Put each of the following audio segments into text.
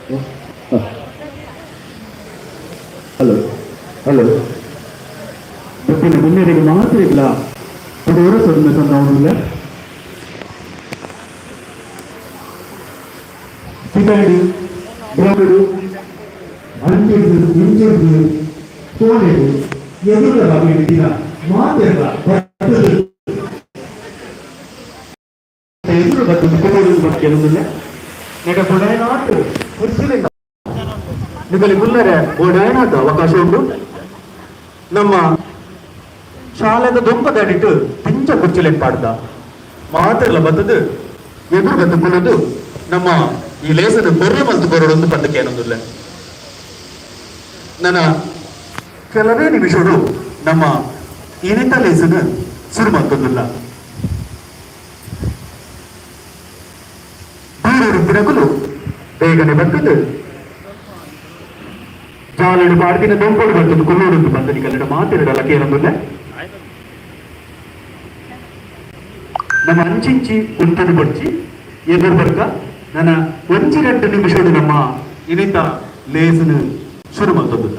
Hello hello പിന്നെ മുന്നേറിയത് മാത്രമില്ല അത് ഓരോ സ്വന്തം സ്വന്തമാവുന്നില്ല പിന്നീട് ബ്രോക്കರು ಅಂಚೆದು ಇಂಚೆದು ಕೋಣೆದು ಎದುರ ಆಗಿದ್ದಿನ ಮಾತೆಲ್ಲ ಬರ್ತದೆ ಎದುರು ಬರ್ತದೆ ಕೋಣೆದು ಬಗ್ಗೆ ಅನ್ನೋದಿಲ್ಲ ನೆಗ ಬುಡಾಯನಾಟು ಕುರ್ಸಿಲಿಂದ ನಿಮ್ಮಲ್ಲಿ ಮುನ್ನರೆ ಬುಡಾಯನಾಟ ಅವಕಾಶ ಉಂಟು ನಮ್ಮ ಶಾಲೆದ ದೊಂಪದಾಡಿಟ್ಟು ತಿಂಚ ಕುರ್ಚಿಲೆನ್ ಪಾಡ್ದ ಮಾತೆಲ್ಲ ಬರ್ತದೆ ಎದುರು ಬರ್ತುಕೊಳ್ಳೋದು ನಮ್ಮ ಈ ಲೇಸದ ಬರ್ರೆ ಮಲ್ತು ಬರೋಡೊಂದು ಪದಕ್ಕೆ ಏನೊಂದಿಲ್ಲ ನನ್ನ ಕೆಲವೇ ನಿಮಿಷಗಳು ನಮ್ಮ ಇನಿತ ಲೇಸನ ಶುರು ಮಾಡ್ತೊಂದಿಲ್ಲ ದಿನಗಳು ಬೇಗನೆ ಬರ್ತದೆ ಜಾಲಡು ಪಾಡ್ದಿನ ದೊಂಪಡು ಬರ್ತದೆ ಕೊಲ್ಲೋಡೊಂದು ಬಂದನಿ ಕನ್ನಡ ಮಾತಿರಡಲ್ಲ ಕೇಳೊಂದಿಲ್ಲ ನಮ್ಮ ಅಂಚಿಂಚಿ ಉಂಟನ್ನು ಬಡ್ಚಿ ಎದುರು ಬರ್ಕ ನನ್ನ ಒಂಚಿ 2 ನಿಮಿಷಗಳು ನಮ್ಮ ಇನಿತ ಲೇಸನು ಶುರು ಮಾಡ್ತೊಂದಿಲ್ಲ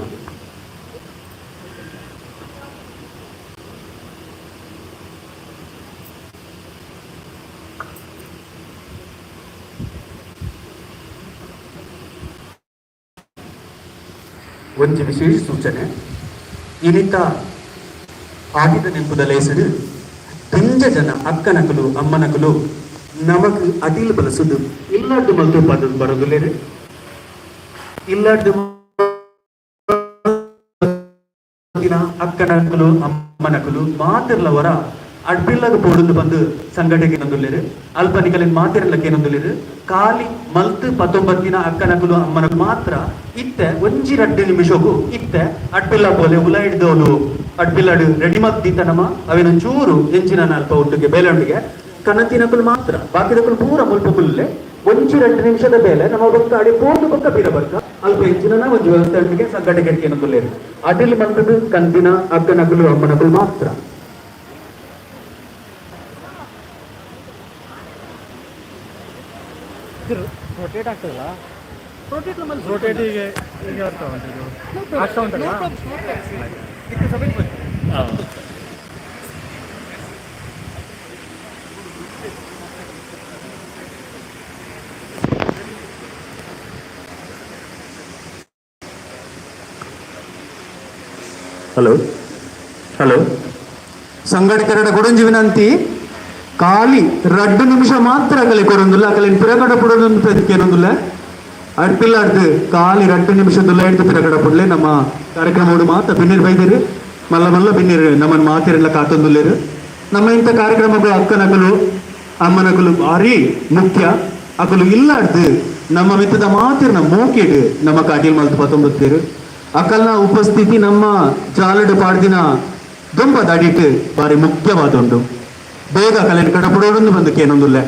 ಒಂದು ವಿಶೇಷ ಸೂಚನೆ ಇನಿತ ಆದಿದ ನೆಂಪುದ ಲೇಸಡು ತಂಜ ಜನ ಅಕ್ಕನಕಲು ಅಮ್ಮನಕಲು ನಮಕ್ ಅದಿಲ್ ಬಲಸುದು ಇಲ್ಲಾಡ್ದು ಮಲ್ತು ಪದ ಬರೋದಿಲ್ಲ ಇಲ್ಲಾಡ್ದು ಅಕ್ಕನಕಲು ಅಮ್ಮನಕಲು ಮಾತಿರ್ಲವರ ಅಡ್ಬಿಲ್ಲಾಗ ಪೋಡುದು ಬಂದು ಸಂಘಟನೆಗೆ ನಂದುಲ್ಲೇರು ಅಲ್ಪನಿಕಲಿನ ಮಾತಿರಲಕ್ಕೆ ನಂದುಲ್ಲೇರು ಖಾಲಿ ಮಲ್ತು 19 ಅಕ್ಕನಕಲು ಅಮ್ಮನಕು ಮಾತ್ರ ಇತ್ತೆ ಒಂಜಿ 2 ನಿಮಿಷಗೂ ಇತ್ತೆ ಅಡ್ಬಿಲ್ಲ ಬೋಲೆ ಉಲ ಹಿಡ್ದವನು ಅಡ್ಬಿಲ್ಲಾಡು ರೆಡಿ ಮಲ್ತಿತ್ತ ನಮ್ಮ ಅವೇನು ಚೂರು ಎಂಚಿನ ಅಲ್ಪ ಒಟ್ಟಿಗೆ ಬೇಲೊಂಡಿಗೆ ಕನತಿನಕಲು ಮಾತ್ರ ಬಾಕಿದಕ್ಕಲು ಪೂರ ಮುಲ್ಪುಲ್ಲೇ ಒಂಚಿ 2 ನಿಮಿಷದ ಬೇಲೆ ನಮ್ಮ ಬೊಕ್ಕ ಅಡಿ ಪೋದು ಬೊಕ್ಕ ಬೀರ ಬರ್ಕ ಅಲ್ಪ ಎಂಚಿನ ಒಂಜಿ ವ್ಯವಸ್ಥೆಗೆ ಸಂಘಟನೆಗೆ ನಂದುಲ್ಲೇರು ಅಡಿಲ್ ಮಲ್ತದು ಕಂದಿನ ಅಕ್ಕನಕಲು ಅಮ್ಮನಕಲು ಮಾತ್ರ ರೋಟೇಟ್ ಆಗ್ತದಲ್ಲ ರೋಟೇಟ್ ಈಗ ಆಗ್ತಾ ಉಂಟಲ್ಲ ಹಲೋ ಹಲೋ ಸಂಘಟಕರ ಕೊಡೊಂಜಿ ವಿನಂತಿ ಖಾಲಿ 2 ನಿಮಿಷ ಮಾತ್ರ ಅಕಲೆ ಕೊರೊಂದಿಲ್ಲ ಅಕಲಿನ ಪಿರಕಡ ಪುಡೊಂದು ಪ್ರತಿಕೇನೊಂದಿಲ್ಲ ಅಡ್ಪಿಲ್ಲಾರ್ದು ಖಾಲಿ 2 ನಿಮಿಷದಲ್ಲ ಹಿಡಿದು ಪಿರಕಡ ಪುಡ್ಲೆ ನಮ್ಮ ಕಾರ್ಯಕ್ರಮ ಮಾತ್ರ ಬಿನ್ನಿರ್ ಬೈದಿರು ಮಲ್ಲ ಮಲ್ಲ ಬಿನ್ನಿರು ನಮ್ಮನ್ನು ಮಾತಿರೆಲ್ಲ ಕಾತೊಂದುಲ್ಲೇರು ನಮ್ಮ ಇಂಥ ಕಾರ್ಯಕ್ರಮಗಳು ಅಕ್ಕನಕಲು ಅಮ್ಮನಕಲು ಭಾರಿ ಮುಖ್ಯ ಅಕಲು ಇಲ್ಲಾರ್ದು ನಮ್ಮ ಮಿತ್ತದ ಮಾತಿರನ ಮೋಕೆಡು ನಮ್ಮ ಕಾಟಿಲ್ ಮಲ್ತು 19 ಅಕಲ್ನ ಉಪಸ್ಥಿತಿ ನಮ್ಮ ಜಾಲಡು ಪಾಡ್ದಿನ ದೊಂಬ ದಾಡಿಟ್ಟು ಭಾರಿ ಮುಖ್ಯವಾದುಂಡು ಬೇಗ ಕಲೆನ ಕಡಪಡೋಡೊಂದು ಬಂದಕ್ಕೆ ಏನೊಂದಿಲ್ಲ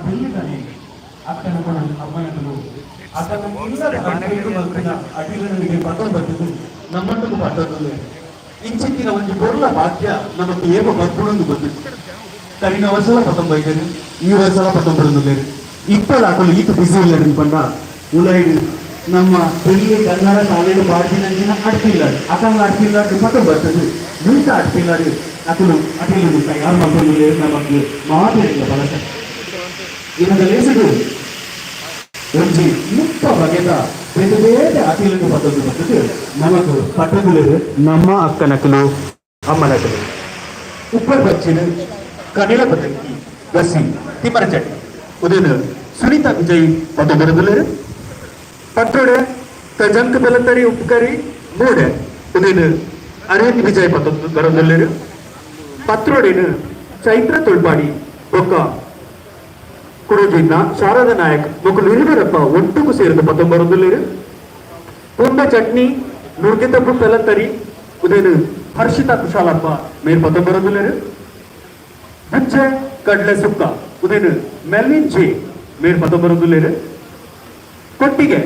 పెళ్లిదని అక్కడ కూడా అమ్మాయిలు అతను ఇల్లర అడిగిన మల్పిన ಅಡಿಗಳಿಗೆ ಪಟ್ಟೊಂದು ನಮ್ಮಂತೂ ಪಟ್ಟೊಂದು ಇಂಚಿನ ಒಂದು பொருಳ ಭಾಗ್ಯ ನಮಗೆ ಏಕೋ ಬರ್ಪುಣೊಂದು ಗೊತ್ತಿತ್ತು ಕರಿನ ವರ್ಷಲ 19 ಈ ವರ್ಷಲ 19 ഇപ്പോൾ അക്കോള് ഈക്ക് ബിസി ഇല്ലായിരുന്നു പണ്ട ഉളൈഡ് ನಮ್ಮ ಬೆಳ್ಳಿ ಕನ್ನಡ ಶಾಲೆಗೆ ಬಾಡಿನ ಅಡ್ಪಿಲ್ಲಾಡು ಅಕಂಗ ಅಡ್ಪಿಲ್ಲಾಡು ಪಟ್ಟು ಬರ್ತದೆ ಮುಂಚ ಅಡ್ಪಿಲ್ಲಾಡು ಅಕಲು ಅಡಿಲು ಯಾರು ಮಕ್ಕಳು ನಮಗೆ ಮಾತಿಲ್ಲ ಬಳಸ ಇವಾಗ ಲೇಸಿದು ಒಂಜಿ ಮುಕ್ತ ಬಗೆದ ಬೇರೆ ಬೇರೆ ಅಡಿಲಿಗೆ ಪಟ್ಟದ್ದು ಬರ್ತದೆ ನಮಗೂ ಪಟ್ಟಗಳು ನಮ್ಮ ಅಕ್ಕನಕಲು ಅಮ್ಮನಕಲು ಉಪ್ಪರ್ ಬಚ್ಚಿನ ಕನಿಲ ಬದಕಿ ಗಸಿ ತಿಮ್ಮರ ಚಟ್ನಿ ಉದಯನ ಸುನೀತಾ ವಿಜಯ್ ಪದ ಬರೆದಲ್ಲರು ಪತ್ರೊಡೆ ತಜಂಕ ಬೆಲತರಿ ಉಪ್ಕರಿ ಮೂಡೆ ಉದಯನ ಅರವಿಂದ್ ವಿಜಯ್ ಪದ ಬರೆದಲ್ಲರು ಪತ್ರೊಡೆನ ಚೈತ್ರ ತುಳ್ಪಾಡಿ ಒಕ್ಕ ಕುರುಜಿನ ಶಾರದಾ ನಾಯಕ್ ಮಕ್ಕಳು ಇರುವರಪ್ಪ ಒಟ್ಟಿಗೂ ಸೇರಿದ ಪದ ಬರೆದಲ್ಲರು ಪುಂಡ ಚಟ್ನಿ ನುರ್ಗಿತಪ್ಪು ಬೆಲತರಿ ಉದಯನ ಹರ್ಷಿತಾ ಕುಶಾಲಪ್ಪ ಮೇಲ್ ಪದ ಬರೆದಲ್ಲರು ಬುಚ್ಚೆ ಕಡ್ಲೆ ಸುಕ್ಕ ಉದಯನ ಮೆಲ್ವಿನ್ ಜೆ ಮೇರ್ ಪದ ಬರೆದುಲ್ಲೇರು ಕೊಟ್ಟಿಗೆ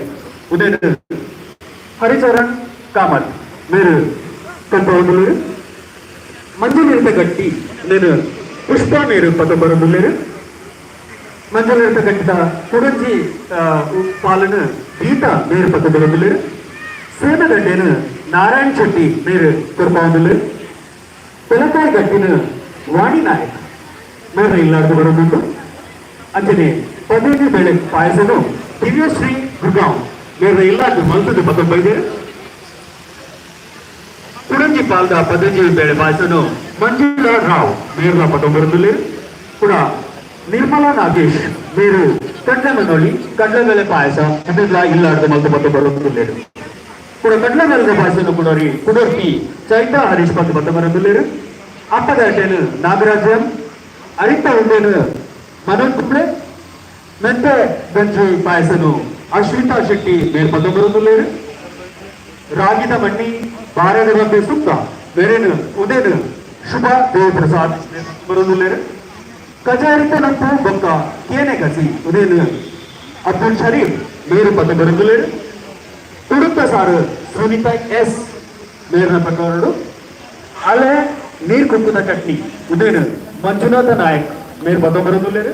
ಉದಯನ ಹರಿಚರಣ್ ಕಾಮತ್ ಮೇರು ಪದ ಬರೆದುಲ್ಲೇರು ಮಂಜುನಿರ್ತ ಗಟ್ಟಿ ಉದಯನ ಪುಷ್ಪ ಮೇರು ಪದ ಬರೆದುಲ್ಲೇರು ಮಂಜುನಿರ್ತ ಗಟ್ಟಿದ ಕುಡಂಜಿ ಪಾಲನ ಗೀತಾ ಮೇರು ಪದ ಬರೆದುಲ್ಲೇರು ಸೇನಗಡ್ಡೆನ ನಾರಾಯಣ್ ಶೆಟ್ಟಿ ಮೇರು ಕೊರ್ಪಾವುದಿಲ್ಲೇರು ತೆಲಕಾಯಿ ಗಟ್ಟಿನ ವಾಣಿ ನಾಯಕ್ ಮೇರ ಇಲ್ಲಾರ್ದು ಬರೋದುಂಟು ಅಂಚನೆ ಪದವಿ ಬೆಳೆ ಪಾಯಸನು ದಿವ್ಯಶ್ರೀ ಗುರ್ಗಾಂವ್ ಮೇರ ಇಲ್ಲಾರ್ದು ಮಲ್ತದ 19 ಕುಡಂಜಿ ಪಾಲ್ದ ಪದವಿ ಬೆಳೆ ಪಾಯಸನು ಮಂಜುಳಾ ರಾವ್ ಮೇರ 19 ಕೂಡ ನಿರ್ಮಲಾ ನಾಗೇಶ್ ಮೇರು ಕಡ್ಲೆಮನೊಳಿ ಕಡ್ಲೆಬೇಳೆ ಪಾಯಸ ಅದೆಲ್ಲ ಇಲ್ಲಾರ್ದು ಮಲ್ತು 19 ಕೂಡ ಕಡ್ಲೆಬೇಳೆ ಪಾಯಸನು ಕುಡೋರಿ ಕುಡೋರ್ತಿ ಚೈತಾ ಹರೀಶ್ 19 ಅಪ್ಪದಾಟೇನು ನಾಗರಾಜನ್ ಅರಿತ ಉಂಡೇನು ಮನೋಜ್ ಕುಂಬ್ಳೆ ಮೆಂತೆ ಗಂಜಿ ಪಾಯಸನು ಅಶ್ವಿತಾ ಶೆಟ್ಟಿ ಮೇಲ್ ಪದ ಬರುವುದಿಲ್ಲೇರು ರಾಗಿದ ಮಣ್ಣಿ ಬಾರದ ಬಗ್ಗೆ ಸುತ್ತ ಬೇರೇನು ಉದೇನು ಶುಭ ದೇವ್ ಪ್ರಸಾದ್ ಬರುವುದಿಲ್ಲೇರು ಕಜಾರಿತ ನಂಪು ಬೊಕ್ಕ ಕೇನೆ ಕಸಿ ಉದೇನು ಅಬ್ದುಲ್ ಶರೀಫ್ ಮೇರು ಪದ ಬರುವುದಿಲ್ಲೇರು ತುಡುತ್ತ ಸಾರು ಸುನೀತಾ ಎಸ್ ಮೇರಿನ ಪ್ರಕಾರಗಳು ಅಲೆ ನೀರು ಕುಕ್ಕುದ ಚಟ್ನಿ ಉದೇನು ಮಂಜುನಾಥ ನಾಯಕ್ ಮೇರ್ ಪದ ಬರುವುದಿಲ್ಲೇರು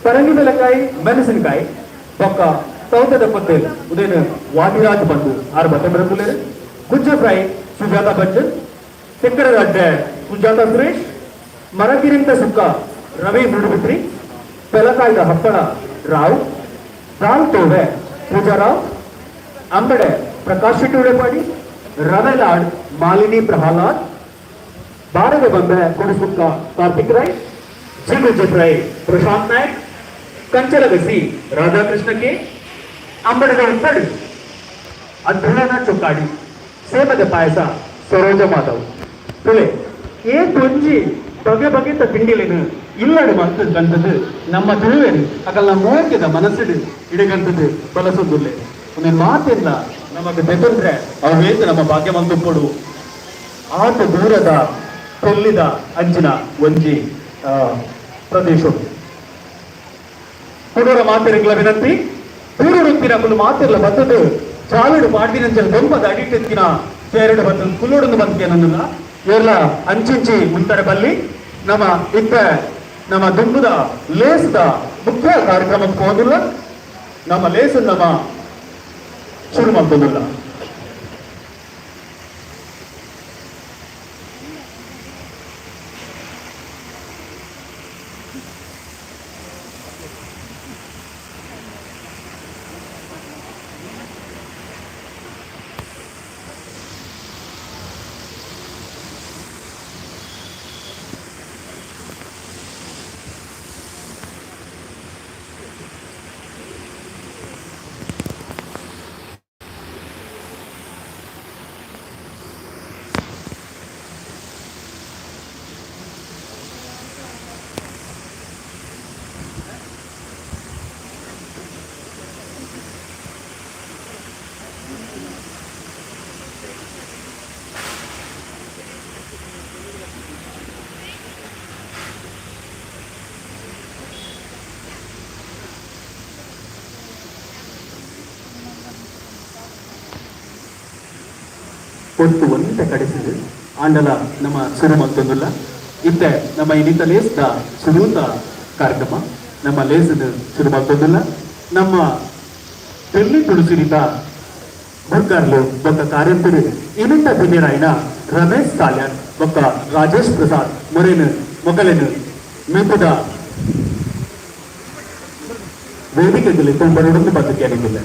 ಪರಂಗಿ ಬೆಲಕಾಯಿ ಮೆಣಸಿನಕಾಯಿ ಪಕ್ಕ ಸೌದದ ಪತ್ತೇಲ್ ಉದಯನ ವಾದಿರಾಜ್ ಬಂದು 6 ಪದ ಬರುವುದಿಲ್ಲೇರು ಗುಜ್ಜ ಫ್ರೈ ಸುಜಾತ ಬಚ್ಚನ್ ಸಿಕ್ಕರದ ಅಡ್ಡೆ ಸುಜಾತ ಸುರೇಶ್ ಮರಗಿರಿಂತ ಸುಕ್ಕ ರವಿ ಮುಡುಬಿಟ್ರಿ ಬೆಲಕಾಯ್ದ ಹಪ್ಪಳ ರಾವ್ ರಾವ್ ತೋವೆ ಪೂಜಾರಾವ್ ಅಂಬಡೆ ಪ್ರಕಾಶ್ ಶೆಟ್ಟಿ ಉಡೆಪಾಡಿ ರವೆಲಾಡ್ ಮಾಲಿನಿ ಪ್ರಹ್ಲಾದ್ ಬಾರದ ಬಂಬೆ ಕುಡಿಸುಕ್ಕ ಕಾರ್ತಿಕ್ ರಾಯ್ ಜಿಗುಜ್ಜ ಫ್ರೈ ಪ್ರಶಾಂತ್ ನಾಯಕ್ ಕಂಚಲ ಗಸಿ ರಾಧಾಕೃಷ್ಣ ಕೆ ಅಂಬಡದ ಉಪ್ಪಡು ಅಧ್ರಣ ಚೊಕ್ಕಾಡಿ ಸೇಬದ ಪಾಯಸ ಸರೋಜ ಮಾಧವ್ ತುಳೆ ಏ ಕೊಂಜಿ ಬಗೆ ಬಗೆತ ತಿಂಡಿಲೇನು ಇಲ್ಲಡು ಮಂತದ್ದು ನಮ್ಮ ತುಳುವೇನು ಅಕಲ್ಲ ಮೋಕ್ಯದ ಮನಸ್ಸಿಡು ಇಡಗಂತದ್ದು ಬಲಸೊಂದುಲ್ಲೆ ಒಂದು ಮಾತಿಲ್ಲ ನಮಗೆ ಬೆದರ್ರೆ ಅವೇತು ನಮ್ಮ ಭಾಗ್ಯ ಮಂದುಪ್ಪಡು ಆತ ದೂರದ ಕೊಲ್ಲಿದ ಅಂಚಿನ ಒಂಜಿ ಪ್ರದೇಶ ಕೊಡೋರ ಮಾತಿರಗಳ ವಿನಂತಿ ದೂರೊತ್ತಿನ ಕುಲು ಮಾತಿರ್ಲ ಬತ್ತದು ಚಾಲುಡು ಪಾಡಿನಂಚಲ ದೊಂಬದ ಅಡಿಟೆತ್ತಿನ ಸೇರಡು ಬಂದು ಕುಲ್ಲುಡನ್ನು ಬಂದ್ಕೇನಲ್ಲ ಎಲ್ಲ ಅಂಚಿಂಚಿ ಮುಂತಡೆ ಬಲ್ಲಿ ನಮ್ಮ ಇತ್ತ ನಮ್ಮ ದುಂಬುದ ಲೇಸ್ದ ಮುಖ್ಯ ಕಾರ್ಯಕ್ರಮಕ್ಕೆ ಹೋದಿಲ್ಲ ನಮ್ಮ ಲೇಸ್ ನಮ್ಮ ಶುರು ಮಾಡ್ಬೋದಿಲ್ಲ ಕೊಟ್ಟು ಒಂದ ಕಡಿಸಿದು ಆಂಡಲ ನಮ್ಮ ಶುರು ಮತ್ತೊಂದುಲ್ಲ ಇತ್ತೆ ನಮ್ಮ ಇನ್ನಿತ ಲೇಸ್ದ ಶುರುತ ಕಾರ್ಯಕ್ರಮ ನಮ್ಮ ಲೇಸದ ಶುರು ಮತ್ತೊಂದುಲ್ಲ ನಮ್ಮ పెళ్లి ತುಳಸಿರಿತ బుర్గార్లు ఒక కార్యంతుడు ఇనుంట పిన్నెరైన రమేష్ సాల్యాన్ ఒక రాజేష్ ప్రసాద్ మొరేను మొగలను ಮಿಂಪುದ ವೇದಿಕೆಯಲ್ಲಿ ತುಂಬರೊಡೊಂದು ಬದುಕಿಯಾಗಿಲ್ಲ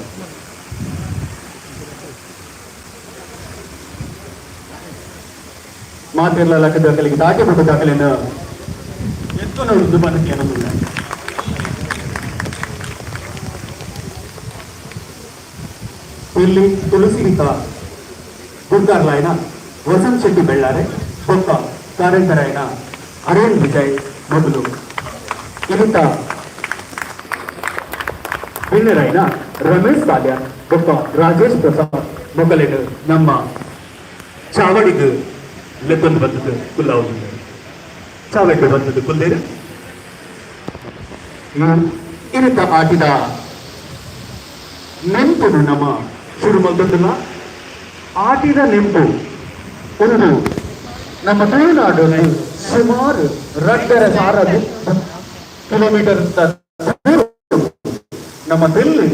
ಮಾತೆಲ್ಲ ಲೆಕ್ಕದಲ್ಲಿ ದಾಟಿ ಬಿಟ್ಟು ದಾಖಲೆಯನ್ನು ಎತ್ತು ನೋಡುದು ಬದುಕಿಯಾಗಿಲ್ಲ ಇಲ್ಲಿ ತುಳಸಿರಿತ ಬುರ್ಗಾರ್ಲಾಯನ ವಸಂತ್ ಶೆಟ್ಟಿ ಬೆಳ್ಳಾರೆ ಬೊಕ್ಕ ಕಾರ್ಯಕರಾಯನ ಅರುಣ್ ವಿಜಯ್ ಮೊದಲು ಇರುತ್ತ ವಿನ್ನರಾಯನ ರಮೇಶ್ ಸಾಲ್ಯ ಬೊಕ್ಕ ರಾಜೇಶ್ ಪ್ರಸಾದ್ ಮೊಗಲೆನು ನಮ್ಮ ಚಾವಡಿಗೆ ಲೆಕ್ಕೊಂದು ಬಂದದ್ದು ಕುಲ್ಲಾವು ಚಾವಡಿಗೆ ಬಂದದ್ದು ಕುಲ್ಲೇರು ಇರುತ್ತ ಆಟಿದ ನೆಂಪುನು ನಮ್ಮ ಶುರು ಮಲ್ತೊಂದಿಲ್ಲ ಆಟಿದ ನೆಂಪು ಒಂದು ನಮ್ಮ ತುಳುನಾಡು ಸುಮಾರು 2,500 ಕಿಲೋಮೀಟರ್ ನಮ್ಮ ದಿಲ್ಲಿ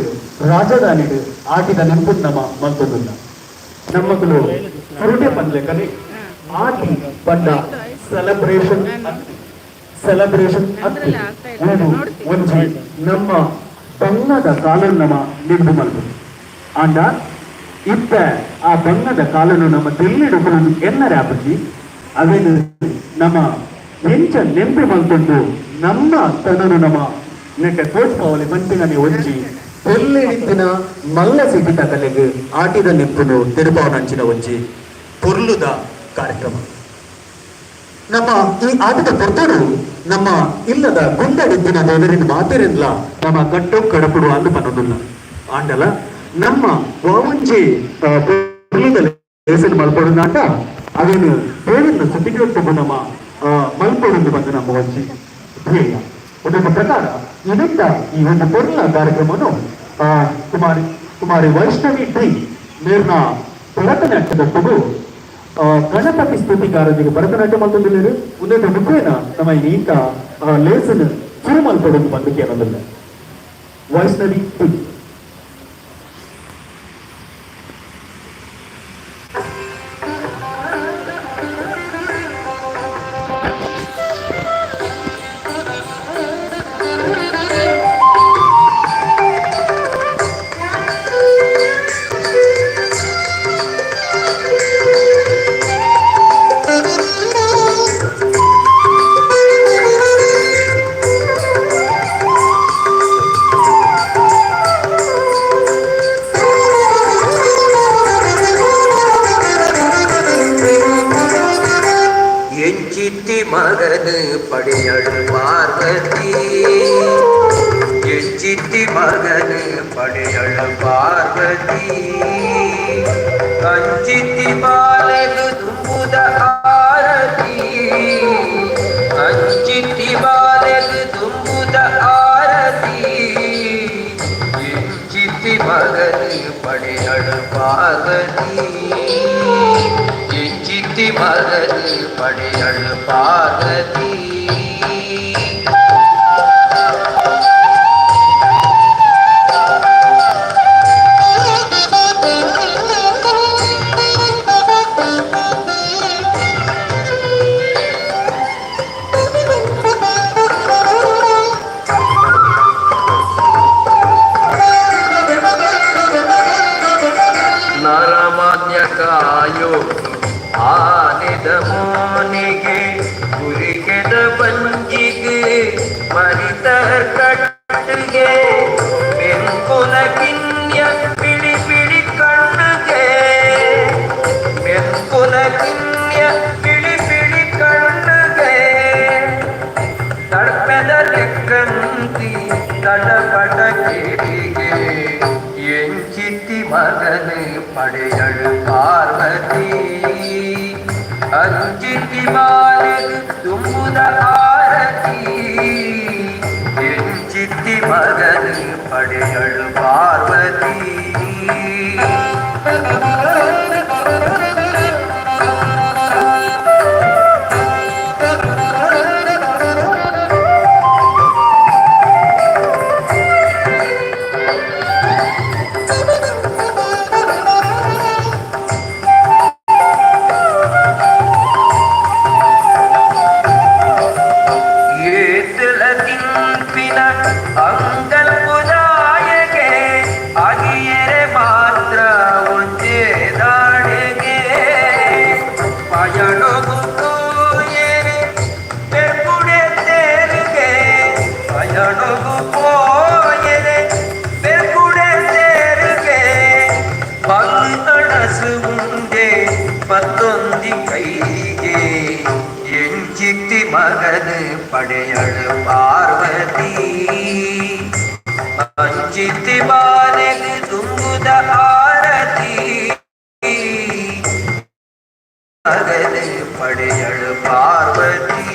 ರಾಜಧಾನಿ ಆಟಿದ ನೆಂಪು ನಮ್ಮ ಮಲ್ತೊಂದಿಲ್ಲ ನಮ್ಮಗಳು ಹೊರಟೆ ಪಂದ್ಲೆ ಕಲಿ ಆಟಿ ಪಂಡ ಸೆಲೆಬ್ರೇಷನ್ ಒಂಜಿ ನಮ್ಮ ಬಂಗದ ಕಾಲನ್ನು ನಮ್ಮ ನಿಂಬು ಮಲ್ತು ಆಂಡ ಇತ್ತ ಆ ಬಂಗದ ಕಾಲನ್ನು ನಮ್ಮ ದಿಲ್ಲಿಡುಗಳನ್ನು ಎನ್ನರೆ ಆಪಿ ಅವೇನು ನಮ್ಮ ಎಂಚ ನೆಂಪು ಮಲ್ತೊಂದು ನಮ್ಮ ತನನು ನಮ್ಮ ನೆಟ್ಟ ತೋಚ್ಪಾವಲಿ ಮಂಚಿಗನೆ ಒಂಜಿ ಪೊರ್ಲಿನ ಮಲ್ಲ ಸಿಟಿತ ಕಲೆಗೆ ಆಟಿದ ನೆಂಪುನು ತಿರುಪಾವನಂಚಿನ ಒಂಜಿ ಪೊರ್ಲುದ ಕಾರ್ಯಕ್ರಮ ನಮ್ಮ ಈ ಆಟದ ಪೊರ್ತರು ನಮ್ಮ ಇಲ್ಲದ ಗುಂಡಡಿದ್ದಿನ ದೇವರಿನ ಮಾತಿರಲ್ಲ ನಮ್ಮ ಕಟ್ಟು ಕಡಪುಡು ಅಂದು ಪನ್ನೋದಿಲ್ಲ ಆಂಡಲ ನಮ್ಮ ವಾವಂಜಿ ಹೆಸರು ಮಲ್ಪಡು ನಾಟ ಅವೇನು ದೇವರನ್ನ ಸುದ್ದಿಗೊಟ್ಟು ನಮ್ಮ ಮಲ್ಪಡು ಬಂದು ನಮ್ಮ ಒಂಜಿ ಧ್ಯೇಯ ಒಂದೊಂದು ಪ್ರಕಾರ ಇದರಿಂದ ಈ ಒಂದು ಪೊರ್ಲ ಕಾರ್ಯಕ್ರಮವನ್ನು ಕುಮಾರಿ ವೈಷ್ಣವಿ ಡಿ ಮೇರ್ನ ಭರತನಾಟ್ಯದ ಕೊಡು ಗಣಪತಿ ಸ್ತುತಿಕಾರರಿಗೆ ಭರತನಾಟ್ಯ ಮಲ್ತೊಂದಿಲ್ಲ ಒಂದೊಂದು ಮುಖೇನ ನಮ್ಮ ಈತ ಲೇಸನ್ ಶುರು ಮಲ್ಪಡೋದು ಬಂದಕ್ಕೆ ಅನ್ನೋದಿಲ್ಲ ವೈಷ್ಣವಿ ಡಿ மகனு படையடு பார்வதி எச்சித்தி மகனு படையடு பார்வதி கஞ்சித்தி பாலகு தும்புத ஆரதி கஞ்சித்தி பாலகு தும்புத ஆரதி எச்சித்தி மகனு படையடு பார்வதி ಚಿತ್ತಿ ಮಗನಿ ಪಡೆಯಳು ಪಾರ್ವತಿ ನರಮಾನ್ಯಕಾಯೋ ಆನೆದ ಮೋನಿಗೆ ಗುರಿಗೆದ ಬಂಜಿಗೆ ಮರಿತ ಕಟ್ಟಿಗೆ ಬೆಂಕುಲ ಕಿನ್ಯ ಪಿಡಿ ಪಿಡಿ ಕಣ್ಣಿಗೆ ಬೆಂಕುಲ ಕಿನ್ಯ ಪಿಡಿ ಪಿಡಿ ಕಣ್ಣಿಗೆ ತಡಪೆದ ಲೆಕ್ಕಂತಿ ತಡಪಟ ಕೇಳಿಗೆ ಎಂಚಿತ್ತಿ ಮಗನು ಪಡೆಯಳು ಪಾರ್ವತಿ ಅಂಚಿತಿ ಬಾಲೆದು ತುಂಬುದ ಆರತಿ ಎಂಚಿತ್ತಿ ಮಗನು ಪಡೆಯಳು ಪಾರ್ವತಿ ಮನಸ್ಸು ಮುಂದೆ ಪತ್ತೊಂದಿ ಕೈಗೆ ಎಂಚಿತ್ತಿ ಮಗನ ಪಡೆಯಳು ಪಾರ್ವತಿ ಅಂಚಿತ್ತಿ ಬಾಲೆಗೆ ತುಂಬುದ ಆರತಿ ಮಗನ ಪಡೆಯಳು ಪಾರ್ವತಿ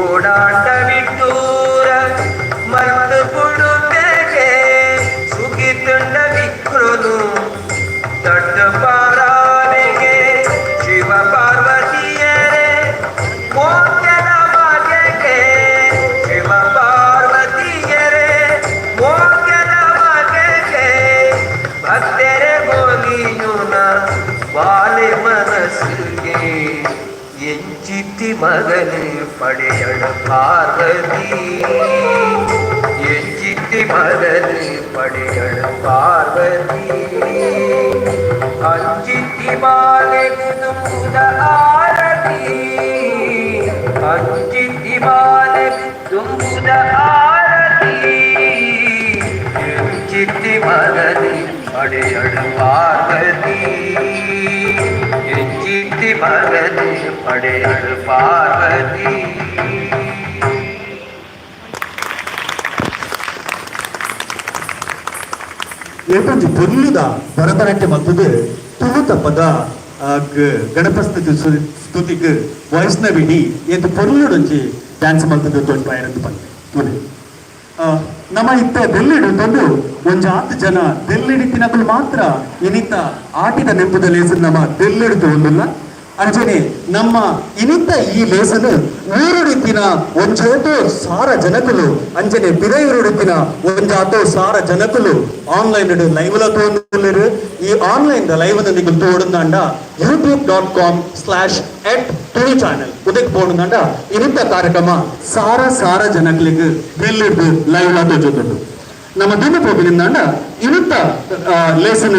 ಓಡಾಟ ಬಿಟ್ಟೂರ ಮತ್ತು ಪುಡುಪೆಗೆ ಸುಗಿತುಂಡ ವಿಕ್ರುನು ದೊಡ್ಡ ಪಾರಾನೆಗೆ ಶಿವ ಪಾರ್ವತಿಯರೇ ಮೋಕ್ಷದ ಬಗೆಗೆ ಶಿವ ಪಾರ್ವತಿಯರೇ ಮೋಕ್ಷದ ಬಗೆಗೆ ಭಕ್ತರೆ ಹೋಗಿಯುನ ಬಾಲೆ ಮನಸ್ಸಿಗೆ ಎಂಚಿತ್ತಿ ಮಗನು ಪಡೆಯಳು ಪಾರ್ವತಿ ಎಂಚಿತ್ತಿ ಮಗನು ಪಡೆಯಳು ಪಾರ್ವತಿ ಅಂಚಿತ್ತಿ ಬಾಲೆಗೆ ತುಂಬುದ ಆರತಿ ಅಂಚಿತ್ತಿ ಬಾಲೆಗೆ ತುಂಬುದ ಆರತಿ ಎಂಚಿತ್ತಿ ಮಗನು ಪಡೆಯಳು ಪಾರ್ವತಿ ಎಂಚಿತ್ತಿ ಮಗನು ಪಡೆಯಳು ಪಾರ್ವತಿ ಏಕೊಂಜಿ ಪೊರ್ಲುದ ಭರತನಾಟ್ಯ ಮಲ್ತುದು ತುಳುತ ಪದ ಗಣಪತಿ ಸ್ತುತಿಗ್ ವೈಷ್ಣವಿಡಿ ಎಂದು ಪೊರ್ಲುಡೊಂಜಿ ಡ್ಯಾನ್ಸ್ ಮಲ್ತುದು ತೊಂಡು ಬಾಯರಂದು ಬಂದೆ ತುಳು ನಮ್ಮ ಇತ್ತ ದೆಲ್ಲಿಡು ತಂದು ಒಂಜಿ 10 ಜನ ದೆಲ್ಲಿಡಿ ತಿನ್ನಕಲು ಮಾತ್ರ ಇನಿತ್ತ ಆಟಿದ ನೆಂಪುದ ಲೇಸನ್ ನಮ್ಮ ದೆಲ್ಲಿಡು ಒಂದಿಲ್ಲ ಅಂಚನೆ ನಮ್ಮ ಇನಿತ್ತ ಈ ಲೇಸನು ಊರುಡಿತಿನ ಒಂಜೋಟೋ ಸಾರ ಜನಕುಲು ಅಂಚನೆ ಪಿರೈರುಡಿತಿನ ಒಂಜಾತೋ ಸಾರ ಜನಕುಲು ಆನ್ಲೈನ್ ಲೈವ್ ಲ ತೋಂದುಲ್ಲೆರು ಈ ಆನ್ಲೈನ್ ಲೈವ್ ನಿಗಲು ತೋಡುಂದಾಂಡ youtube.com/@tudu ಚಾನೆಲ್ ಉದಕ್ ಪೋಡುಂದಾಂಡ ಇನಿತ್ತ ಕಾರ್ಯಕ್ರಮ ಸಾರ ಸಾರ ಜನಕಲಿಗೆ ದೆಲ್ಲಿಡು ಲೈವ್ ಲ ತೋಜುಂಡು ನಮ್ಮ ದಿನ ಹೋಗಲಿಂದಾಂಡ ಇನಿತ್ತ ಲೇಸನ್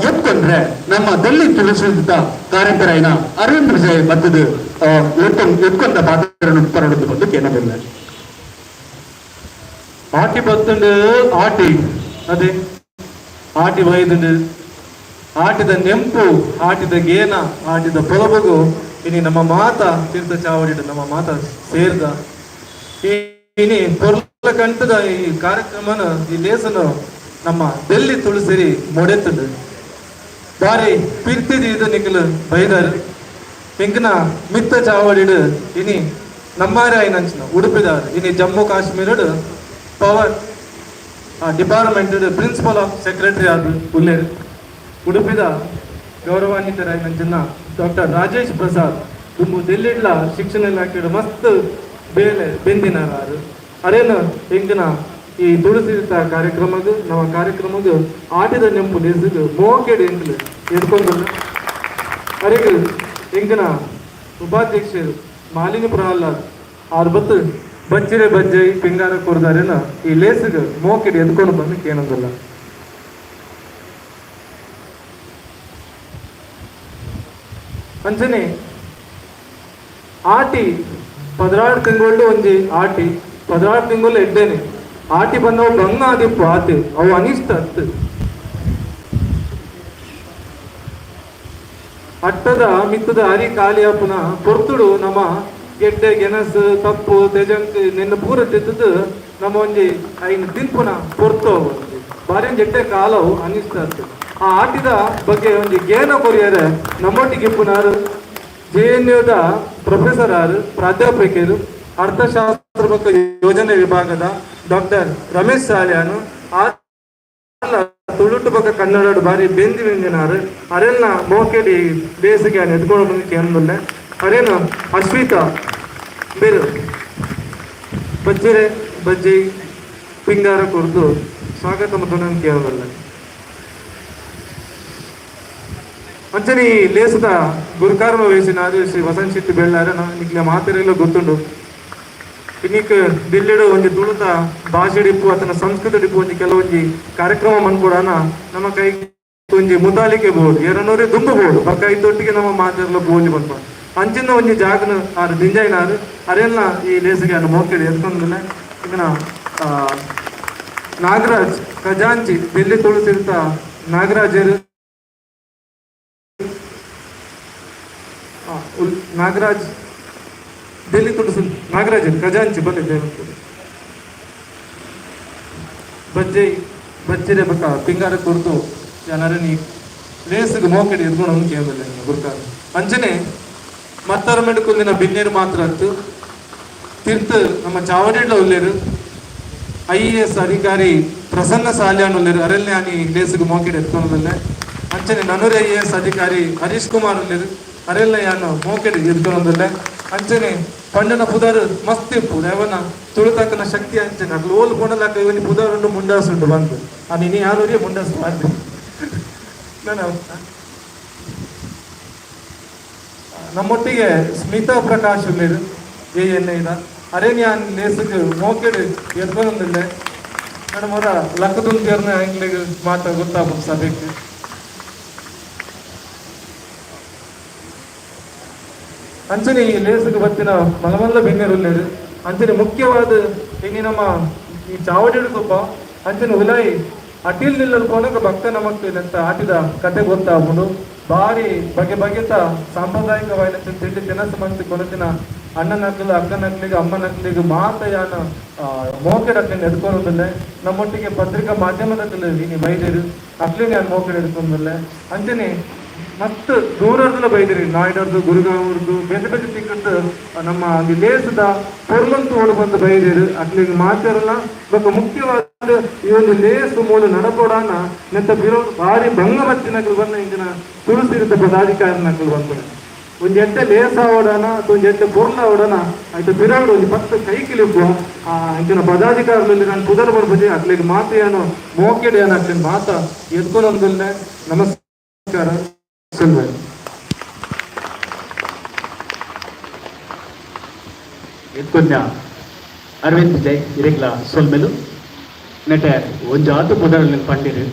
ಎತ್ಕೊಂಡ್ರೆ ನಮ್ಮ ದೆಲ್ಲಿ ತುಳಸಿದ ಕಾರ್ಯಕ್ರಮ ಅರವಿಂದ್ ವಿಜಯ್ ಮತ್ತದು ಎತ್ಕೊಂಡ ಪಾತ್ರವನ್ನು ಪರಡುದು ಬಂದು ಕೇಳಲಿಲ್ಲ ಆಟಿ ಬತ್ತುಂಡು ಆಟಿ ಅದೇ ಆಟಿ ವೈದುಂಡು ಆಟಿದ ನೆಂಪು ಆಟಿದ ಗೇನ ಆಟಿದ ಪೊಲಬಗು ಇನಿ ನಮ್ಮ ಮಾತ ತೀರ್ಥ ಚಾವಡಿಡು ನಮ್ಮ ಮಾತ ಸೇರ್ದ ಇನಿ ಪೊರ್ಲ ಕಂಟದ ಈ ಕಾರ್ಯಕ್ರಮನ ಈ ಲೇಸನು ನಮ್ಮ ದೆಲ್ಲಿ ತುಳಸಿರಿ ಮೊಡೆತುಂಡು ಬಾರಿ ಪಿರ್ತಿದಿ ಇದು ನಿಖಲು ಬೈದರ್ ಎಂಕನ ಮಿತ್ತ ಚಾವಡಿಡು ಇನಿ ನಮ್ಮಾರೆ ಆಯ್ನಂಚಿನ ಉಡುಪಿದಾರ್ ಇನಿ ಜಮ್ಮು ಕಾಶ್ಮೀರಡು power department principal of secretary ಆದ ಉಲ್ಲೇರ್ ಉಡುಪಿದ ಗೌರವಾನ್ವಿತರಾಯ್ನಂಚಿನ ಡಾಕ್ಟರ್ ರಾಜೇಶ್ ಪ್ರಸಾದ್ ತುಂಬು ದೆಲ್ಲಿಡ್ಲ ಶಿಕ್ಷಣ ಇಲಾಖೆಡು ಮಸ್ತ್ ಬೇಲೆ ಬೆಂದಿನಾರು ಅರೇನು ಎಂಕನ ಈ ತುಳಸಿತ ಕಾರ್ಯಕ್ರಮದ ನಮ್ಮ ಕಾರ್ಯಕ್ರಮದ ಆಟಿದ ನೆಂಪು ಲೇಸಿಗೆ ಮೋಕೆಡ್ ಎಂಕಲು ಎದ್ಕೊಂಡಲ್ಲ ಅರೆಗೆ ಎಂಕನ ಉಪಾಧ್ಯಕ್ಷರು ಮಾಲಿನಿ ಪ್ರಹ್ಲಾದ್ ಅವ್ರ ಬತ್ತು ಬಚ್ಚಿರೆ ಬಜ್ಜೈ ಪಿಂಗಾರ ಕೊರ್ದಾರೇನ ಈ ಲೇಸಿಗೆ ಮೋಕೆಡ್ ಎದ್ಕೊಂಡು ಬಂದು ಕೇಳೋದಿಲ್ಲ ಅಂಚನೆ ಆಟಿ 16 ತಿಂಗಳು ಒಂಜಿ ಆಟಿ 16 ತಿಂಗಳು ಎಡ್ಡೇನೆ ಆಟಿ ಬಂದವು ಬಂಗ ಆದಿಪ್ಪು ಆತಿ ಅವು ಅನಿಷ್ಟ ಅತ್ತು ಅಟ್ಟದ ಮಿತ್ತದ ಹರಿ ಖಾಲಿ ಅಪ್ಪನ ಪೊರ್ತುಡು ನಮ್ಮ ಗೆಡ್ಡೆ ಗೆಣಸು ತಪ್ಪು ತೆಜಂಕ್ ನಿನ್ನ ಪೂರ ತಿತ್ತದು ನಮ್ಮ ಒಂಜಿ ಐನ್ ತಿನ್ಪುನ ಪೊರ್ತು ಬಾರಿ ಜಡ್ಡೆ ಕಾಲವು ಅನಿಷ್ಟ ಅತ್ತು ಆ ಆಟಿದ ಬಗ್ಗೆ ಒಂಜಿ ಗೇನ ಕೊರಿಯರ ನಮ್ಮೊಟ್ಟಿಗೆ ಪುನಾರು JNUದ ಪ್ರೊಫೆಸರ್ ಆರು ಪ್ರಾಧ್ಯಾಪಕರು ಅರ್ಥಶಾಸ್ತ್ರ ಮತ್ತು ಯೋಜನೆ ವಿಭಾಗದ ಡಾಕ್ಟರ್ ರಮೇಶ್ ಸಾಲ್ಯಾನು ತುಳುಟು ಬಗ್ಗೆ ಕನ್ನಡ ಬಾರಿ ಬೆಂದಿ ಬೆಂದಿನಾರು ಅರೆಲ್ಲ ಮೋಕೆಡಿ ಬೇಸಿಗೆ ಎತ್ಕೊಂಡು ಬಂದು ಕೇಂದ್ರಲ್ಲ ಅರೇನು ಅಶ್ವಿತಾ ಬೇರು ಬಜ್ಜಿರೆ ಬಜ್ಜಿ ಪಿಂಗಾರ ಕುರಿತು ಸ್ವಾಗತ ಮತ್ತು ನಾನು ಕೇಳಬಲ್ಲ ಅಂಚನೆ ಲೇಸದ ಗುರುಕಾರ್ಮ ವಹಿಸಿನ ಶ್ರೀ ವಸಂತ್ ಶೆಟ್ಟಿ ಬೆಳ್ಳಾರ ನಿಕ್ಲೆ ಮಾತಿರಲ್ಲ ಗೊತ್ತುಂಡು ಇನ್ನಿಕ್ ದಿಲ್ಲಿಡು ಒಂಜಿ ತುಳುತ ಭಾಷೆ ಡಿಪ್ಪು ಅತನ ಸಂಸ್ಕೃತ ಡಿಪ್ಪು ಒಂಜಿ ಕೆಲವೊಂಜಿ ಕಾರ್ಯಕ್ರಮ ಮನ್ಕೊಡಾನ ನಮ್ಮ ಕೈ ಒಂಜಿ ಮುತಾಲಿಕೆ ಬೋರ್ಡ್ 200 ದುಂಬು ಬೋರ್ಡ್ ಪಕ್ಕ ಇದ್ದೊಟ್ಟಿಗೆ ನಮ್ಮ ಮಾತಿರಲ್ಲ ಬೋಲಿ ಬಂತ ಅಂಚಿನ ಒಂಜಿ ಜಾಗನ ಆರು ದಿಂಜಾಯಿನಾರು ಅರೆಲ್ಲ ಈ ಲೇಸಿಗೆ ಅನ್ನು ಮೋಕೆಡಿ ಎತ್ಕೊಂದಿಲ್ಲ ಈಗ ನಾಗರಾಜ್ ಖಜಾಂಚಿ ದಿಲ್ಲಿ ತುಳುತಿರ್ತ ನಾಗರಾಜರು ನಾಗರಾಜ್ ದಿಲ್ಲಿ ತುಳುಸು ನಾಗರಾಜರು ಖಜಾಂಚಿ ಬಂದಿದ್ದೇವೆ ಬಜ್ಜಿರೆ ಬಕ್ಕ ಪಿಂಗಾರ ಕುರ್ತು ಜನರನಿ ಲೇಸಿಗೆ ಮೋಕೆಡಿ ಎದ್ಕೊಂಡು ಕೇಳಿಲ್ಲ ಗುರ್ಕಾರ ಅಂಚನೆ ಮತ್ತಾರ ಮೆಡುಕುಂದಿನ ಬಿನ್ನೇರು ಮಾತ್ರ ಹತ್ತು ತಿರ್ತ ನಮ್ಮ ಚಾವಡಿಡ್ಲ ಉಲ್ಲೇರು IAS ಅಧಿಕಾರಿ ಪ್ರಸನ್ನ ಸಾಲ್ಯಾನ್ ಉಲ್ಲೇರು ಅರೆಲ್ಲೇ ಆನಿ ಲೇಸಿಗೆ ಮೋಕೆಡಿ ಎತ್ಕೊಂಡಲ್ಲೇ ಅಂಚನೆ ನನೂರು IAS ಅಧಿಕಾರಿ ಹರೀಶ್ ಕುಮಾರ್ ಉಲ್ಲೇರು ಅರೆಲ್ಲ ಯಾನು ಮೋಕೆಡಿ ಎತ್ಕೊಂಡಲ್ಲೇ ಅಂಚನೆ ಪಂಡನ ಪುದಾರು ಮಸ್ತ್ ಇಪ್ಪು ಯಾವನ ತುಳಿತಾಕನ ಶಕ್ತಿ ಅಂಚನೆ ಅಕ್ಲು ಓಲ್ ಕೊಂಡಲಾಕ ಇವನಿ ಪುದಾರುಂಡು ಮುಂಡಾಸುಂಡು ಬಂದು ಆ ನೀನು ಯಾರು ಮುಂಡಾಸು ಮಾಡ್ತೀನಿ ನಾನು ನಮ್ಮೊಟ್ಟಿಗೆ ಸ್ಮಿತಾ ಪ್ರಕಾಶ್ ಉಳ್ಳೇರು ANI ಅರೆ ഞാൻ ಲೇಸಿಗೆ ಮೋಕೆಡು ಎದ್ಕೊಂದಿಲ್ಲ ನಾನು ಮೊರ ಲಕ್ಕದುಂತಿಯರ್ನ ಇಂಗ್ಲಿಗೆ ಮಾತ ಗೊತ್ತಾಗ ಸಭೆಗೆ ಅಂಚನೆ ಈ ಲೇಸಿಗೆ ಬತ್ತಿನ ಮಲಮಲ್ಲ ಬೆಂಗಳೂರು ಅಂಚನೆ ಮುಖ್ಯವಾದ ಇನ್ನು ನಮ್ಮ ಈ ಚಾವಡಿ ಕೊಪ್ಪ ಅಂಚನೆ ಉಲಾಯಿ ಅಟಿಲ್ ನಿಲ್ಲಲು ಕೊನಕ ಭಕ್ತ ನಮಕ್ಕಿನಂತ ಆಟಿದ ಕತೆ ಗೊತ್ತಾಗ್ಬೋದು ಭಾರಿ ಬಗೆತ ಸಾಂಪ್ರದಾಯಿಕವಾದ ತಿಂಡಿ ತಿನಸು ಮಂದಿ ಕೊನತಿನ ಅಣ್ಣನಕ್ಕಲು ಅಕ್ಕನಕ್ಕಲಿಗೆ ಅಮ್ಮನಕ್ಕಲಿಗೆ ಮಾತಯಾನ ಮೋಕೆಡಕ್ಕೆ ಎದ್ಕೊಂಡಲ್ಲೇ ನಮ್ಮೊಟ್ಟಿಗೆ ಪತ್ರಿಕಾ ಮಾಧ್ಯಮದಲ್ಲಿ ನೀನು ಬೈದಿರು ಅಕ್ಲಿ ನಾನು ಮೋಕೆಡ್ ಎದ್ಕೊಂಡಲ್ಲೇ ಅಂಚನೆ ಮತ್ತು ದೂರದಲ್ಲ ಬೈದಿರಿ ನಾಯ್ಡರ್ದು ಗುರುಗಾವ್ರದ್ದು ಬೇರೆ ಬೇರೆ ತಿಕ್ಕದ್ದು ನಮ್ಮ ಅಲ್ಲಿ ಲೇಸದ ಪೊರ್ಲಂತು ಓಡು ಬಂದು ಬೈದಿರು ಅಕ್ಲಿಗೆ ಮಾತಾರಲ್ಲ ಬೊಕ್ಕ ಮುಖ್ಯವಾದ ಈ ಒಂದು ಲೇಸು ಮೂಲ ನಡಪೋಡಾನ ನೆತ್ತ ಬಿರೋ ಭಾರಿ ಭಂಗಮತ್ತಿನಗಳು ಬಂದ ಇಂದಿನ ತುಳಸಿರಿದ್ದ ಪದಾಧಿಕಾರಿನಗಳು ಬಂದ ಒಂದು ಎಡ್ಡೆ ಲೇಸ ಓಡೋಣ ಒಂದು ಎಡ್ಡೆ ಪೊರ್ಲ ಓಡೋಣ ಆಯ್ತು ಬಿರೋಡು ಒಂದು 10 ಕೈ ಕಿಲಿಪ್ಪು ಇಂದಿನ ಪದಾಧಿಕಾರಿಗಳಲ್ಲಿ ನಾನು ಪುದರ್ ಬರ್ಬೋದು ಅಕ್ಲಿಗೆ ಮಾತೆಯನ್ನು ಮೋಕೆಡೆ ಏನು ಅಕ್ಲಿಗೆ ಮಾತ ಎದ್ಕೊಂಡೊಂದಲ್ಲೇ ನಮಸ್ಕಾರ ಎತ್ಕೊಂಡ ಅರವಿಂದ್ ಜೈ ಇರೆಗ್ಲ ಸೊಲ್ಮೆಲು ನೆಟೆ ಒಂದು ಆತು ಪುದರಲ್ಲಿ ಪಂಡಿರು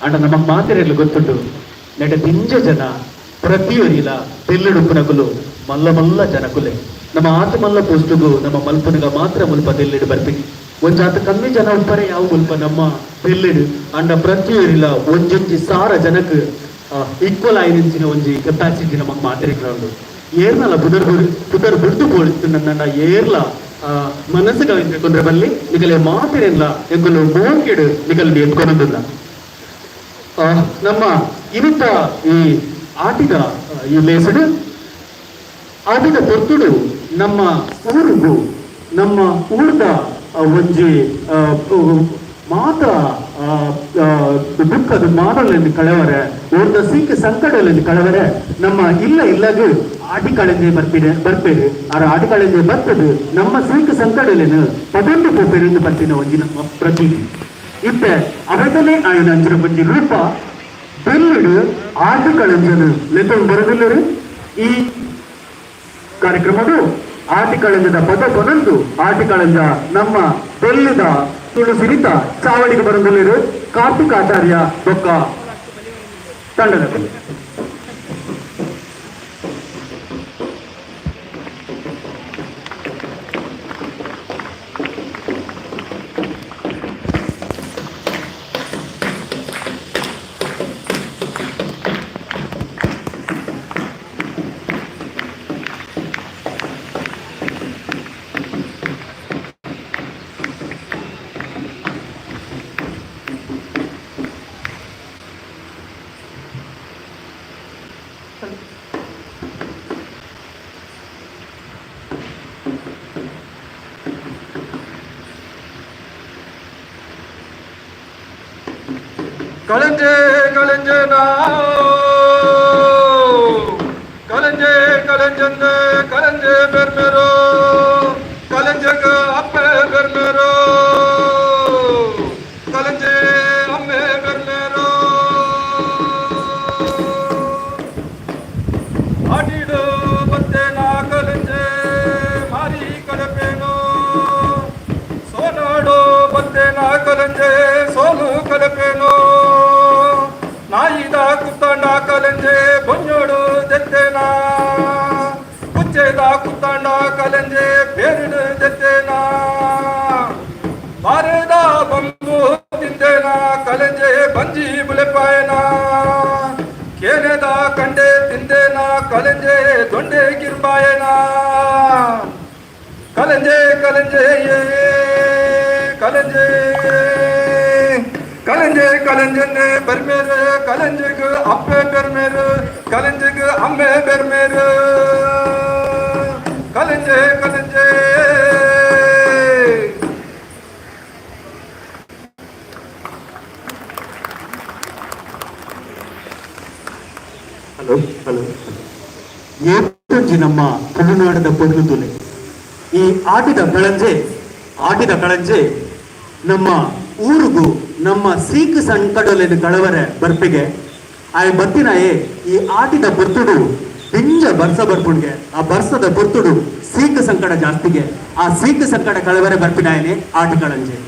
ಅಂಡ ನಮಕ್ ಮಾತಿರಲು ಗೊತ್ತುಂಟು ನೆಟೆ ತಿಂಜ ಜನ ಪ್ರತಿಯೊರಿಲ ತೆಲ್ಲಿಡುಪ್ಪುನಗುಲು ಮಲ್ಲ ಮಲ್ಲ ಜನಕುಲೆ ನಮ್ಮ ಆತು ಮಲ್ಲ ಪೋಸ್ಟುಗು ನಮ್ಮ ಮಲ್ಪುನಗ ಮಾತ್ರ ಮುಲ್ಪ ತೆಲ್ಲಿಡು ಬರ್ಪಿನಿ ಒಂಜಾತ ಕಮ್ಮಿ ಜನ ಉಪ್ಪರೆ ಯಾವ ಮುಲ್ಪ ನಮ್ಮ ತೆಲ್ಲಿಡು ಅಂಡ ಪ್ರತಿಯೊರಿಲ ಒಂಜೊಂಜಿ ಸಾರ ಜನಕ್ಕೆ ಈಕ್ವಲ್ ಆಯ್ದಿನ ಒಂಜಿ ಕೆಪಾಸಿಟಿ ನಮಕ್ ಮಾತಿರಿಕೊಂಡು ಏರ್ನಲ್ಲ ಪುದರ್ ಬಿಡ್ದು ಬೋಳಿತ್ತು ನನ್ನ ಏರ್ಲ ಮನಸ್ಸಿಗೆ ಎಂಕೊಂಡ್ರೆ ಬಲ್ಲಿ ನಿಗಲೆ ಮಾತಿರಲ್ಲ ಎಂಕಲು ಮೋಂಕೆಡು ನಿಗಲ್ ಎಂದ್ಕೊಂಡಲ್ಲ ನಮ್ಮ ಇವತ್ತ ಈ ಆಟಿದ ಈ ಲೇಸಡು ಆಟಿದ ಪೊರ್ತುಡು ನಮ್ಮ ಊರಿಗೂ ನಮ್ಮ ಊರ್ದ ಒಂಜಿ ಮಾತ ದುಃಖದ ಮಾದಲೆಂದು ಕಳವರೆ ಒಂದು ಸಿಕ್ಕ ಸಂಕಟಲೆಂದು ಕಳವರೆ ನಮ್ಮ ಇಲ್ಲಗೂ ಆಟಿಕಳೆಂದೇ ಬರ್ಪೇರು ಆ ಆಟಿಕಳೆಂದೇ ಬರ್ತದು ನಮ್ಮ ಸಿಕ್ಕ ಸಂಕಟಲೇನು ಪದೊಂದು ಪೋಪೇರೆಂದು ಬರ್ತೀನಿ ಒಂಜಿ ನಮ್ಮ ಪ್ರತೀತಿ ಇತ್ತೆ ಅವತನೇ ಆಯ್ನ ಅಂಜನ ಒಂಜಿ ರೂಪ ಬೆಲ್ಲಿಡು ಆಟಿಕಳೆಂಜನು ಲೆಕ್ಕ ಬರೋದಿಲ್ಲರು ಈ ಕಾರ್ಯಕ್ರಮವು ಆಟಿಕಳೆಂಜದ ಪದ ಕೊನೊಂದು ಆಟಿಕಳೆಂಜ ನಮ್ಮ ಬೆಲ್ಲಿದ ತುಳುಸಿರಿತ ಚಾವಡಿಗೆ ಬರೋದಿಲ್ಲರು ಕಾರ್ತಿಕ್ ಆಚಾರ್ಯ ಬೊಕ್ಕ ತಂಡದಲ್ಲಿ ಕಳಂಜೆ ಕಳಂಜೆ ಕಳಂಜೆ ಕಳಂಜಂದ ಕಳಂಜೆ ಬೆರ್ಮೆರೋ ಕಳಂಜಗ ಅಪ್ಪೆ ಬೆರ್ಮೆರೋ ಕಳಂಜೆ ಅಮ್ಮೆ ಬೆರ್ಮೆರೋ ಆಟಿಡು ಬತ್ತೆ ನಾ ಕಳಂಜೆ ಮಾರಿ ಕಳಪೇನೋ ಸೋನಾಡು ಬತ್ತೆ ನಾ ಕಳಂಜೆ ಸೋಲು ಕಳಪೇನೋ ನಾಯಿದ ಕುತ್ತಂಡ ಕಲಂಜೆ ಬೊಂಜೋಡು ಜೆತ್ತೇನಾ ಕುಚ್ಚೆದ ಕುತ್ತಂಡ ಕಲಂಜೆ ಬೇರಿಡು ಜೆತ್ತೇನಾ ಬಾರ ಬಂಜಿ ಬುಳೆಪಾಯನ ಕೇನೆದ ಕಂಡೆ ತಿಂದೇನ ಕಲೆಂಜೆ ದೊಂಡೆ ಕಿರ್ಬಾಯನ ಕಲೆಂಜೆ ಕಲೆಂಜೆ ಕಲೆಂಜೆ ಕಲೆಂಜೆ ಕಲೆಂಜನೆ ಬರ್ಮೇರು ಕಲೆಂಜೆಗೆ ಅಪ್ಪೆ ಬೆರ್ಮೇರು ಕಲೆಂಜೆಗೆ ಅಮ್ಮೆ ಬೆರ್ಮೇರು ಕಲೆಂಜೆ ಕಲೆಂಜೆ ಹಲೋ ಹಲೋ ಏಟೊಂಜಿ ನಮ್ಮ ತುಳುನಾಡದ ಪೊರ್ಲುದುಲೆ ಈ ಆಟಿದ ಕಳಂಜೆ ನಮ್ಮ ಊರಿಗೂ ನಮ್ಮ ಸೀಕ್ ಸಂಕಡಲಿನ ಕಳವರ ಬರ್ಪಿಗೆ ಆಯ್ ಬತ್ತಿನಾಯೇ ಈ ಆಟಿದ ಬರ್ತುಡು ಪಿಂಜ ಬರ್ಸ ಬರ್ಪುಣ್ಗೆ ಆ ಬರ್ಸದ ಬರ್ತುಡು ಸೀಕ್ ಸಂಕಡ ಜಾಸ್ತಿಗೆ ಆ ಸೀಕ್ ಸಂಕಡ ಕಳವರ ಬರ್ಪಿನಾಯನೆ ಆಟಿ ಕಳಂಜೆ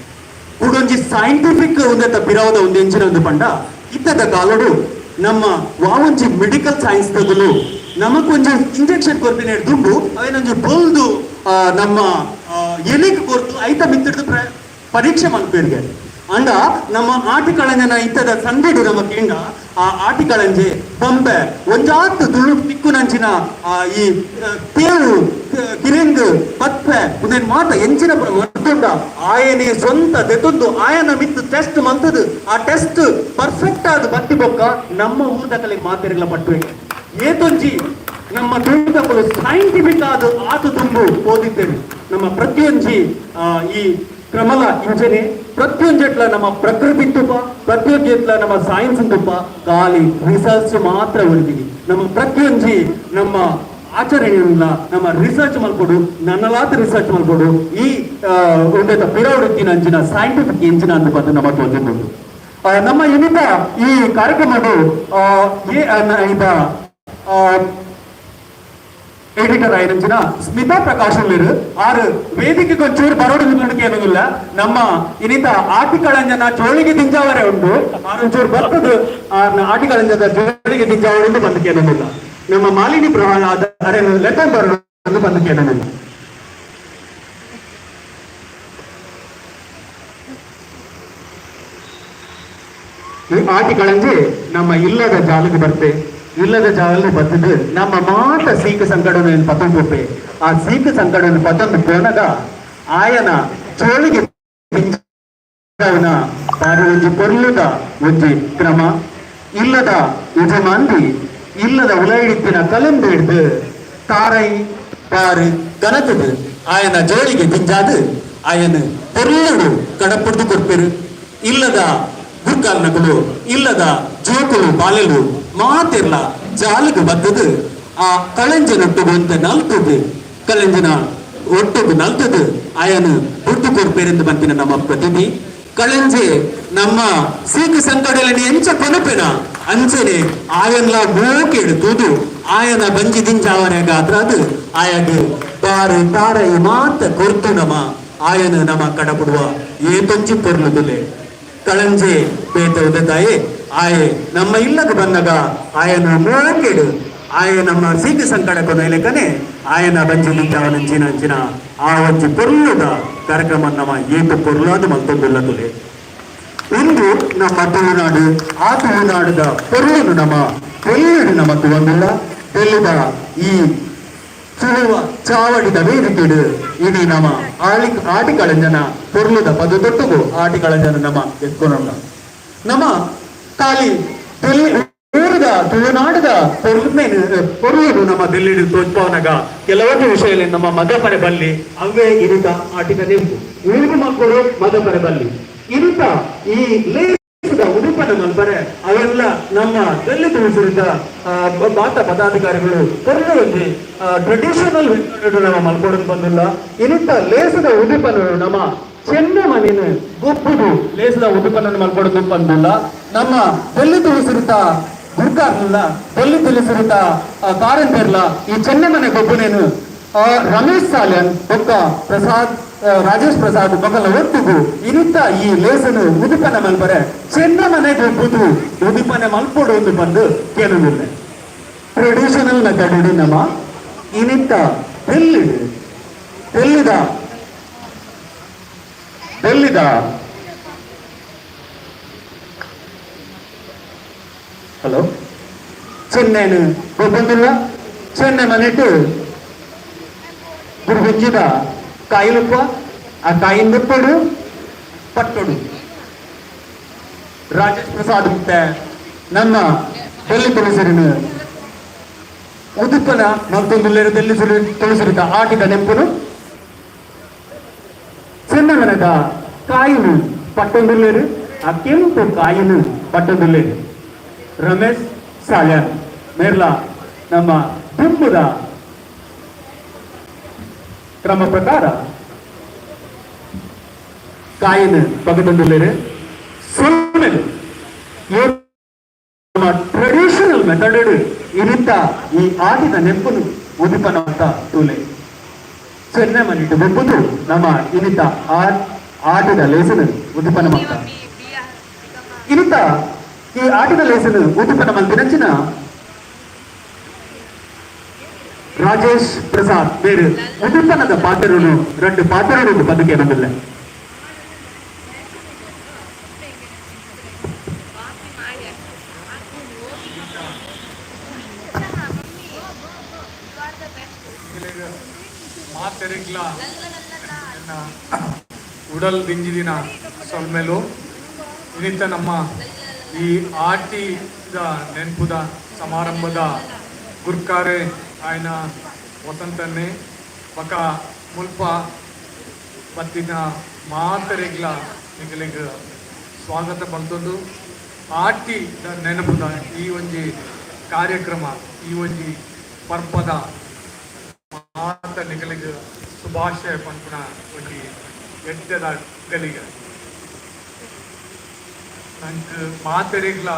ಕೂಡೊಂಜಿ ಸೈಂಟಿಫಿಕ್ ಉಂದತ ಪಿರಾವದ ಒಂದು ಎಂಚಿನ ಒಂದು ಪಂಡ ಇತ್ತದ ಕಾಲಡು ನಮ್ಮ ವಾವಂಜಿ ಮೆಡಿಕಲ್ ಸೈನ್ಸ್ ತಗಲು ನಮಗೊಂದು ಇಂಜೆಕ್ಷನ್ ಕೊರ್ಪಿನ ದುಂಡು ಅವೇನೊಂದು ಬಲ್ದು ನಮ್ಮ ಎಲೆಗೆ ಕೊರ್ತು ಐತ ಮಿತ್ತಿಡ್ದು ಪರೀಕ್ಷೆ ಮಲ್ಪೇರ್ಗೆ ಅಂಡ ನಮ್ಮ ಆಟಿಕಳಂಜನ ಇತ್ತದ ಸಂದಿಡು ನಮ್ಮ ಕಿಂಡ ಆ ಆಟಿಕಳಂಜೆ ಬೊಂಬೆ ಒಂಜಾತ್ ತುಳು ತಿಕ್ಕು ನಂಚಿನ ಈ ತೇಳು ಕಿರಿಂಗ್ ಪತ್ಪೆ ಉದೇನ್ ಮಾತ ಎಂಚಿನ ಮತ್ತೊಂಡ ಆಯನೆ ಸ್ವಂತ ದೆತೊಂದು ಆಯನ ಮಿತ್ತು ಟೆಸ್ಟ್ ಮಂತದು ಆ ಟೆಸ್ಟ್ ಪರ್ಫೆಕ್ಟ್ ಆದ ಬತ್ತಿ ಬೊಕ್ಕ ನಮ್ಮ ಊರ್ದ ಕಲೆ ಮಾತೆರೆಗಳ ಪಟ್ಟುವೆ ಏತೊಂಜಿ ನಮ್ಮ ತುಳುಕಗಳು ಸೈಂಟಿಫಿಕ್ ಆದ ಆತು ತುಂಬು ಓದಿದ್ದೇವೆ ನಮ್ಮ ಪ್ರತಿಯೊಂಜಿ ಈ ಕ್ರಮಲ ಇಂಜನೆ ಪ್ರತಿಯೊಂಜೆಟ್ಲ ನಮ್ಮ ಪ್ರಕೃತಿ ತುಪ್ಪ ಪ್ರತಿಯೊಂಜೆಟ್ಲ ನಮ್ಮ ಸೈನ್ಸ್ ತುಪ್ಪ ಖಾಲಿ ರಿಸರ್ಚ್ ಮಾತ್ರ ಉಳಿದಿವಿ ನಮ್ಮ ಪ್ರತಿಯೊಂಜಿ ನಮ್ಮ ಆಚರಣೆಯಲ್ಲ ನಮ್ಮ ರಿಸರ್ಚ್ ಮಲ್ಕೊಡು ನನ್ನಲಾತ ರಿಸರ್ಚ್ ಮಲ್ಕೊಡು ಈ ಒಂದೇತ ಪಿರಾವೃತ್ತಿನ ಅಂಚಿನ ಸೈಂಟಿಫಿಕ್ ಎಂಜಿನ ಅಂತ ಬಂದು ನಮ್ಮ ತೋರಿಸಬಹುದು ನಮ್ಮ ಇನ್ನಿತ ಈ ಕಾರ್ಯಕ್ರಮದು ಎಡಿಟರ್ ಆಯ್ತು ಸ್ಮಿತಾ ಪ್ರಕಾಶ್ ಆರು ವೇದಿಕೆ ಒಂಚೂರು ಬರೋಡು ನಿಲ್ಲಕ್ಕೆ ಏನೋದಿಲ್ಲ ನಮ್ಮ ಇನ್ನಿತ ಆಟಿಕಳಂಜನ ಚೋಳಿಗೆ ದಿಂಜಾವರೆ ಉಂಟು ಒಂಚೂರು ಬರ್ತದು ಆಟಿಕಳಂಜದ ಚೋಳಿಗೆ ದಿಂಜಾವರೆ ಬಂದಕ್ಕೆ ಏನೋದಿಲ್ಲ ನಮ್ಮ ಮಾಲಿನಿ ಪ್ರಹ್ಲಾದ ಲೆಟರ್ ಬರೋದು ಬಂದಕ್ಕೆ ಏನೋದಿಲ್ಲ ಈ ಆಟಿಕಳಂಜೆ ನಮ್ಮ ಇಲ್ಲದ ಜಾಲಕ್ಕೆ ಬರ್ತೆ ಇಲ್ಲದ ಜಾಗದಲ್ಲಿ ಬರ್ತದೆ ನಮ್ಮ ಮಾತ ಸೀಕ ಸಂಕಟವನ್ನು ಪತಂಗೊಪ್ಪೆ ಆ ಸೀಕ ಸಂಕಟವನ್ನು ಪತಂದು ಪೋನಗ ಆಯನ ಚೋಳಿಗೆ ಒಂಜಿ ಪೊರ್ಲುದ ಒಂಜಿ ಕ್ರಮ ಇಲ್ಲದ ಯಜಮಾಂದಿ ಇಲ್ಲದ ಉಲೈಡಿತ್ತಿನ ಕಲೆಂದು ಹಿಡ್ದು ತಾರೈ ಪಾರು ಕನತದು ಆಯನ ಜೋಳಿಗೆ ದಿಂಜಾದು ಆಯನ ಪೊರ್ಲುಡು ಕಡಪುಡ್ದು ಕೊರ್ಪೆರು ಇಲ್ಲದ ಗುರ್ಕಾಲ್ನಗಳು ಇಲ್ಲದ ಜೋಕುಲು ಬಾಲೆಲು ಮಾತಿರ್ಲ ಜಾಲಿಗೆ ಬದ್ದದು ಆ ಕಳಂಜನೊಟ್ಟುಗು ಅಂತ ನಲ್ತದು ಕಳಂಜನ ಒಟ್ಟುಗು ನಲ್ತದು ಆಯನು ಹುಟ್ಟು ಕೊರ್ಪೇರೆಂದು ಬಂತಿನ ನಮ್ಮ ಪ್ರತಿನಿಧಿ ಕಳಂಜೆ ನಮ್ಮ ಸೀಕ ಸಂಕಡలని ಎಂಚ ಕೊನಪೆನ ಅಂಚನೆ ಆಯನ್ಲ ಮೋಕೆಡು ತೂದು ಆಯನ ಬಂಜಿ ದಿಂಜಾವರೆ ಗಾತ್ರ ಅದು ಆಯಗ ಬಾರು ತಾರೈ ಮಾತ ಕೊರ್ತು ನಮ ಆಯನ ನಮ ಕಡಪುಡುವ ಏತೊಂಚಿ ಪೊರ್ಲುದುಲೆ ಕಳಂಜೆ ಪೇತ ಉದತಾಯೇ ಆಯೆ ನಮ್ಮ ಇಲ್ಲದ ಬಂದಾಗ ಆಯನ ಮೋಕೆಡು ಆಯ ನಮ್ಮ ಸೀಕ ಸಂಕಟ ಕೊನೆಲೆಕನೆ ಆಯನ ಬಂಜಿ ನಿಂತಾವನಂಚಿನ ಅಂಚಿನ ಆ ಒಂಜಿ ಪೊರ್ಲುದ ಕಾರ್ಯಕ್ರಮ ನಮ್ಮ ಏಟು ಪೊರ್ಲಾದು ಮಲ್ತೊಂದುಲ್ಲದುಲೆ ಇಂದು ನಮ್ಮ ತುಳುನಾಡು ಆ ತುಳುನಾಡದ ಪೊರ್ಲುನು ನಮ್ಮ ಪೊರ್ಲುಡು ನಮ್ಮ ತುವಂದಿಲ್ಲ ತೆಲ್ಲುದ ಈ ಸುಳುವ ಚಾವಡಿದ ವೇದಿಕೆಡು ಇಡೀ ನಮ್ಮ ಆಟಿಕಳಂಜನ ಪೊರ್ಲುದ ಪದ ತೊಟ್ಟುಗು ಆಟಿಕಳಂಜನ ನಮ್ಮ ಎತ್ಕೊಂಡ ನಮ್ಮ ಖಾಲಿ ಊರದ ತುಳುನಾಡದ ಪೊರ್ಲುನು ನಮ್ಮ ದಿಲ್ಲಿಡು ತೋಚ್ಪವನಾಗ ಕೆಲವೊಂದು ವಿಷಯ ನಮ್ಮ ಮದಪರೆ ಬಲ್ಲಿ ಅವೇ ಇರಿತ ಆಟಿಕ ನೆಂಪು ಊರು ಮಕ್ಕಳು ಮದಪರೆ ಬಲ್ಲಿ ಇರಿತ ಈ ಲೇಖದ ಉಡುಪನ ಮಲ್ಪರೆ ಅವೆಲ್ಲ ನಮ್ಮ ದಲಿತ ಉಸಿರಿದ ಮಾತ ಪದಾಧಿಕಾರಿಗಳು ಪೊರ್ಲೊಂಜಿ ಟ್ರೆಡಿಷನಲ್ ನಮ್ಮ ಮಲ್ಕೊಡೋದು ಬಂದಿಲ್ಲ ಇರಿತ ಲೇಸದ ಉಡುಪನು ನಮ್ಮ ಚೆನ್ನ ಮನೆಯನ್ನು ಗೊಪ್ಪುದು ಲೇಸದ ಉಡುಪನನ್ನು ಮಲ್ಕೊಡೋದು ಬಂದಿಲ್ಲ ನಮ್ಮ ದಲಿತ ಉಸಿರಿತ ಗುರ್ಕಾರ್ಲಿಲ್ಲ ದಲಿತ ಉಸಿರಿತ ಕಾರಂತಿರ್ಲ ಈ ಚೆನ್ನ ಮನೆ ಗೊಬ್ಬನೇನು ರಮೇಶ್ ಸಾಲ್ಯನ್ ಒಕ್ಕ ಪ್ರಸಾದ್ ರಾಜೇಶ್ ಪ್ರಸಾದ್ ಮಗಲ ಒಟ್ಟಿಗೂ ಇರುತ್ತ ಈ ಲೇಸನು ಉಡುಪನ ಮಲ್ಪರೆ ಚೆನ್ನ ಮನೆ ಗೊಬ್ಬುದು ಉಡುಪನೆ ಮಲ್ಪೊಡು ಬಂದು ಕೇಳುವುದಿಲ್ಲ ಟ್ರೆಡಿಷನಲ್ ಮೆಥಡ್ ನಮ್ಮ ಇನಿತ್ತ ತೆಲ್ಲಿದ ಹಲೋ. ಚೆನ್ನೈನು ಒಬ್ಬಂದಿಲ್ಲ ಚೆನ್ನೈ ಮನೆಟ್ಟು ಗುರುಗುಂಜಿದ ಕಾಯಿಲುಪ್ಪ ಆ ಕಾಯಿಂದಪ್ಪಡು ಪಟ್ಟೊಡು ರಾಜೇಶ್ ಪ್ರಸಾದ್ ಮತ್ತೆ ನಮ್ಮ ಡೆಲ್ಲಿ ತುಳಸಿರಿನ ಉದುಪ್ಪನ ಮತ್ತೊಂದು ಡೆಲ್ಲಿ ತುಳಸಿರಿದ ಆಟಿದ ನೆಂಪುನು ಚೆನ್ನಮನದ ಕಾಯಿನು ಪಟ್ಟೊಂದುಲ್ಲೇರು ಆ ಕೆಂಪು ಕಾಯಿನು ಪಟ್ಟೊಂದುಲ್ಲೇರು ರಮೇಶ್ ಸಾಲ್ಯಾನ್ ಮೇರ್ಲ ನಮ್ಮ ದುಂಬುದ ಕ್ರಮ ಪ್ರಕಾರ ಕಾಯಿನು ಪಗಟೊಂದುಲ್ಲೇರು ಸೊಲ್ಮೆಲು ನಮ್ಮ ಟ್ರೆಡಿಷನಲ್ ಮೆಥಡ್ ಇರಿತ ಈ ಆಟಿದ ನೆಂಪುನು ಉದಿಪನ ಅಂತ ತೂಲೆ ಚೆನ್ನೈ ಮನಿಟ್ಟು ಒಬ್ಬುದು ನಮ್ಮ ಇನಿತ ಆಟದ ಲೇಸನು ಉದಿಪನ ಮಾಡ್ತ ಇನಿತ ಈ ಆಟದ ಲೇಸನು ಉದಿಪನ ಮಂದಿನಂಚಿನ ರಾಜೇಶ್ ಪ್ರಸಾದ್ ಬೇರೆ ಉದಿಪನದ ಪಾತ್ರನು రెండు ಪಾತ್ರಗಳು ಬದುಕೆ ಬಂದಿಲ್ಲ ಮಾತೆರೆಗ್ಲ ಉಡಲ್ ದಿಂಜಿದಿನ ಸೊಲ್ಮೆಲು ಇನ್ನಿತ ನಮ್ಮ ಈ ಆಟಿದ ನೆನಪುದ ಸಮಾರಂಭದ ಗುರ್ಕಾರೆ ఆయన ವಸಂತನ್ನೇ ఒక ಮುಲ್ಪ ಬತ್ತಿನ ಮಾತೆರೆಗ್ಲ ನಿಗಲಿಗೆ ಸ್ವಾಗತ ಪಲ್ತೊಂದು ಆಟಿದ ನೆನಪುದ ಈ ಒಂಜಿ ಕಾರ್ಯಕ್ರಮ ಈ ಒಂಜಿ ಪರ್ಪದ ಮಾತ ನಿಗಲಿಗೆ ಶುಭಾಶಯ ಪಂಪುನ ಒಂದು ಎಡ್ಡದ ಗಲಿಗೆ ನಂಗೆ ಮಾತೆರಿಗ್ಲ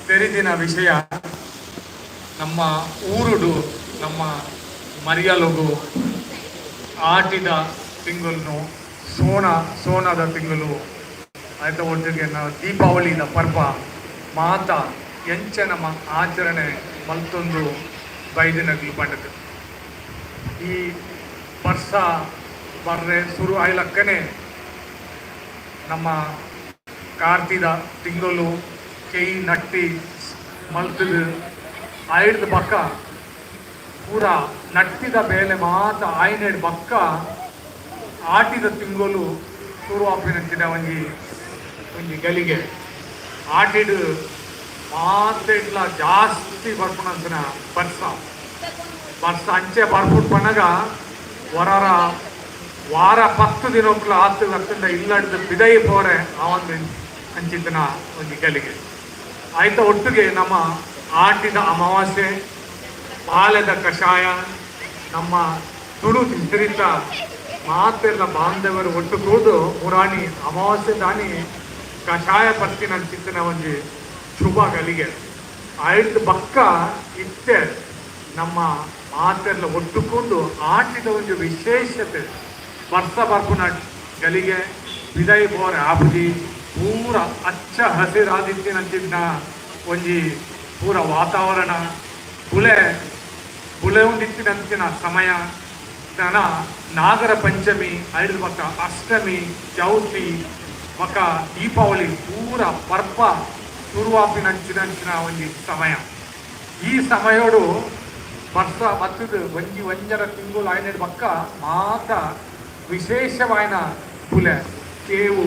ತೆರೆದಿನ ವಿಷಯ ನಮ್ಮ ಊರುಡು ನಮ್ಮ ಮರಿಯಲೊಗು ಆಟಿದ ತಿಂಗಳು ಸೋನದ ತಿಂಗಳು ಆಯ್ತ ಒಟ್ಟಿಗೆ ನಾವು ದೀಪಾವಳಿದ ಪರ್ವ ಮಾತ ಎಂಚ ನಮ್ಮ ಆಚರಣೆ ಮಲ್ತೊಂದು ಬೈದಿನಗ್ಲು ಪಂಡದು ಈ ವರ್ಷ ಬರ್ರೆ ಶುರು ಆಯ್ಲಕ್ಕನೆ ನಮ್ಮ ಕಾರ್ತಿದ ತಿಂಗಳು ಕೈ ನಟ್ಟಿ ಮಲ್ತದು ಆಯ್ದ ಬಕ್ಕ ಪೂರ ನಟ್ಟಿದ ಬೇಲೆ ಮಾತ ಆಯ್ನೆಡ್ ಬಕ್ಕ ಆಟಿದ ತಿಂಗಳು ಶುರು ಆಪಿನಂಚಿನ ಒಂಜಿ ಗಲಿಗೆ ಆಟಿಡ್ ಮಾತ ಇಟ್ಲ ಜಾಸ್ತಿ ಬರ್ಪುನಂಚಿನ ವರ್ಷ ಅಂಚೆ ಬರ್ಬಿಟ್ಟು ಪನಗ ವಾರ 10 ದಿನಕ್ಕೂ ಆತು ಅತ್ತಂದ ಇಲ್ಲಡ್ದು ಬಿದೈ ಪೋರೆ ಆ ಒಂದು ಅಂಚಿತನ ಒಂದು ಗಲಿಗೆ ಆಯ್ತ ಒಟ್ಟಿಗೆ ನಮ್ಮ ಆಟಿದ ಅಮಾವಾಸ್ಯೆ ಬಾಲ್ಯದ ಕಷಾಯ ನಮ್ಮ ತುಳು ತಿರಿತ ಮಾತೆಲ್ಲ ಬಾಂಧವರು ಒಟ್ಟು ಕೂಡು ಪುರಾಣಿ ಅಮಾವಾಸ್ಯೆ ದಾನಿ ಕಷಾಯ ಪರ್ತಿನ ಅಂಚಿತನ ಒಂದು ಶುಭ ಗಲಿಗೆ ಆಯ್ತು ಬಕ್ಕ ಇತ್ತೆ ನಮ್ಮ ಮಾತೆಲ್ಲ ಒಟ್ಟುಕೊಂಡು ಆಟಿದ ಒಂದು ವಿಶೇಷತೆ ವರ್ಷ ಬರ್ಪುನ ಗಲಿಗೆ ವಿದೈ ಬೋರೆ ಆಪುಜಿ ಪೂರ ಅಚ್ಚ ಹಸಿರಾದಿತ್ತಿನಂಚಿನ ಒಂಜಿ ಪೂರ ವಾತಾವರಣ ಬುಲೆ ಒಂದಿತ್ತಿನಂಚಿನ ಸಮಯ ನಾಗರ ಪಂಚಮಿ ಐದು ಬಕ್ಕ ಅಷ್ಟಮಿ ಚೌತಿ ಬಕ್ಕ ದೀಪಾವಳಿ ಪೂರ ಪರ್ಪ ಶುರುವಾಪಿನಂಚಿನ ಒಂಜಿ ಸಮಯ ಈ ಸಮಯೋಡು ವರ್ಷ ಮತ್ತದು ಒಂಜರ ತಿಂಗಳು ಆಯ್ನೆಡ್ ಬಕ್ಕ ಮಾತ ವಿಶೇಷವಾಯಿನ ಪುಲೆ ಕೇವು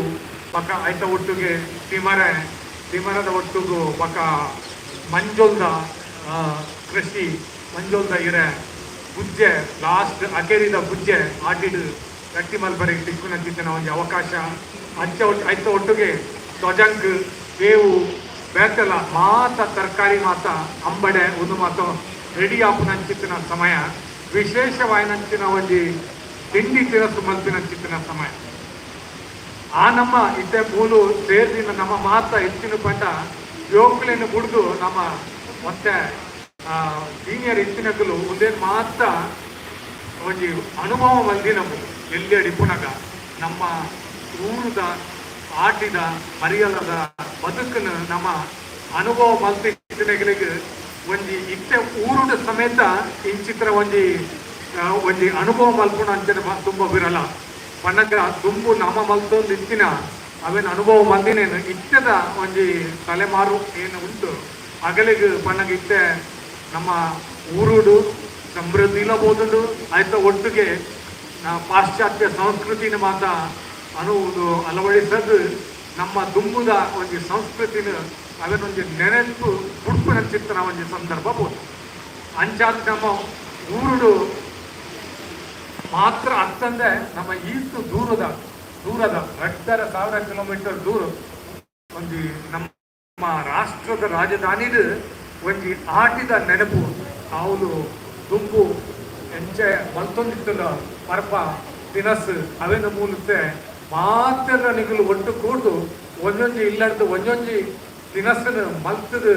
ಬಕ್ಕ ಆಯ್ತ ಒಟ್ಟಿಗೆ ತಿಮರದ ಒಟ್ಟಿಗೂ ಬಕ್ಕ ಮಂಜೋಲ್ದ ಕೃಷಿ ಮಂಜೋಲ್ದ ಇರೆ ಬುಜ್ಜೆ ಲಾಸ್ಟ್ ಅಕೇರಿದ ಬುಜ್ಜೆ ಆಟಿಡು ಗಟ್ಟಿ ಮಲ್ಬರಿಗೆ ತಿಕ್ಕುನಂಚಿನ ಒಂದು ಅವಕಾಶ ಆಯ್ತ ಒಟ್ಟಿಗೆ ಧ್ವಜಂಕ್ ಬೇವು ಬೇಕಲ್ಲ ಮಾತ ತರಕಾರಿ ಮಾತ ಅಂಬಡೆ ಒಂದು ಮಾತು ರೆಡಿ ಆಪುನಂಚಿನ ಸಮಯ ವಿಶೇಷವಾಯಿನಂಚಿನ ಒಂದು ತಿಂಡಿ ತಿರಸು ಮಲ್ಪಿನಂಚಿನ ಸಮಯ ಆ ನಮ್ಮ ಇತ್ತೆ ಮೂಲು ಸೇರಿನ ನಮ್ಮ ಮಾತ ಹೆಚ್ಚಿನ ಪಂಡ ಯೋಕ್ಲೇನು ಕುಡಿದು ನಮ್ಮ ಮತ್ತೆ ಸೀನಿಯರ್ ಹೆಚ್ಚಿನಗಳು ಒಂದೇನು ಮಾತ ಒಂದು ಅನುಭವ ಮಲ್ದಿ ನಮ್ಮ ಎಲ್ಲಿ ಅಡಿಪುನಗ ನಮ್ಮ ಊರದ ಆಟಿದ ಮರಿಯಲದ ಬದುಕನ್ನು ನಮ್ಮ ಅನುಭವ ಮಲ್ತಿಗಳಿಗೆ ಒಂಜಿ ಇತ್ತೆ ಊರುಡ ಸಮೇತ ಇಂಚಿತ್ರ ಒಂಜಿ ಅನುಭವ ಮಲ್ಪುಣ ಅಂಚನೆ ತುಂಬ ಬಿರಲ್ಲ ಪನ್ನಗ ತುಂಬು ನಮ್ಮ ಮಲ್ತೊಂದು ಇತ್ತಿನ ಅವೇನು ಅನುಭವ ಮಂದಿನೇನು ಇತ್ತದ ಒಂಜಿ ತಲೆಮಾರು ಏನು ಉಂಟು ಅಗಲಿಗೆ ಪಣ್ಣಗಿತ್ತೆ ನಮ್ಮ ಊರುಡು ಸಮೃದ್ಧಿಲ ಬೋದುಂಡು ಆಯ್ತ ಒಟ್ಟಿಗೆ ಪಾಶ್ಚಾತ್ಯ ಸಂಸ್ಕೃತಿನ ಮಾತ ಅನ್ನುವುದು ಅಳವಡಿಸದು ನಮ್ಮ ದುಮ್ಮುದ ಒಂದು ಸಂಸ್ಕೃತಿನ ಅದನ್ನೊಂದು ನೆನೆಪು ಹುಡುಪಿನ ಚಿತ್ರಣ ಒಂದು ಸಂದರ್ಭ ಬೋದು ಅಂಚಾದ ನಮ್ಮ ಊರುಡು ಮಾತ್ರ ಅರ್ಥಂದ್ರೆ ನಮ್ಮ ಈಷ್ಟು ದೂರದ 2,000 ಕಿಲೋಮೀಟರ್ ದೂರ ಒಂದು ನಮ್ಮ ರಾಷ್ಟ್ರದ ರಾಜಧಾನಿದ ಒಂದು ಆಟಿದ ನೆನಪು ಅವಳು ದುಂಬು ಎಂಚೆ ಮಲ್ತೊಂದಿತ್ತಲ್ಲ ಪರ್ಪ ತಿನಸು ಅವೇನ ಮೂಲತೆ ಮಾತ್ರ ನಿಗಲು ಒಟ್ಟು ಕೂಡು ಒಂದೊಂಜಿ ಇಲ್ಲಡ್ದು ಒಂದೊಂಜಿ ತಿನಸನ್ನು ಮಲ್ತದು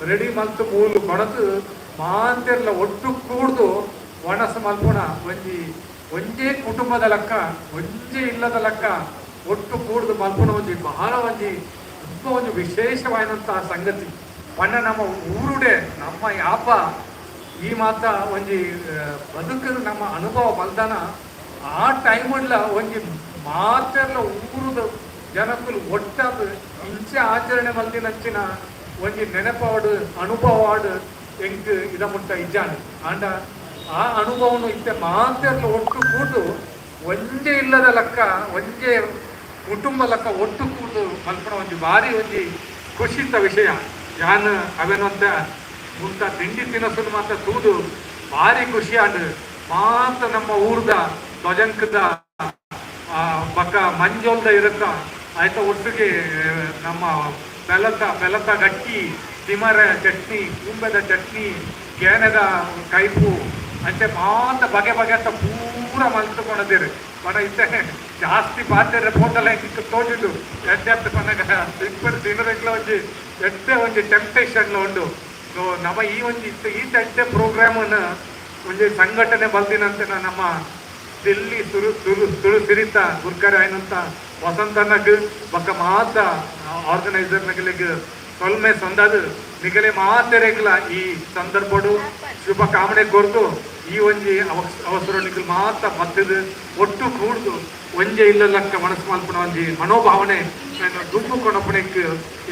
ರೆಡಿ ಮಲ್ತು ಮೂಲು ಕೊಡತು ಮಾತೆಲ್ಲ ಒಟ್ಟು ಕೂಡ್ದು ಒಣಸ ಮಲ್ಪುಣ ಒಂಜೇ ಕುಟುಂಬದ ಲೆಕ್ಕ ಒಂಜೇ ಇಲ್ಲದ ಲೆಕ್ಕ ಒಟ್ಟು ಕೂಡ್ದು ಮಲ್ಪುಣ ಬಹಳ ತುಂಬ ಒಂದು ವಿಶೇಷವಾದಂತಹ ಸಂಗತಿ ಪಣ್ಣ ನಮ್ಮ ಊರುಡೆ ನಮ್ಮ ಯಾಪ ಈ ಮಾತ ಒಂಜಿ ಬದುಕದ ನಮ್ಮ ಅನುಭವ ಬಲ್ದಾನ ಆ ಟೈಮಲ್ಲ ಒಂಜಿ ಮಾತೆಲ್ಲ ಊರುದ ಜನಕ್ಕಲು ಒಟ್ಟಾದ ಇಂಚೆ ಆಚರಣೆ ಮಲ್ದಿನಂಚಿನ ಒಂಜಿ ನೆನಪಾಡು ಅನುಭವಾಡು ಎಂಕ್ ಇದ ಮುಟ್ಟ ಇಜ್ಜಾನು ಆಂಡ ಆ ಅನುಭವನು ಇತ್ತೆ ಮಾತೆಲ್ಲ ಒಟ್ಟು ಕೂಡು ಒಂಜೇ ಇಲ್ಲದ ಲೆಕ್ಕ ಒಂಜೇ ಕುಟುಂಬ ಲೆಕ್ಕ ಒಟ್ಟು ಕೂಡು ಮಲ್ಪಣ ಒಂಜಿ ಭಾರಿ ಒಂಜಿ ಖುಷಿತ ವಿಷಯ ಯಾನ್ ಅವೇನಂತ ಮುಂತ ತಿಂಡಿ ತಿನಸು ಮಾತ್ರ ತೂದು ಭಾರಿ ಖುಷಿ ಆಂಡ್ ಮಾತ ನಮ್ಮ ಊರ್ದ ಧ್ವಜಂಕದ ಬಕ್ಕ ಮಂಜೋಲ್ದ ಇರತ್ತ ಆಯ್ತ ಒಟ್ಟಿಗೆ ನಮ್ಮ ಬೆಲತ ಗಟ್ಟಿ ತಿಮರ ಚಟ್ನಿ ಕುಂಬದ ಚಟ್ನಿ ಗೇನದ ಕೈಪು ಅಂಚೆ ಮಾತ ಬಗೆ ಅಂತ ಪೂರ ಮಲ್ತುಕೊಂಡಿದ್ದೀರಿ ಪಣ ಇತ್ತೆ ಜಾಸ್ತಿ ಪಾತ್ರೆ ಫೋಟೋಲ್ಲ ಹಿಂಗೆ ತೋಜಿದ್ದು ಎಡ್ಡೆ ಪನಗ ಇಪ್ಪತ್ತು ದಿನದಕ್ಲ ಒಂಜಿ ಟೆಂಪ್ಟೇಷನ್ಲ ಉಂಡು ಸೊ ನಮ್ಮ ಈ ಸಂಡೆ ಪ್ರೋಗ್ರಾಮನ್ನು ಒಂದು ಸಂಘಟನೆ ಬಲ್ದಿನಂತೆ ನಮ್ಮ ದಿಲ್ಲಿ ತುಳು ಸಿರಿತ ಗುರ್ಕರೆ ಆಯ್ನಂತ ವಸಂತನಗ್ ಬಕ್ಕ ಮಾತ ಆರ್ಗನೈಸರ್ ನಗಲಿಗೆ ಸೊಲ್ಮೆ ಸಂದದು ನಿಗಲೆ ಮಾತೆರೆಗ್ಲ ಈ ಸಂದರ್ಭಡು ಶುಭ ಕಾಮನೆ ಕೊರ್ದು ಈ ಒಂಜಿ ಅವಸರ ನಿಗಲ್ ಮಾತ ಬತ್ತದು ಒಟ್ಟು ಕೂಡ್ದು ಒಂಜೆ ಇಲ್ಲಕ್ಕ ಮನಸ್ಸು ಮಲ್ಪುಣ ಒಂಜಿ ಮನೋಭಾವನೆ ದುಂಬು ಕೊಣಪಣೆಕ್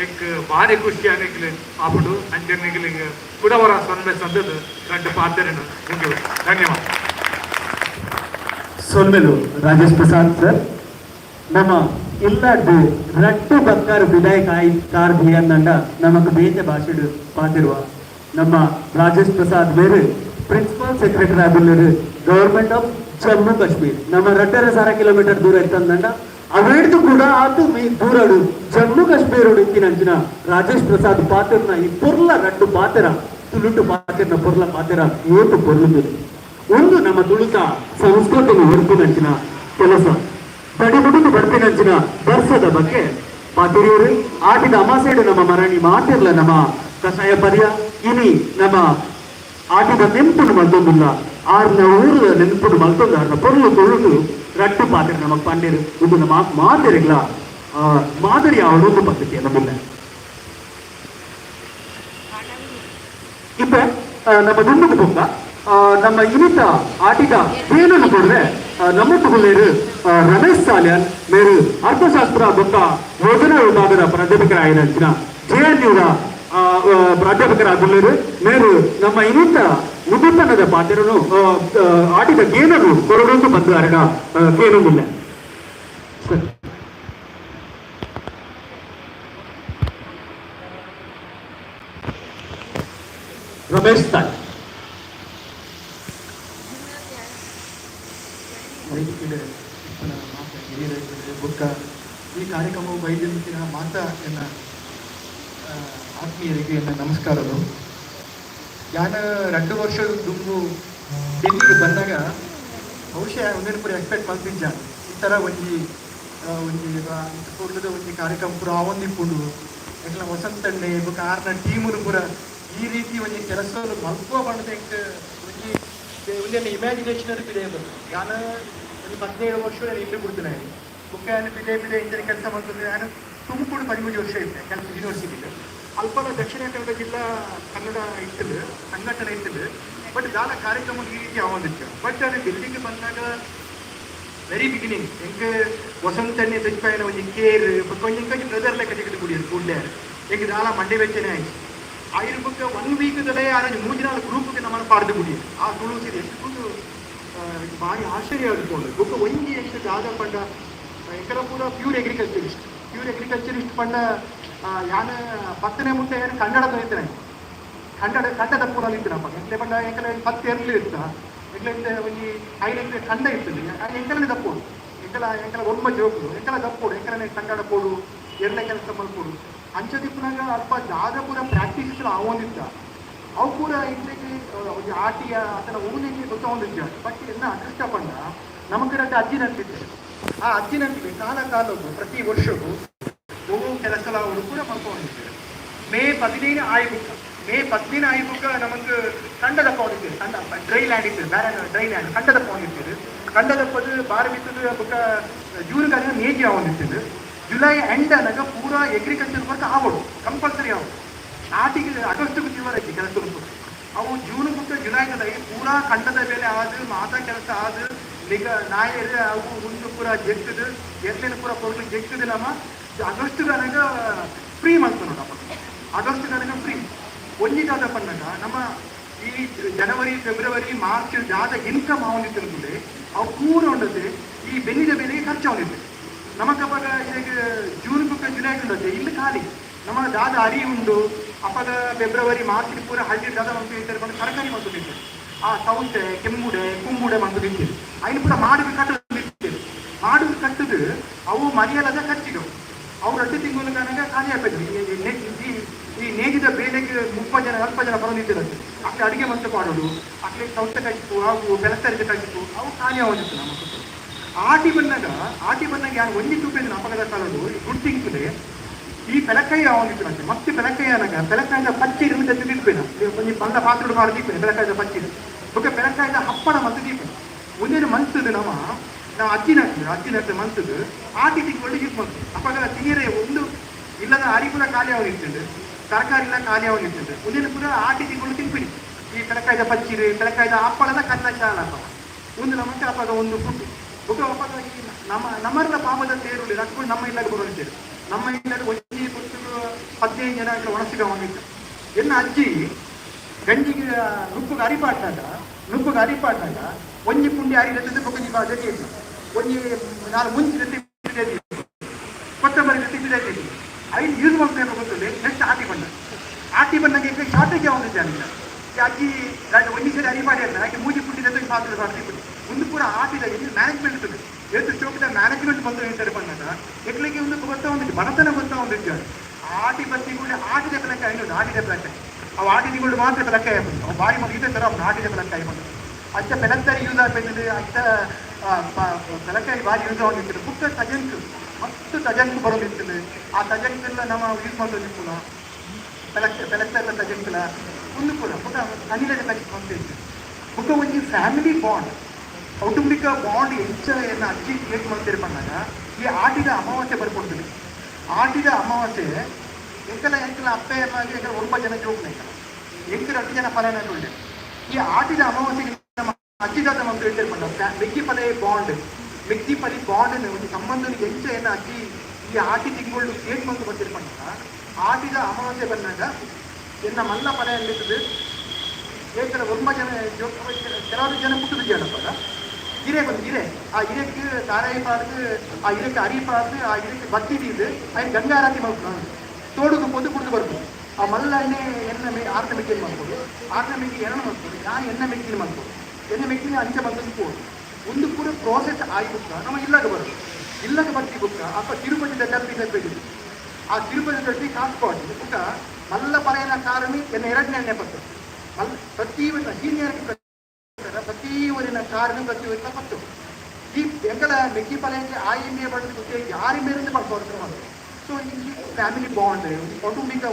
ಎಕ್ ಭಾರಿ ಖುಷಿ ಅನೇಕ್ಲೆ ಆಪಡು ಅಂಚೆ ನಿಗಲಿಗೆ ಕುಡವರ ಸೊನ್ಮೆ ಸಂದದು ಗಂಡು ಪಾತ್ರೆನು ನಿಮಗೆ ಧನ್ಯವಾದ. ಸೊಲ್ಮೆಲು ರಾಜೇಶ್ ಪ್ರಸಾದ್ ಸರ್ ನಮ್ಮ ಇಲ್ಲದ್ದು ರಟ್ಟು ಬಕ್ಕಾರು ವಿದಾಯ ಕಾರ್ ಧಿಯನ್ನಂಡ ನಮಕ್ ಬೇತೆ ಭಾಷೆಡು ಪಾತಿರುವ ನಮ್ಮ ರಾಜೇಶ್ ಪ್ರಸಾದ್ ಬೇರೆ ಪ್ರಿನ್ಸಿಪಲ್ ಸೆಕ್ರೆಟರಿ ಆಗಿಲ್ಲರು ಗವರ್ಮೆಂಟ್ ಆಫ್ ಜಮ್ಮು ಕಾಶ್ಮೀರ್ ನಮ್ಮ 2,000 ಕಿಲೋಮೀಟರ್ ದೂರ ಇತ್ತಂದಂಡ ಅವೇಡ್ದು ಕೂಡ ಆತು ಮೀ ದೂರಡು ಜಮ್ಮು ಕಾಶ್ಮೀರ ಇತ್ತಿನಂಚಿನ ರಾಜೇಶ್ ಪ್ರಸಾದ್ ಪಾತ್ರನ ಈ ಪೊರ್ಲ ರಟ್ಟು ಪಾತ್ರ ತುಳುಟು ಪಾತ್ರನ ಪೊರ್ಲ ಪಾತ್ರ ಏಟು ಪೊರ್ಲು ಒಂದು ನಮ್ಮ ತುಳುತ ಸಂಸ್ಕೃತಿನ ಹೊರತುನಂಚಿನ ಕೆಲಸ ಬಡಿಬುಡುಕು ಬರ್ತಿನಂಚಿನ ವರ್ಷದ ಬಗ್ಗೆ ಪಾತಿರಿಯರು ಆಟಿದ ಅಮಾಸೆಡು ನಮ್ಮ ಮರಣಿ ಮಾತಿರ್ಲ ನಮ್ಮ ಕಷಾಯ ಪರ್ಯ ಇನಿ ನಮ್ಮ ಆಟಿದ ನೆಂಪುನು ಮಲ್ತೊಂದಿಲ್ಲ ಆರ್ನ ಊರದ ನೆನಪುನು ಮಲ್ತೊಂದು ಆರ್ನ ಪೊರ್ಲು ತೊಳುದು ರಟ್ಟು ಪಾತ್ರೆ ನಮಗ್ ಪಂಡಿರು ಇದು ನಮ್ಮ ಮಾದರಿಗಳ ಮಾದರಿ ಅವರೊಂದು ಪದ್ಧತಿ ನಮ್ಮಲ್ಲ ಇಪ್ಪ ನಮ್ಮ ದುಂಬುದು ಬೊಕ್ಕ ನಮ್ಮ ಇನಿತ ಆಟಿದ ಏನನ್ನು ಕೊಡ್ರೆ ನಮ್ಮ ಹುಲ್ಲೇರು ರಮೇಶ್ ಸಾಲ್ಯಾನ್ ಮೇರು ಅರ್ಥಶಾಸ್ತ್ರ ಬೊಕ್ಕ ಯೋಜನಾ ವಿಭಾಗದ ಪ್ರಾಧ್ಯಾಪಕರಾಗಿನ JNUದ ಪ್ರಾಧ್ಯಾಪಕರಾಗುಳ್ಳರು ಮೇರು ನಮ್ಮ ಇನಿತ ಮುದುತನದ ಪಾತ್ರನು ಆಟಿದ ಗೇನರು ಕೊರಡೊಂದು ಬಂದು ಅರಗ ಕೇಳುವುದಿಲ್ಲ ರಮೇಶ್ ಸಾಲ್ ಈ ಕಾರ್ಯಕ್ರಮವು ಬೈದಿನ ಮಾತ ಎನ್ನ ಆತ್ಮೀಯರಿಗೆ ಎನ್ನ ನಮಸ್ಕಾರಗಳು ಯಾನ 2 ವರ್ಷದ ದುಂಬು ಡೆಲ್ಲಿಗೆ ಬಂದಾಗ ಬಹುಶಃ ಒಂದೇನು ಪೂರ ಎಕ್ಸ್ಪೆಕ್ಟ್ ಮಾಡ್ತಿದ್ದ ಈ ಥರ ಒಂಜಿ ಪೂರ್ಲದ ಒಂಜಿ ಕಾರ್ಯಕ್ರಮ ಪೂರ ಆವಂದಿಪ್ಪುಂಡು ಎಲ್ಲ ವಸಂತಂಡೆ ಬುಕ್ಕ ಆರ್ನ ಟೀಮರು ಪೂರ ಈ ರೀತಿ ಒಂಜಿ ಕೆಲಸವನ್ನು ಮಲ್ಪುವ ಬಣ್ಣದಕ್ಕೆ ಒಂದೇನು ಇಮ್ಯಾಜಿನೇಷನರಿ ಬಿಡೆ ಯಾನ ಒಂದು 17 ವರ್ಷ ನಾನು ಇಲ್ಲಿ ಬಿಡ್ತೇನೆ ಬುಕ್ಕ ಬಿಡೆ ಇಂಜಿನ ಕೆಲಸ ಮಾಡ್ತಿದ್ದೆ ನಾನು ತುಮಕೂರು 13 ವರ್ಷ ಇದ್ದೆ ಕೆಲಸ ಯೂನಿವರ್ಸಿಟಿಗೆ ಅಲ್ಪನ ದಕ್ಷಿಣ ಕನ್ನಡ ಜಿಲ್ಲಾ ಕನ್ನಡ ಇತ್ತಲು ಸಂಘಟನೆ ಇತ್ತಲು ಬಟ್ ದಾನ ಕಾರ್ಯಕ್ರಮ ಈ ರೀತಿ ಆವಂದಿತ್ತು ಬಟ್ ಅದು ಡೆಲ್ಲಿಗೆ ಬಂದಾಗ ವೆರಿ ಬಿಗಿನಿಂಗ್ ಹೆಂಗೆ ವಸಂತಣ್ಣೆ ತೆಜ್ಪಾಯಿನ ಒಂದು ಕೇರ್ ಕೊಂಚ ಬ್ರದರ್ ಲೆಕ್ಕ ತೆಗೆದು ಕುಡಿಯೋದು ಕೂಡಲೇ ಹೆಂಗೆ ದಾಲ ಮಂಡೆ ವೆಚ್ಚನೆ ಆಯ್ತು ಐದು ಬುಕ್ 1 ವೀಕ್ದಲ್ಲೇ ಆದ್ರೆ 3-4 ಗ್ರೂಪ್ಗೆ ನಮ್ಮನ್ನು ಪಾಡ್ದು ಬಿಡಿ ಆ ತುಳುಸಿದೆ ಎಷ್ಟು ಭಾರಿ ಆಶ್ಚರ್ಯ ಆಗಿಕೊಂಡು ಬುಕ್ ಒಂಜಿ ಎಷ್ಟು ಜಾಗ ಪಂಡ ಎಕರ ಪೂರ ಪ್ಯೂರ್ ಅಗ್ರಿಕಲ್ಚರಿಸ್ಟ್ ಪಂಡ ಯಾನ 10ನೇ ಮುಂದೆ ಏನು ಕನ್ನಡದ ಇದ್ದೇನೆ ಕನ್ನಡ ಪೂರಲ್ಲಿ ಇದ್ದೀನಪ್ಪ ಎಂಕ್ಲೆ ಪಂಡ ಎಂಕಲ 10 ಎರಲಿ ಇರ್ತ ಎಂಕ್ಲೆ ಒಂಜಿ ಐದು ಕಂಡ ಇರ್ತದೆ ಎಂಕಲನೇ ದಪ್ಪೋಡು ಎಂಕಲ ಒಮ್ಮ ಜೋಕು ಎಂಕಲ ದಪ್ಪೋಡು ಎಂಕಲನೇ ಕನ್ನಡ ಪೋಡು ಎರಡನೇ ಕೆಲಸ ಮಲ್ಪೋಡು ಅಂಚದಿಪ್ಪನಾಗ ಅಲ್ಪ ಜಾಗ ಪೂರ ಪ್ರಾಕ್ಟೀಸ್ ಆವೊಂದಿದ್ದ ಅವು ಕೂಡ ಇಂಟ್ಲಿಗೆ ಒಂದು ಆಟಿಯ ಅದನ್ನ ಊನಿಗೆ ಗೊತ್ತೊಂದಿದ್ದ ಬಟ್ ಎನ್ನ ಅದೃಷ್ಟ ಪಂಡ ನಮಗೆ ಅಜ್ಜಿನಂತಿದ್ದೆ ಆ ಅಜ್ಜಿನಂತಿಗೆ ಕಾಲದ್ದು ಪ್ರತಿ ವರ್ಷವೂ ಬಹು ಕೆಲಸ ಅವರು ಕೂಡ ಮಾಡ್ಕೊಂಡಿದ್ದಾರೆ ಮೇ 15 ಆಯ್ಬುಕ್ಕ ನಮಗೆ ಕಂಡದ ಪೌಂಡಿದ್ದೀರಿ ಡ್ರೈ ಲ್ಯಾಂಡ್ ಇತ್ತು ಬೇರೆ ಡ್ರೈ ಲ್ಯಾಂಡ್ ಕಂಡದ ಪೌಂಡಿದ್ದೀರಿ ಕಂಡದ ಪದ ಬಾರ ಬಿತ್ತದ ಬುಕ್ಕ ಜೂನ್ಗಾಗ ನೇಜಿ ಆವೊಂದಿತ್ತು ಜುಲೈ ಎಂಡ್ ಅನ್ನಾಗ ಪೂರಾ ಅಗ್ರಿಕಲ್ಚರ್ ವರ್ಕ್ ಆಗೋಡು ಕಂಪಲ್ಸರಿ ಆಗೋದು ಆಟಿಗೆ ಆಗಸ್ಟ್ಗೆ ಜೀವರೈತಿ ಕೆಲಸ ಅವು ಜೂನ್ ಬುಕ್ಕ ಜುಲೈದಲ್ಲಿ ಪೂರಾ ಕಂಡದ ಬೆಲೆ ಆದು ಮಾತಾ ಕೆಲಸ ಆದು ಈಗ ನಾಯರು ಅವು ಒಂದು ಪೂರ ಜಗ್ತದು ಎರ್ಲಿನ ಪೂರ ಕೊಡ್ಲಿಕ್ಕೆ ಜಗ್ತದೆ ನಮ್ಮ ಆಗಸ್ಟ್ಗನಾಗ ಫ್ರೀ ಮಾಡ್ತು ನೋಡಪ್ಪ ಆಗಸ್ಟ್ಗನಾಗ ಫ್ರೀ ಒಂದಿದಾದ ಪಂಡಾಗ ನಮ್ಮ ಈ ಜನವರಿ ಫೆಬ್ರವರಿ ಮಾರ್ಚ್ ಜಾದ ಇನ್ಕಮ್ ಆವೊಂದಿತ್ತಿರ್ತದೆ ಅವು ಪೂರ ಉಂಡದೆ ಈ ಬೆನ್ನಿದ ಬೆಲೆಗೆ ಖರ್ಚು ಆವೊಂದಿತ್ತು ನಮಗವಾಗ ಈಗ ಜೂನ್ ಬುಕ್ಕ ಜುಲೈ ಉಂಡದೆ ಇಲ್ಲಿ ಖಾಲಿ ನಮ್ಮ ದಾದ ಅರಿ ಉಂಡು ಅಪ್ಪಗ ಫೆಬ್ರವರಿ ಮಾರ್ಚ್ ಪೂರ ಹಳ್ಳಿ ದಾದ ಮಂತು ಇಟ್ಟಿರ್ಕೊಂಡು ತರಕಾರಿ ಮಂತು ತಿಂತೇವೆ ಆ ಸೌತೆ ಕೆಮ್ಮುಡೆ ಕುಂಬುಡೆ ಮಂತು ತಿಂತೇವೆ ಐನು ಕೂಡ ಮಾಡುವೆ ಕಟ್ಟುತ್ತೇವೆ ಮಾಡುವೆ ಕಟ್ಟದು ಅವು ಮರಿಯಲ್ಲದ ಖರ್ಚಿಗವು ಅವ್ರು 2 ತಿಂಗಳು ಕನಕ ಖಾಲಿ ಆಗ್ತದೆ ಈ ನೇಗಿದ ಬೇಳೆಗೆ 30 ಜನ 40 ಜನ ಬರೋದಿದ್ದಿರುತ್ತೆ ಅಕ್ಕೆ ಅಡುಗೆ ಮಂತು ಮಾಡೋದು ಅಕ್ಕೆ ಸೌತೆ ಕಚ್ಚಿತು ಅವು ಬೆಳಸರಿಗೆ ಕಚ್ಚಿತು ಅವು ಖಾಲಿ ಆಗೋದಿತ್ತು ನಮ್ಮ ಸುತ್ತ ಆಟಿ ಬಂದಾಗ ಯಾರು ಒಂದಿ ತೂಪಿದ್ರೆ ಅಪಘಾತ ಕಾಲೋದು ಗುಡ್ ತಿಂಗ್ತದೆ ಈ ಪೆಲಕಾಯಿ ಆವೊಂದಿತ್ತು ನಂಗೆ ಮತ್ತೆ ಪೆಲಕಾಯಿ ಅನ್ನಾಗ ಪೆಲಕಾಯಿದ ಪಚ್ಚಿ ಇருந்து ತಿಂದಿಪ್ಪೇನ ಒಂದು ಬಂದ ಪಾತ್ರೆ ಮಾಡಿ ದೀಪೇನೆ ಪೆಲಕಾಯಿದ ಪಚ್ಚಿದು ಬೊಕ್ಕ ಪೆಲಕಾಯಿದ ಹಪ್ಪಳ ಮತ್ತೆ ದೀಪೇನೆ ಒಂದೇನು ಮನ್ಸದು ನಾವು ಅಜ್ಜಿನಟ್ಟು ಮನ್ಸದು ಆಟಿ ತಿಂಗಳು ಯೂಸ್ ಮಾಡ್ತೀವಿ ಅಪ್ಪಾಗ ತೀರೆ ಒಂದು ಇಲ್ಲದ ಅರಿ ಕೂಡ ಖಾಲಿ ಆವಾಗಿರ್ತದೆ ತರಕಾರಿ ಎಲ್ಲ ಖಾಲಿ ಆವಾಗಿರ್ತದೆ ಒಂದೇನು ಕೂಡ ಆಟಿ ತಿಂಗಳು ತಿಂಪಿನಿ ಈ ಪೆಲಕಾಯಿದ ಪಚ್ಚಿರು ಪೆಲಕಾಯಿದ ಹಪ್ಪಳದ ಕನ್ನ ಚಾಲ ಒಂದು ನಮಗೆ ಅಪ್ಪಾಗ ಒಂದು ಫುಡ್ ಬೊಕ್ಕ ಅಪ್ಪಾಗ ಈ ನಮ್ಮಲ್ಲ ಪಾಪದ ಸೇರುಳ್ಳಿ ರಟ್ಕೊಂಡು ನಮ್ಮ ಇಲ್ಲಾಗ ಬರೋದಿದ್ದೇವೆ ನಮ್ಮ ಇಲ್ಲಾಗ ಒಂಜಿ ಕೊಟ್ಟು 15 ಜನ ಒಣಸಿಗ ಹೋಗಿತ್ತು ಎನ್ನ ಅಜ್ಜಿ ಗಂಜಿಗೆ ನುಪ್ಪುಗೆ ಅರಿಪಾಟ್ನಾಗ ಒಂಜಿ ಪುಂಡಿ ಅರಿಗತ್ತದೆ ಬೊಕ್ಕಿ ಜೊತೆ ಇತ್ತು ಒಂಜಿ ನಾನು ಮುಂಚೆ ಜೊತೆ ಕೊತ್ತಂಬರಿ ಜೊತೆ ಬಿಡೈತಿ ಐದು ಯೂಸ್ ಮಾಡ್ಬೇಕು ಗೊತ್ತಿಲ್ಲ ನೆಕ್ಸ್ಟ್ ಆಟಿ ಬಂದಾಗ ಈಗ ಶಾರ್ಟೇಜ್ ಆಗೋದಿಲ್ಲ ಅಲ್ಲಿಂದ ಈ ಅಜ್ಜಿ ಒಂಜಿ ಸರಿ ಅರಿಪಾಡಿ ಅಂತ ಹಾಗೆ ಮೂಜಿ ಪುಂಡಿ ಜೊತೆ ಪಾತ್ರೆ ಸಾಧ್ಯ ಒಂದು ಕೂಡ ಆಟಿದ ಇಲ್ಲಿ ಮ್ಯಾನೇಜ್ಮೆಂಟ್ ಇರ್ತದೆ ಎಷ್ಟು ಚೌಕದ ಮ್ಯಾನೇಜ್ಮೆಂಟ್ ಬಂದು ಹೇಳ್ತಾರೆ ಬಂದಾಗ ಎಕ್ಲಿಗೆ ಒಂದು ಗೊತ್ತಾ ಒಂದಿತ್ತು ಬಡತನ ಗೊತ್ತಾ ಒಂದಿತ್ತು ಆಟಿ ಬತ್ತಿಗಳು ಆಟಿದ ಬೆಲಕಾಯಿ ಅನ್ನೋದು ಆಟಿದ ಬೆಲಕಾಯಿ ಅವು ಆಟಿಗಳು ಮಾತ್ರ ಬೆಲಕಾಯಿ ಬಂದು ಅವು ಬಾರಿ ಮಾಡಿ ಇದೇ ಥರ ಆಟಿದ ಬೆಲಕಾಯಿ ಬಂದು ಅಚ್ಚ ಬೆಲಕಾಯಿ ಯೂಸ್ ಆಗಬೇಕಿದೆ ಅಚ್ಚ ಬೆಲಕಾಯಿ ಬಾರಿ ಯೂಸ್ ಆಗಿರ್ತದೆ ಪುಕ್ಕ ತಜಂಕ್ ಮತ್ತು ತಜಂಕ್ ಬರೋದಿರ್ತದೆ ಆ ತಜಂಕೆಲ್ಲ ನಮ್ಮ ಯೂಸ್ ಮಾಡೋದಿಲ್ಲ ಬೆಲಕಾಯಿ ತಜಂಕಲ ಒಂದು ಕೂಡ ಪುಕ್ಕ ಅನಿಲದ ಕಲಿಸಿ ಬಂದಿರ್ತದೆ ಪುಕ್ಕ ಒಂದು ಫ್ಯಾಮಿಲಿ ಬಾಂಡ್ ಕೌಟುಂಬಿಕ ಬಾಂಡ್ ಎನ್ನ ಅಜ್ಜಿ ಕ್ರಿಯೇಟ್ ಮಾಡ್ತೀರಿ ಬಂದಾಗ ಈ ಆಟಿದ ಅಮಾವಾಸ್ಯೆ ಬರ್ಕೊಡ್ತೀವಿ ಆಟಿದ ಅಮಾವಾಸ್ಯೆ ಎಂಕಲ ಅಪ್ಪೆ ಅಮ್ಮಗೆ ಒಬ್ಬ ಜನ ಜೋಗ್ನ ಎಂಕಲ 10 ಜನ ಫಲನ ಒಳ್ಳೆ ಈ ಆಟಿದ ಅಮಾವಾಸ್ಯೆಗೆ ನಮ್ಮ ಅಜ್ಜಿದಾದ ಮಂತ್ರ ಹೇಳ್ತಾರೆ ಬಂದ ಮೆಗ್ದಿ ಪಲಿ ಬಾಂಡ್ ಒಂದು ಸಂಬಂಧ ಎನ್ನ ಅಜ್ಜಿ ಈ ಆಟಿ ತಿಂಗಳು ಕ್ರಿಯೇಟ್ ಮಾಡ್ಕೊಂಡು ಬರ್ತೀರಿ ಬಂದಾಗ ಆಟಿದ ಅಮಾವಾಸ್ಯೆ ಬಂದಾಗ ಎನ್ನ ಮಲ್ಲ ಫಲ ಎಲ್ಲಿರ್ತದೆ ಏಕಲ ಒಬ್ಬ ಜನ ಕೆಲವರು ಜನ ಪುಟ್ಟದ ಜನಪ್ಪ ಹಿರೇ ಆ ಹಿರೇಕ್ಕೆ ತಾರಾಯಿ ಪಾರ್ದು ಆ ಹಿರೇಕ್ಕೆ ಅರಿ ಪಾರ್ದು ಆ ಹಿರೇಕ್ಕೆ ಬತ್ತಿದ್ದು ಅಲ್ಲಿ ಗಂಗಾರಾತಿ ಮಾಡ್ಕೊಂಡು ತೋಡುಗು ಪೊದ್ದು ಕುಡಿದು ಬರ್ಬೋದು ಆ ಮಲ್ಲ ಎಣ್ಣೆ ಆರ್ನ ಮೆಕ್ಕಿನ ಮಾಡ್ಬೋದು ಆರ್ನ ಮೆಕ್ಕಿ ಎಣ್ಣೆ ಮಾಡ್ಬೋದು ನಾನು ಎಣ್ಣೆ ಮೆಕ್ಕಿನ ಮಾಡ್ಬೋದು ಎಣ್ಣೆ ಮೆಕ್ಕಿನ ಅಂಚೆ ಬಂದು ಒಂದು ಕೂಡ ಪ್ರೋಸೆಸ್ ಆಗಿಬಿಟ್ಟ ನಮ್ಮ ಇಲ್ಲಾಗ ಬರೋದು ಇಲ್ಲಾಗ ಬರ್ತಿ ಬುಕ್ಕ ಅಪ್ಪ ತಿರುಪತಿ ದಡ್ಡಿ ಆ ತಿರುಪತಿ ದಡ್ಡಿ ಕಾಸ್ಕೊಟ್ಟು ಬುಕ್ಕ ಮಲ್ಲ ಪರೆಯನ ಕಾರಣ ಎನ್ನ 2ನೇ ಎಣ್ಣೆ ಪತ್ತು ಪ್ರತಿ ಸೀನಿಯರ್ಗೆ ಪ್ರತಿ ಊರಿನ ಕಾರಣ ಪ್ರತಿ ಊರಿನ ಪತ್ತು ಈ ಎಂಕಲ ಮೆಕ್ಕಿ ಪಲೆಗೆ ಆ ಎಣ್ಣೆ ಬಡದು ಗೊತ್ತೇ ಯಾರ ಮೇಲಿಂದ ಮಾಡ್ಕೊಡ್ತಾರೆ ಮಾಡೋದು ಸೊ ಇಲ್ಲಿ ಫ್ಯಾಮಿಲಿ ಬಾಂಡ್ ಒಂದು ಕೌಟುಂಬಿಕ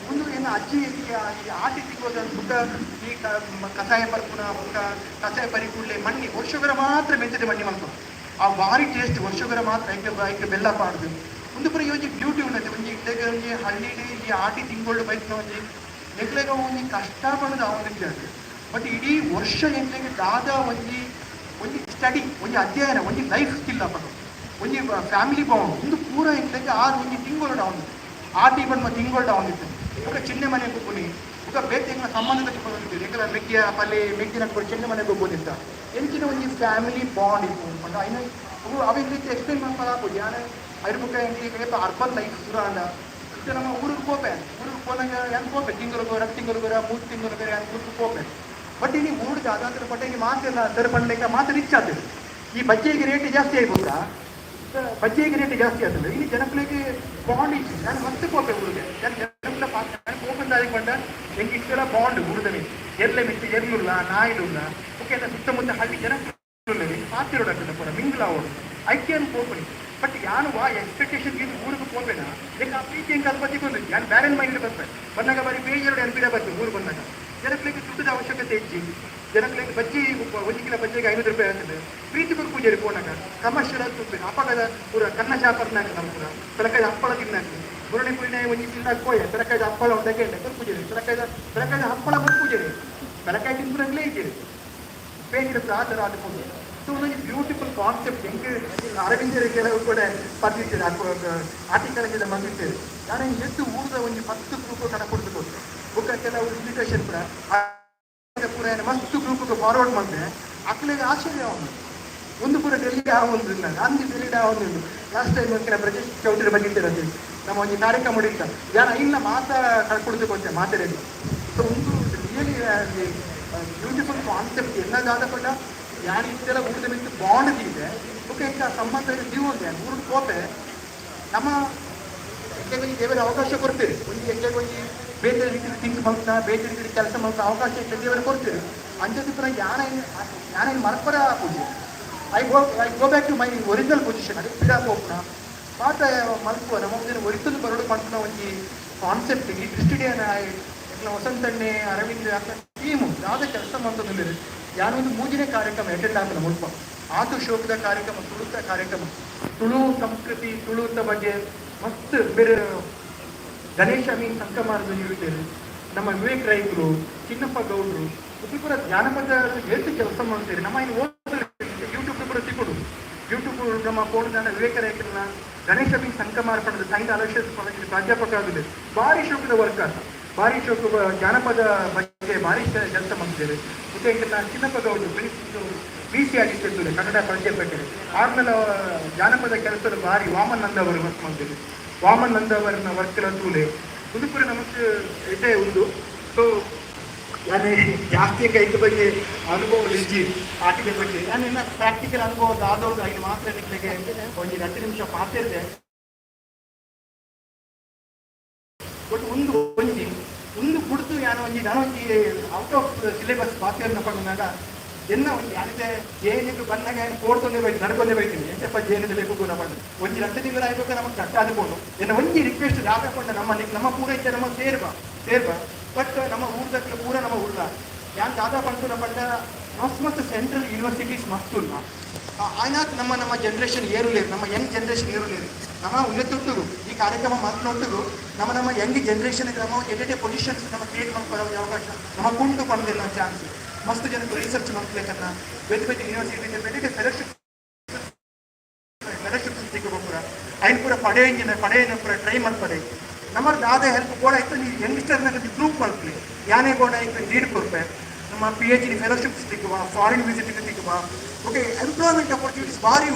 ಒಂದು ಏನು ಅಜ್ಜಿ ಆಟಿ ಸಿಗೋದು ಬುಕ್ಕ ಈ ಕಷಾಯ ಬರ್ಪುನ ಬುಕ್ಕ ಕಷಾಯ ಪರಿಕೂಡ್ಲೆ ಮಣ್ಣಿ ವರ್ಷಗರ ಮಾತ್ರ ಮೆಂತದೆ ಮಣ್ಣಿ ಮಾಡ್ಕೊಂಡು ಆ ಭಾರಿ ಟೇಸ್ಟ್ ವರ್ಷಗರ ಮಾತ್ರ ಐಕೆ ಬೆಲ್ಲ ಪಾಡ್ದು ಒಂದು ಪುರ ಒಂಜಿ ಬ್ಯೂಟಿ ಉಂಟು ಒಂಜಿ ಇಡ್ಲೆಗೆ ಒಂಜಿ ಹಳ್ಳಿಲಿ ಈ ಆಟಿ ತಿಂಗಳು ಬೈಕ್ನ ಒಂಜಿ ಎಗ್ಲೆಗ ಒಂಜಿ ಕಷ್ಟ ಪಡೋದು ಅವನಿಗೆ ಬಟ್ ಇಡೀ ವರ್ಷ ಎಂಟ್ಲೆಗೆ ದಾದ ಒಂಜಿ ಸ್ಟಡಿ ಒಂಜಿ ಅಧ್ಯಯನ ಒಂಜಿ ಲೈಫ್ ಸ್ಕಿಲ್ ಅಪ್ಪಡು ಒಂಜಿ ಫ್ಯಾಮಿಲಿ ಬಾಂಡ್ ಒಂದು ಪೂರ ಎಂಟ್ಲೆಗೆ ಆರು ಒಂಜಿ ತಿಂಗಳು ಡೌನ್ ಆಟಿ ಬಂದು ತಿಂಗಳು ಡೌನ್ ಇತ್ತು ఒక చిన్న ಮನೆ ಕೊಬ್ಬುನಿ ఒక ಬೇತೆ ಎಂಗ್ಲ ಸಂಬಂಧದ ಕೊಬ್ಬುನಿ ಎಂಗ್ಲ ಮೆಕ್ಕಿಯ ಪಲ್ಲೆ ಮೆಕ್ಕಿನ ಕೊಡ ಚಿನ್ನ ಮನೆ ಕೊಬ್ಬುನಿದ್ದ ಎಂಚಿನ ಒಂಜಿ ಫ್ಯಾಮಿಲಿ ಬಾಂಡ್ ಇತ್ತು ಪಂಡ ಐನ ಅವಿನ ರೀತಿ ಎಕ್ಸ್ಪ್ಲೇನ್ ಮಾಡ್ತಾ ಹಾಕೋದು ಯಾರು ಅದ್ರ ಮುಖ ಎಂಗೆ ಅರ್ಬನ್ ಲೈಫ್ ಸುರ ಅಂಡ ಇತ್ತು ನಮ್ಮ ಊರಿಗೆ ಹೋಗ್ಬೇ ಊರಿಗೆ ಹೋದಾಗ ಹೆಂಗೆ ಹೋಗ್ಬೇ ತಿಂಗಳಿಗೆ 2 ತಿಂಗಳಿಗೆ 3 ತಿಂಗಳಿಗೆ ಹೆಂಗೆ ಊರಿಗೆ ಹೋಗ್ಬೇ ಬಟ್ ಇಲ್ಲಿ ಊರು ಜಾಗ ಪಟ್ಟ ಇಲ್ಲಿ ಮಾತೆಲ್ಲ ತರಪಡ್ಲಿಕ್ಕೆ ಮಾತು ರಿಚ್ ಆಗ್ತದೆ ಈ ಬಜ್ಜಿಗೆ ರೇಟ್ ಜಾಸ್ತಿ ಆಗ್ಬೋದಾ ಬಜ್ಜಿಗೆ ರೇಟ್ ಜಾಸ್ತಿ ಆಗ್ತದೆ ಇಲ್ಲಿ ಜನಗಳಿಗೆ ಬಾಂಡ್ ಇತ್ತು ನಾನು ಮತ್ತೆ ಹೋಗ್ಬೇ ಊರಿಗೆ ಜನಗಳ ಓಪನ್ ದಾರಿ ಪಂಡ ಹೆಂಗೆ ಇಷ್ಟೆಲ್ಲ ಬಾಂಡ್ ಊರದಲ್ಲಿ ಎಲ್ಲ ಮಿಟ್ಟು ಎರ್ಲುಲ್ಲ ನಾಯಿಡುಲ್ಲ ಓಕೆ ಸುತ್ತಮುತ್ತ ಹಳ್ಳಿ ಜನ ಪಾತಿರೋಡಾಗ್ತದೆ ಪೂರ ಮಿಂಗ್ಲ ಅವರು ಐಕ್ಯನು ಹೋಗ್ಬನಿ ಬಟ್ ಯಾನು ಎಕ್ಸ್ಪೆಕ್ಟೇಷನ್ ಇದು ಊರಿಗೆ ಹೋಗ್ಬೇಡ ಲೆಕ್ಕ ಆ ಪ್ರೀತಿ ಹೆಂಗೆ ಅದು ಬದಿಕೊಂಡು ಯಾನು ಬ್ಯಾರನ್ ಮೈಂಡ್ ಬರ್ತಾರೆ ಬಂದಾಗ ಬರೀ ಬೇಜಾರು ಎನ್ಪಿಡ ಬರ್ತದೆ ಊರು ಬಂದಾಗ ಜನಗಳಿಗೆ ದುಡ್ಡದ ಅವಶ್ಯಕತೆ ಹೆಚ್ಚಿ ಜನಗಳಿಗೆ ಬಜ್ಜಿ 1 ಕಿಲೋ ಬಜ್ಜಿಗೆ 500 ರೂಪಾಯಿ ಆಗ್ತದೆ ಪ್ರೀತಿ ಕೊಡು ಪೂಜೆರಿ ಪೋಣಾಗ ಕಮರ್ಷಿಯಲ್ ಅಂತ ಅಪಗದ ಪೂರ ಕನ್ನ ಚಾಪರ್ನಾಗ ನಮ್ಮ ಪೂರ ತರಕಾರಿ ಹಪ್ಪಳ ತಿನ್ನಾಕ ಬುರುಣಿ ಪುರಿನ ಒಂಜಿ ತಿನ್ನಾಕ ಹೋಯ ತರಕಾರಿ ಹಪ್ಪಳ ಉಂಟಾಗೆ ಪೂಜೆರಿ ತರಕಾರಿ ಹಪ್ಪಳ ಬಂದು ಪೂಜೆರಿ ತರಕಾರಿ ತಿಂದ್ರಂಗ್ಲೇ ಇದ್ದೀರಿ ಬೇಕಿರುತ್ತೆ ಆ ಥರ ಆದ್ಕೊಂಡು ಸೊ ಒಂದು ಬ್ಯೂಟಿಫುಲ್ ಕಾನ್ಸೆಪ್ಟ್ ಹೆಂಗೆ ಅರವಿಂದರ ಕೆಲವು ಕೂಡ ಬರ್ತಿರ್ತೀರಿ ಆರ್ಟಿಕಲ್ ಬಂದಿರ್ತೀರಿ ನಾನು ಎಷ್ಟು ಊರದ ಒಂದು 10 ಗ್ರೂಪ್ ಕಣ ಕೊಡ್ಬೇಕು ಬುಕ್ಕ ಕೆಲವು ಇನ್ವಿಟೇಷನ್ ಕೂಡ ಪೂರ ಮಸ್ತ್ ಗ್ರೂಪ್ ಫಾರ್ವರ್ಡ್ ಮಾಡಿದೆ ಅಕ್ಕಳಿಗೆ ಆಶ್ಚರ್ಯ ಅವನು ಒಂದು ಪೂರ ಡೆಲ್ಲಿ ಒಂದು ಇಲ್ಲ ಗಾಂಧಿ ಡೆಲ್ಲಿ ಒಂದು ಲಾಸ್ಟ್ ಟೈಮ್ ಬ್ರಜೇಶ್ ಚೌಧರಿ ಬಂದಿರ್ತೀರಂತೆ ನಮ್ಮ ಒಂದು ಕಾರ್ಯಕ್ರಮ ಮಾಡಿದ್ದ ಯಾರು ಇಲ್ಲ ಮಾತಾ ಕಳ್ಕೊಡ್ಬೇಕು ಅಂತ ಮಾತಾಡಿದ್ದು ಸೊ ಒಂದು ರಿಯಲಿ ಬ್ಯೂಟಿಫುಲ್ ಕಾನ್ಸೆಪ್ಟ್ ಎಲ್ಲದಾದ ಪಟ್ಟ ಯಾರು ಇಷ್ಟೆಲ್ಲ ಊಟದ ಮಿಂಚು ಬಾಂಡ್ ಇದೆ ಓಕೆ ಈಗ ಸಂಬಂಧ ಜೀವ ಇದೆ ಊರಿಗೆ ಹೋದೆ ನಮ್ಮ ಎಕ್ಕೆಗೆ ದೇವರ ಅವಕಾಶ ಕೊಡ್ತೀರಿ ಒಂದು ಎಕ್ಕೆಗೆ ಒಂದು ಬೇರೆ ರೀತಿ ಥಿಂಕ್ ಮಾಡ್ತಾ ಬೇರೆ ರೀತಿ ಕೆಲಸ ಮಾಡ್ತಾ ಅವಕಾಶ ದೇವರು ಕೊಡ್ತೀರಿ ಅಂಜದ ಪುರ ಯಾನೇನು ಮರಪರ ಪೂಜೆ I go back to my original position ಅದು ಪಿಡಾ ಹೋಗ್ನ ಮಾತ ಮಲ್ಪುವ ನಮ್ಮ ಮುಂದಿನ ಒರಿಜಿನಲ್ ಬರೋಡು ಮಾಡ್ತಾನ ಒಂದು ಕಾನ್ಸೆಪ್ಟ್ ಈ ಕ್ರಿಸ್ಟಿಡಿಯನ್ ವಸಂತಣ್ಣೆ ಅರವಿಂದ್ ಟೀಮು ಯಾವುದೇ ಕೆಲಸ ಮಾಡ್ತದೆ ಯಾರೊಂದು 3 ಕಾರ್ಯಕ್ರಮ ಅಟೆಂಡ್ ಆಗಲ್ಲ ಮುಲ್ಪ ಆತು ಶೋಕದ ಕಾರ್ಯಕ್ರಮ ತುಳುತ ಕಾರ್ಯಕ್ರಮ ತುಳು ಸಂಸ್ಕೃತಿ ತುಳುತ ಬಗ್ಗೆ ಮಸ್ತ್ ಬೇರೆ ಗಣೇಶ ಮೀನ್ ಸಂಕಮಾರದಲ್ಲಿ ಇರುತ್ತೇವೆ ನಮ್ಮ ವಿವೇಕ್ ರೈತರು ಚಿನ್ನಪ್ಪ ಗೌಡರು ಇದು ಕೂಡ ಜಾನಪದ ಎಷ್ಟು ಕೆಲಸ ಮಾಡ್ತೀರಿ ನಮ್ಮ ಇನ್ನು ಯೂಟ್ಯೂಬ್ ಕೂಡ ಸಿಕ್ಕೊಡು ಯೂಟ್ಯೂಬ್ ನಮ್ಮ ಕೋಣದ ವಿವೇಕ ರೈತರನ್ನ ಗಣೇಶ ಮೀನ್ ಸಂಕಮಾರ ಪಡೆದ ಸಂಘ ಅಲೋಷಿತ ಪ್ರಾಧ್ಯಾಪಕ ಆಗಿದೆ ಭಾರಿ ಶೋಕದ ವರ್ಕ್ ಆತ ಭಾರಿ ಶೋಕ ಜಾನಪದ ಬಗ್ಗೆ ಭಾರಿ ಕೆಲಸ ಮಾಡ್ತಿದ್ದೇವೆ ಮತ್ತೆ ನಾನು ಚಿನ್ನಪ್ಪ ಗೌಡರು BC ಆಗಿರ್ತಿರ್ತಾರೆ ಕನ್ನಡ ಪ್ರಾಧ್ಯಾಪಕರು ಆದ್ಮೇಲೆ ಜಾನಪದ ಕೆಲಸದ ಭಾರಿ ವಾಮನ್ ನಂದ ಅವರು ವರ್ಕ್ ಮಾಡ್ತಿದ್ದೆ ವಾಮನ್ ನಂದ ಅವರನ್ನ ವರ್ಕ್ಲ ತೂಲೆ ಉದುಪುರ ನಮಗೆ ಇದೆ ಒಂದು ಸೊ ನಾನು ಜಾಸ್ತಿ ಇದ್ರ ಬಗ್ಗೆ ಅನುಭವ ಇಜ್ಜಿ ಆರ್ಟಿಕಲ್ ಬಗ್ಗೆ ನಾನು ಪ್ರಾಕ್ಟಿಕಲ್ ಅನುಭವ ಆದವ್ರು ಐದು ಮಾತ್ರ ನಿಮಗೆ ಒಂದು 10 ನಿಮಿಷ ಮಾತಾಡಿದೆ ಬಟ್ ಒಂದು ಕುಡ್ತು ಯಾನು ನಾನೊಂದು ಔಟ್ ಆಫ್ ಸಿಲೆಬಸ್ ಬಾಕಿಯನ್ನು ಪಡೆದಾಗ ಎನ್ನ ಒಂದು ಯಾನಿದೆ ಏನಿದ್ರು ಬಂದಾಗ ಕೋಡ್ಕೊಂಡೇ ಬೇಕು ನಡ್ಕೊಂಡೇ ಬೈತೀನಿ ಎಂಟಪ್ಪ ಏನಿದೆ ಬೇಕು ಪಂಡು ಒಂದು 10 ತಿಂಗಳು ಆಗ್ಬೇಕು ನಮಗೆ ಕಷ್ಟ ಆದ್ಕೊಂಡು ಎನ್ನ ಒಂದು ರಿಕ್ವೆಸ್ಟ್ ಆಗಾಕೊಂಡು ನಮ್ಮ ಪೂರ ಇದ್ದ ನಮ್ಮ ಸೇರ್ಬ ಬಟ್ ನಮ್ಮ ಊರ್ದಕ್ಕೆ ಪೂರ ನಮ್ಮ ಊರ್ದ ಯಾನ್ ದಾದಾ ಪಂಡು ಪಂಡ ಮಸ್ತ್ ಸೆಂಟ್ರಲ್ ಯೂನಿವರ್ಸಿಟೀಸ್ ಮಸ್ತ್ ಉಲ್ಲ ಆಯ್ನಾತ್ ನಮ್ಮ ಜನರೇಷನ್ ಏರುಲೇರು ನಮ್ಮ ಯಂಗ್ ಜನರೇಷನ್ ಏರುಲೇರು ನಮ್ಮ ಉನ್ನತೊಟ್ಟಿಗೂ ಈ ಕಾರ್ಯಕ್ರಮ ಮಾತನಾಡ್ತಿಗೂ ನಮ್ಮ ಯಂಗ್ ಜನರೇಷನ್ ನಮ್ಮ ಎಡೆ ಪೊಸಿಷನ್ಸ್ ನಮ್ಮ ಕ್ರಿಯೇಟ್ ಮಾಡ್ಕೊಳ್ಳೋ ಅವಕಾಶ ನಮ್ಮ ಕುಂಟು ಪಡೆದಿಲ್ಲ ಚಾನ್ಸ್ ಮಸ್ತ್ ಜನಕ್ಕೆ ರಿಸರ್ಚ್ ಮಾಡ್ಬೇಕನ್ನ ಬೇರೆ ಯೂನಿವರ್ಸಿಟಿ ಬೇರೆ ಫೆಲೋಶಿಪ್ ಸಿಗಬೇಕು ಐನ್ ಪೂರ ಪಡೆಯನ್ನು ಪೂರ ಟ್ರೈ ಮಾಡ್ತಾರೆ ನಮ್ಮ ದಾದ ಹೆಲ್ಪ್ ಕೂಡ ಇತ್ತು ನೀವು ಯಂಗ್ಸ್ಟರ್ನಾಗ ಗ್ರೂಪ್ ಮಾಡ್ತೀವಿ ಯಾನೇ ಕೂಡ ಇತ್ತು ಲೀಡ್ ಕೊಡ್ಬೇಕು ನಮ್ಮ PhD ಫೆಲೋಶಿಪ್ ಸಿಗುವ ಫಾರಿನ್ ವಿಸಿಟ್ ಸಿಗುವ ಓಕೆ ಎಂಪ್ಲಾಯ್ಮೆಂಟ್ ಅಪರ್ಚುನಿಟೀಸ್ ಭಾರಿ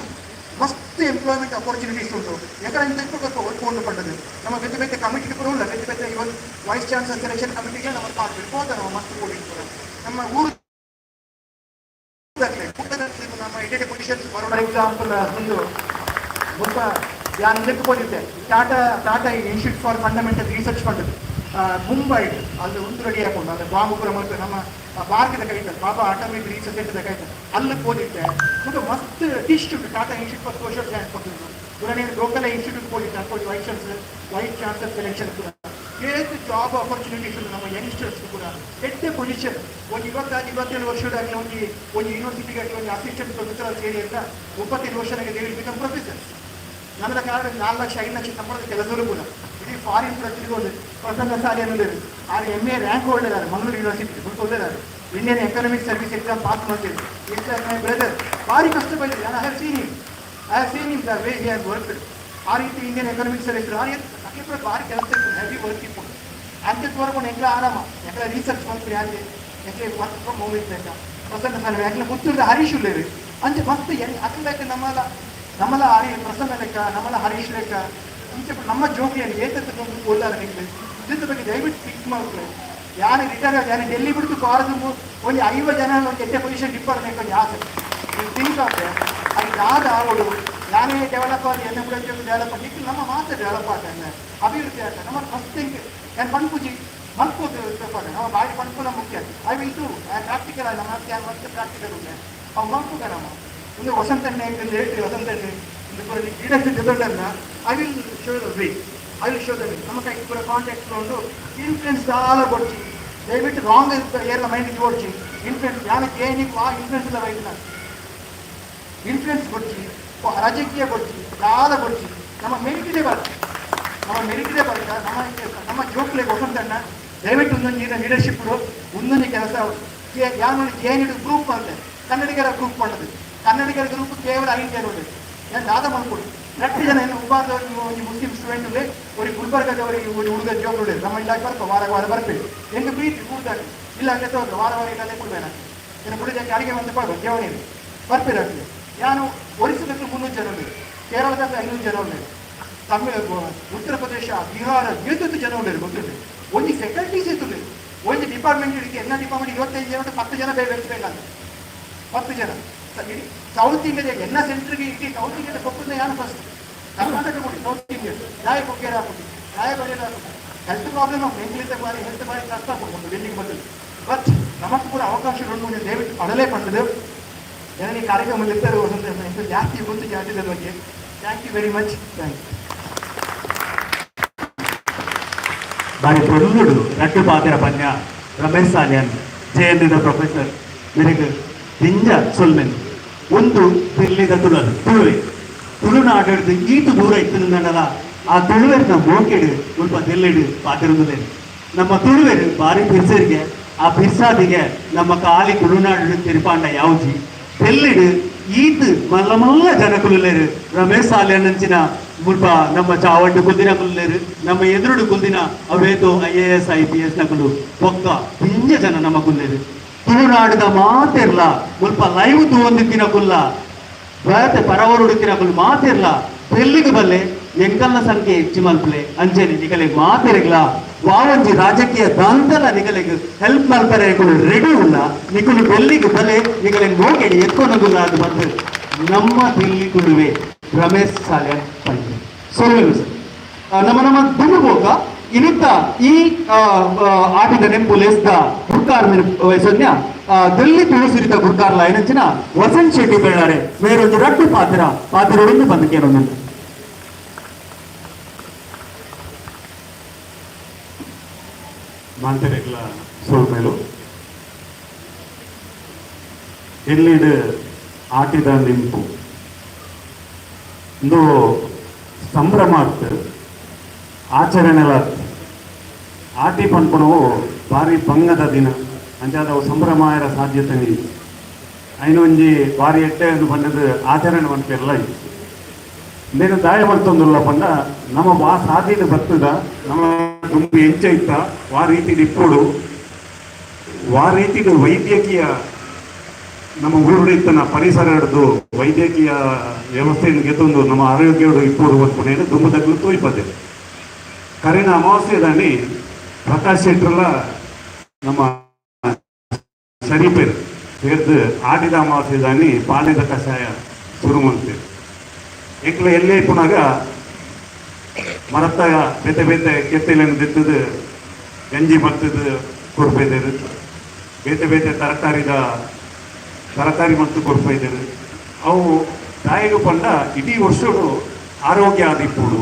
ಮಸ್ತ್ ಎಂಪ್ಲಾಯ್ಮೆಂಟ್ ಅಪರ್ಚುನಿಟೀಸ್ ಉಂಟು ಯಾಕಂದ್ರೆ ಇಂಥ ಓದ್ಕೊಂಡು ಪಟ್ಟದು ನಮ್ಮ ಬೇರೆ ಕಮಿಟಿ ಕೂಡ ಉಲ್ಲ ಬೇರೆ ಇವತ್ತು ವೈಸ್ ಚಾನ್ಸಲರ್ ಸೆಲೆಕ್ಷನ್ ಕಮಿಟಿಗೆ ನಮ್ಮ ಮಾಡಬೇಕು ಹೋದ ನಾವು ಮಸ್ತ್ ಓದಿರ್ತಾರೆ ನಮ್ಮ ಊರು ನಮ್ಮ ಎಡೆ ಪೊಸಿಷನ್ಸ್ ಫಾರ್ ಎಕ್ಸಾಂಪಲ್ ಒಂದು ಮುಖ ಯಾರು ನೆನಪಿಕೊಂಡಿದ್ದೆ Tata institute for fundamental research fund Mumbai ಅದು ಒಂದು ರೆಡಿ ಹಾಕೊಂಡು ಅಂದರೆ ಬಾಂಬುಪುರ ಮತ್ತು ನಮ್ಮ ಭಾರತದ ಕೈತಲ್ಲ ಬಾಬಾ ಅಟಮಿಕ್ ರಿಸರ್ಚ್ ಸೆಂಟರ್ದ ಕೈತಲ್ಲ ಅಲ್ಲಿ ಹೋಗಿದ್ದೆ ಮತ್ತು ಮಸ್ತ್ institute Tata institute for social science ಕೊಟ್ಟಿದ್ದು ಪುರಾಣಿ ಲೋಕಲ್ ಇನ್ಸ್ಟಿಟ್ಯೂಟ್ ಹೋಗಿದ್ದೆ ಅನ್ಕೊಂಡು ವೈಸ್ ಚಾನ್ಸಲರ್ ಸೆಲೆಕ್ಷನ್ ಕೂಡ ಎಷ್ಟು ಜಾಬ್ ಆಪರ್ಚುನಿಟೀಸ್ ನಮ್ಮ ಯಂಗ್ಸ್ಟರ್ಸ್ ಕೂಡ ಎಷ್ಟೇ ಪೊಸಿಷನ್ ಒಂದು 27 ವರ್ಷದಾಗಿ ಒಂದು ಯೂನಿವರ್ಸಿಟಿಗೆ ಒಂದು ಅಸಿಸ್ಟೆಂಟ್ ಪ್ರೊಫೆಸರ್ ಸೇರಿ ಅಂತ 25 ವರ್ಷದಾಗಿ ದೇ ವಿಲ್ ಬಿಕಮ್ ಪ್ರೊಫೆಸರ್ ನನ್ನ ಕಾರಣ 4 ಲಕ್ಷ 5 ಲಕ್ಷ ಸಂಬಳದ ಕೆಲಸಗಳು ಕೂಡ ಇಡೀ ಫಾರಿನ್ ಪ್ರತಿಗೋದು ಪ್ರೊಫೆಸರ್ ಸಾರಿ ಅನ್ನೋದು MA ರ್ಯಾಂಕ್ ಹೊಡೆದಾರೆ ಮಂಗಳೂರು ಯೂನಿವರ್ಸಿಟಿ ಹೊಡೆದಾರೆ Indian economic service exam pass ಮಾಡ್ತಿದ್ರು ಇಟ್ಸ್ ಮೈ ಬ್ರದರ್ ಭಾರಿ ಕಷ್ಟ ಬಂದಿದೆ I have seen in the way he has worked ಆ ರೀತಿ ಇಂಡಿಯನ್ ಎಕನಾಮಿಕ್ ಸರ್ವಿಸ್ ಭಾರಿ ಕೆಲಸ ಇತ್ತು ಹೆವಿ ವರ್ಕ್ ಇತ್ತು ಅಂತೆ ತೋರ್ಕೊಂಡು ಎಂಕ್ಲ ಆರಾಮ ಎಂಕ್ಲ ರಿಸರ್ಚ್ ಮಾಡ್ತೀರಿ ಅಂತೆ ಎಂಕ್ಲೆ ವರ್ಕ್ ಫ್ರಮ್ ಹೋಮ್ ಇರ್ಬೇಕಾ ಪ್ರಸನ್ನ ಸರ್ ಎಂಕ್ಲ ಮುತ್ತುರ್ದ ಹರೀಶ್ ಉಳ್ಳೇರಿ ಅಂತೆ ಮಸ್ತ್ ಅಟ್ಲಕ್ಕೆ ನಮ್ಮಲ ಪ್ರಸನ್ನ ಲೆಕ್ಕ ನಮ್ಮಲ ಹರೀಶ್ ಲೆಕ್ಕ ಇಂಚೆ ನಮ್ಮ ಜೋಗಿಯಲ್ಲಿ ಏತಕ್ಕೆ ಒಲ್ಲಾರ ನಿಂಗೆ ಇದ್ರ ಬಗ್ಗೆ ದಯವಿಟ್ಟು ಫಿಕ್ಸ್ ಮಾಡ್ಕೊಳ್ಳಿ ಯಾರು ರಿಟೈರ್ ಆಗಿ ಯಾರು ಡೆಲ್ಲಿ ಬಿಡ್ತು ಕಾರದು ಒಂದು 50 ಜನ ಒಂದು ಎಟ್ಟೆ ಪೊಸಿಷನ್ ಡಿಪ್ಪರ್ ಒಂದು ಆಸೆ ಥಿಂಕ್ ಆದ್ರೆ ಅದು ಯಾವ್ದು ಆಗೋದು ಯಾರೇ ಡೆವಲಪ್ ಆಗಿ ಎನ್ನ ಕೂಡ ಡೆವಲಪ್ ಆಗಿ ನಮ್ಮ ಮಾತ್ರ ಡೆವಲಪ್ ಆಗ್ತಾನೆ ಅಭಿವೃದ್ಧಿ ಆಗ್ತದೆ ನಮ್ಮ ಫಸ್ಟ್ ಥಿಂಗ್ ನಾನು ಪಣ್ಪೂಜಿ ಮನ್ಕೋದು ನಮ್ಮ ಬಾಡಿ ಪಣ್ಪುಲ ಮುಖ್ಯ ಐ ವಿಲ್ ಟು ಪ್ರಾಕ್ಟಿಕಲ್ ಅಲ್ಲ ಮತ್ತೆ ಪ್ರಾಕ್ಟಿಕಲ್ ಉಂಟೆ ಅವು ಮನ್ಕೋಗ ನಮ್ಮ ಒಂದು ವಸಂತಣ್ಣೆ ಹೇಳ್ತೀವಿ ವಸಂತಣ್ಣೆ ಒಂದು ಗಿಡಕ್ಕೆ ಜೊತೆಲ್ಲ I will show the way I will show the way ನಮ್ಮ ಕೈ ಕೂಡ ಕಾಂಟ್ಯಾಕ್ಟ್ ಉಂಟು ಇನ್ಫ್ಲುಯೆನ್ಸ್ చాలా ಕೊಡ್ಚಿ ದಯವಿಟ್ಟು ರಾಂಗ್ ಏರ್ಲ ಮೈಂಡ್ ಜೋಡ್ಚಿ ಇನ್ಫ್ಲುಯೆನ್ಸ್ ಯಾನಕ್ಕೆ ಏನಿಗೆ ಆ ಇನ್ಫ್ಲುಯೆನ್ಸ್ ಎಲ್ಲ ಬೈದಿಲ್ಲ ಇನ್ಫ್ಲುಯೆನ್ಸ್ ಕೊಡ್ಚಿ ರಾಜಕೀಯ ಕೊಡ್ಚಿ చాలా ಕೊಡ್ಚಿ ನಮ್ಮ ಮೆರಿಟಿದೆ ಬರ್ತಾ ನಮ್ಮ ಜೋಕ್ಲೆ ವಸಂತಣ್ಣ ದಯವಿಟ್ಟು ಒಂದೊಂದು ಲೀಡರ್ಶಿಪ್ ಒಂದೊಂದು ಕೆಲಸ ಯಾರು ಜೇನಿಡು ಗ್ರೂಪ್ ಅಂತೆ ಕನ್ನಡಿಗರ ಗ್ರೂಪ್ ಮಾಡೋದು ಕನ್ನಡಿಗರ ಗ್ರೂಪ್ ಕೇವಲ 5 ಜನ ಉಂಟು ನಾನು ದಾದ ಮಾಡ್ಕೊಡು 2 ಜನ ಉಪಾದ ಒಂದು ಮುಸ್ಲಿಂ ಸ್ಟೂಡೆಂಟ್ ಉಂಟೆ ಒಂದು ಗುಲ್ಬರ್ಗದವರಿಗೆ ಒಂದು ಹುಡುಗ ಜೋಗ ನಮ್ಮ ಇಲಾಖೆ ಬರ್ಕೊ ವಾರ ಬರ್ಬೇಕು ಹೆಂಗೆ ಪ್ರೀತಿ ಕೂಡ್ತಾರೆ ಇಲ್ಲ ಅಂದ್ರೆ ತೋರು ವಾರ ಇಲ್ಲದೆ ಕೊಡ್ಬೇಡ ಏನು ಕುಡಿದಕ್ಕೆ ಅಡಿಗೆ ಬಂದು ಕೊಡ್ಬೇಕು ಜವಣಿ ಬರ್ಪಿರಾಗ್ತದೆ ನಾನು ಒರಿಸ್ಸದಲ್ಲಿ 300 ಜನ ಉಂಟು ಕೇರಳದಲ್ಲಿ 500 ಜನ ಉಂಟು ತಮಿಳು ಉತ್ತರ ಪ್ರದೇಶ ಬಿಹಾರ 700 ಜನ ಉಂಟು ಗೊತ್ತಿದೆ ಒಂದು ಫೆಕಲ್ಟೀಸ್ ಇರ್ತದೆ ಒಂದು ಡಿಪಾರ್ಟ್ಮೆಂಟ್ ಇಡೀ ಎಲ್ಲ ಡಿಪಾರ್ಟ್ಮೆಂಟ್ 25 ಜನ 10 ಜನ ಬೇಕಂತ 10 ಜನ ಇಡೀ ಸೌತ್ ಇಂಡಿಯಾದ ಎಲ್ಲ ಸೆಂಟ್ರಿಗೆ ಇಡೀ ಸೌತ್ ಇಂಡಿಯಾದ ಕೊಪ್ಪದ ಯಾರು ಫಸ್ಟ್ ಕರ್ನಾಟಕ ಕೊಡಿ ಸೌತ್ ಇಂಡಿಯಾ ನ್ಯಾಯ ಕೊಕ್ಕೇರ ಹಾಕುದು ನ್ಯಾಯ ಬಗೆಯರ ಹಾಕುದು ಹೆಲ್ತ್ ಪ್ರಾಬ್ಲಮ್ ಬೆಂಗಳೂರಿನ ಬಾರಿ ಹೆಲ್ತ್ ಬಾರಿ ಕಷ್ಟ ಕೊಡ್ಬೋದು ಡೆಲ್ಲಿಗೆ ಬಂದದ್ದು ಬಟ್ ನಮಗೂ ಕೂಡ ಅವಕಾಶಗಳು ದಯವಿಟ್ಟು ಪಡಲೇ ಪಡೆದು ಏನೇ ಈ ಕಾರ್ಯಕ್ರಮದಲ್ಲಿ ಇರ್ತಾರೆ ಒಂದು ಜಾಸ್ತಿ ಗೊತ್ತು ಜಾತಿದ ಬಗ್ಗೆ thank you very much thank you ಬಾರಿ ತೊಲ್ಲುಡು ರಟ್ಟು ಪಾತ್ರ ಪನ್ಯ ರಮೇಶ್ ಸಾಲಿಯನ್ ಜೆಎನ್ನಿನ ಪ್ರೊಫೆಸರ್ ನಿನಗೆ ನಿಂಜ ಸೊಲ್ಮೆನ್ ಒಂದು ದಿಲ್ಲಿದ ತುಳುವೆ ತುಳುನಾಡಿಡ್ದು ಈಟು ದೂರ ಇತ್ತಂದಲ್ಲ ಆ ತುಳುವೆರ್ನ ಮೋಕೆಡು ಸ್ವಲ್ಪ ದಿಲ್ಲಿಡು ಪಾತಿರುವುದೇ ನಮ್ಮ ತುಳುವೆರು ಬಾರಿ ಬಿರ್ಸರಿಗೆ ಆ ಬಿರ್ಸಾದಿಗೆ ನಮ್ಮ ಕಾಲಿ ತುಳುನಾಡು ತಿರುಪಾಂಡ ಯಾವ್ಜಿ ತೆಲ್ಲಿಡು ಈತ್ ಮಲ್ಲ ಮಲ್ಲ ಜನ ಕುಲ್ಲೇರು ರಮೇಶ್ ಸಾಲಿಯನ್ ಅಂಚಿನ ಮುಲ್ಪ ನಮ್ಮ ಚಾವಂಡು ಕುಲ್ದಿನ ಕುಲ್ಲೇರು ನಮ್ಮ ಎದುರುಡು ಕುಲ್ದಿನ ಅವೇದು IAS IPS ನಕಲು ಒಕ್ಕ ಹಿಂಜ ಜನ ನಮ್ಮ ಕುಲ್ಲೇರು ತುಳುನಾಡಿದ ಮಾತಿರ್ಲ ಮುಲ್ಪ ಲೈವ್ ತೂವೊಂದಿತ್ತಿನ ಕುಲ್ಲ ಬೇತೆ ಪರವರುಡುತ್ತಿನ ಕುಲ್ ಮಾತಿರ್ಲ ತೆಲ್ಲಿಗೆ ಬಲ್ಲೆ ಎಂಕಲ್ನ ಸಂಖ್ಯೆ ಹೆಚ್ಚು ಮಲ್ಪಲೆ ಅಂಜನೆ ನಿಗಲಿಗೆ ಮಾತಿರ್ಲ ವಾವಂಜಿ ರಾಜಕೀಯ ದಂತಲ ನಿಗಲಿಗೆ ಹೆಲ್ಪ್ ಮಾಡ್ತಾರೆ ರೆಡಿ ಇಲ್ಲ ನಿಕಲು ಡೆಲ್ಲಿಗೆ ಬಲೆ ನಿಗಲಿಗೆ ಮೋಗೆಡಿ ಎತ್ಕೊಂಡೋಗಿಲ್ಲ ಅದು ಬಂದು ನಮ್ಮ ದಿಲ್ಲಿ ಕುಳುವೆ ರಮೇಶ್ ಸಾಲಿಯನ್ ಪಂಚೆ ಸೊಲ್ಲು ನಮ್ಮ ದುಂಬುಬೋಗ ಇನಿತ್ತ ಈ ಆಟಿದ ನೆಂಪು ಲೆಸ್ದ ಗುರ್ಕಾರ್ ವಯಸ್ಸನ್ಯ ದಿಲ್ಲಿ ತುಳುಸಿರಿತ ಗುರ್ಕಾರ್ ಲೈನಂಚಿನ ವಸಂತ್ ಶೆಟ್ಟಿ ಬೇಡಾರೆ ಬೇರೊಂದು ರಟ್ಟು ಪಾತಿರೊಂದು ಬಂದು ಕೇಳೊಂದು ಮಾಂತೆರೆಗ್ಲ ಸೋಲ್ಮೇಲು ಎಲ್ಲಿಡು ಆಟಿದ ನೆಂಪು ಒಂದು ಸಂಭ್ರಮಾರ್ಥ ಆಚರಣೆಲ ಆಟಿ ಪನ್ಪುಣವು ಭಾರಿ ಭಂಗದ ದಿನ ಅಂಚಾದವು ಸಂಭ್ರಮಾಯರ ಸಾಧ್ಯತೆ ನೀಡಿ ಐನೊಂಜಿ ಭಾರಿ ಎಟ್ಟೆ ಎಂದು ಪಂಡದು ಆಚರಣೆ ಮಾಡ್ತಿರಲ್ಲ ಇಂದೇನು ದಾಯ ಮಾಡ್ತೊಂದುಲ್ಲ ಪಂಡ ನಮ್ಮ ಬಾ ಸಾಧ್ಯತೆ ಬರ್ತದ ನಮ್ಮ ತುಂಬ ಎಂಚ ಇತ್ತ ವಾ ರೀತಿ ಇಪ್ಪೋಡು ವಾ ರೀತಿ ವೈದ್ಯಕೀಯ ನಮ್ಮ ಊರುಡಿತನ ಪರಿಸರ ಹಿಡಿದು ವೈದ್ಯಕೀಯ ವ್ಯವಸ್ಥೆಯನ್ನು ಗೆದ್ದೊಂದು ನಮ್ಮ ಆರೋಗ್ಯ ಇಪ್ಪೋಡು ಹೊತ್ಕೊಂಡೇನು ತುಂಬ ತಗ್ಲು ತೋಯ್ಪದೆ ಕರಿನ ಅಮಾವಾಸ್ಯದಾನಿ ಪ್ರಕಾಶ್ ಶೆಟ್ರಲ್ಲ ನಮ್ಮ ಶರೀಪೇರು ಸೇರ್ದು ಆಡಿದ ಅಮಾವಾಸ್ಯದಾನಿ ಪಾಲಿದ ಕಷಾಯ ಶುರು ಮಾಡ್ತೇವೆ ಏಕಲ ಎಲ್ಲೇ ಪುನಗ ಮರತ್ತ ಬೇತೆ ಬೇತೆ ಕೆತ್ತಲೆಯನ್ನು ದಿತ್ತದು ಗಂಜಿ ಮತ್ತದು ಕೊಡ್ಪೈದರು ಬೇತೆ ಬೇತೆ ತರಕಾರಿ ಮತ್ತು ಕೊಡ್ಪೈದರು ಅವು ದಾಯಿಗೆ ಪಂಡ ಇಡೀ ವರ್ಷಗಳು ಆರೋಗ್ಯ ಆದಿಪ್ಪುಡು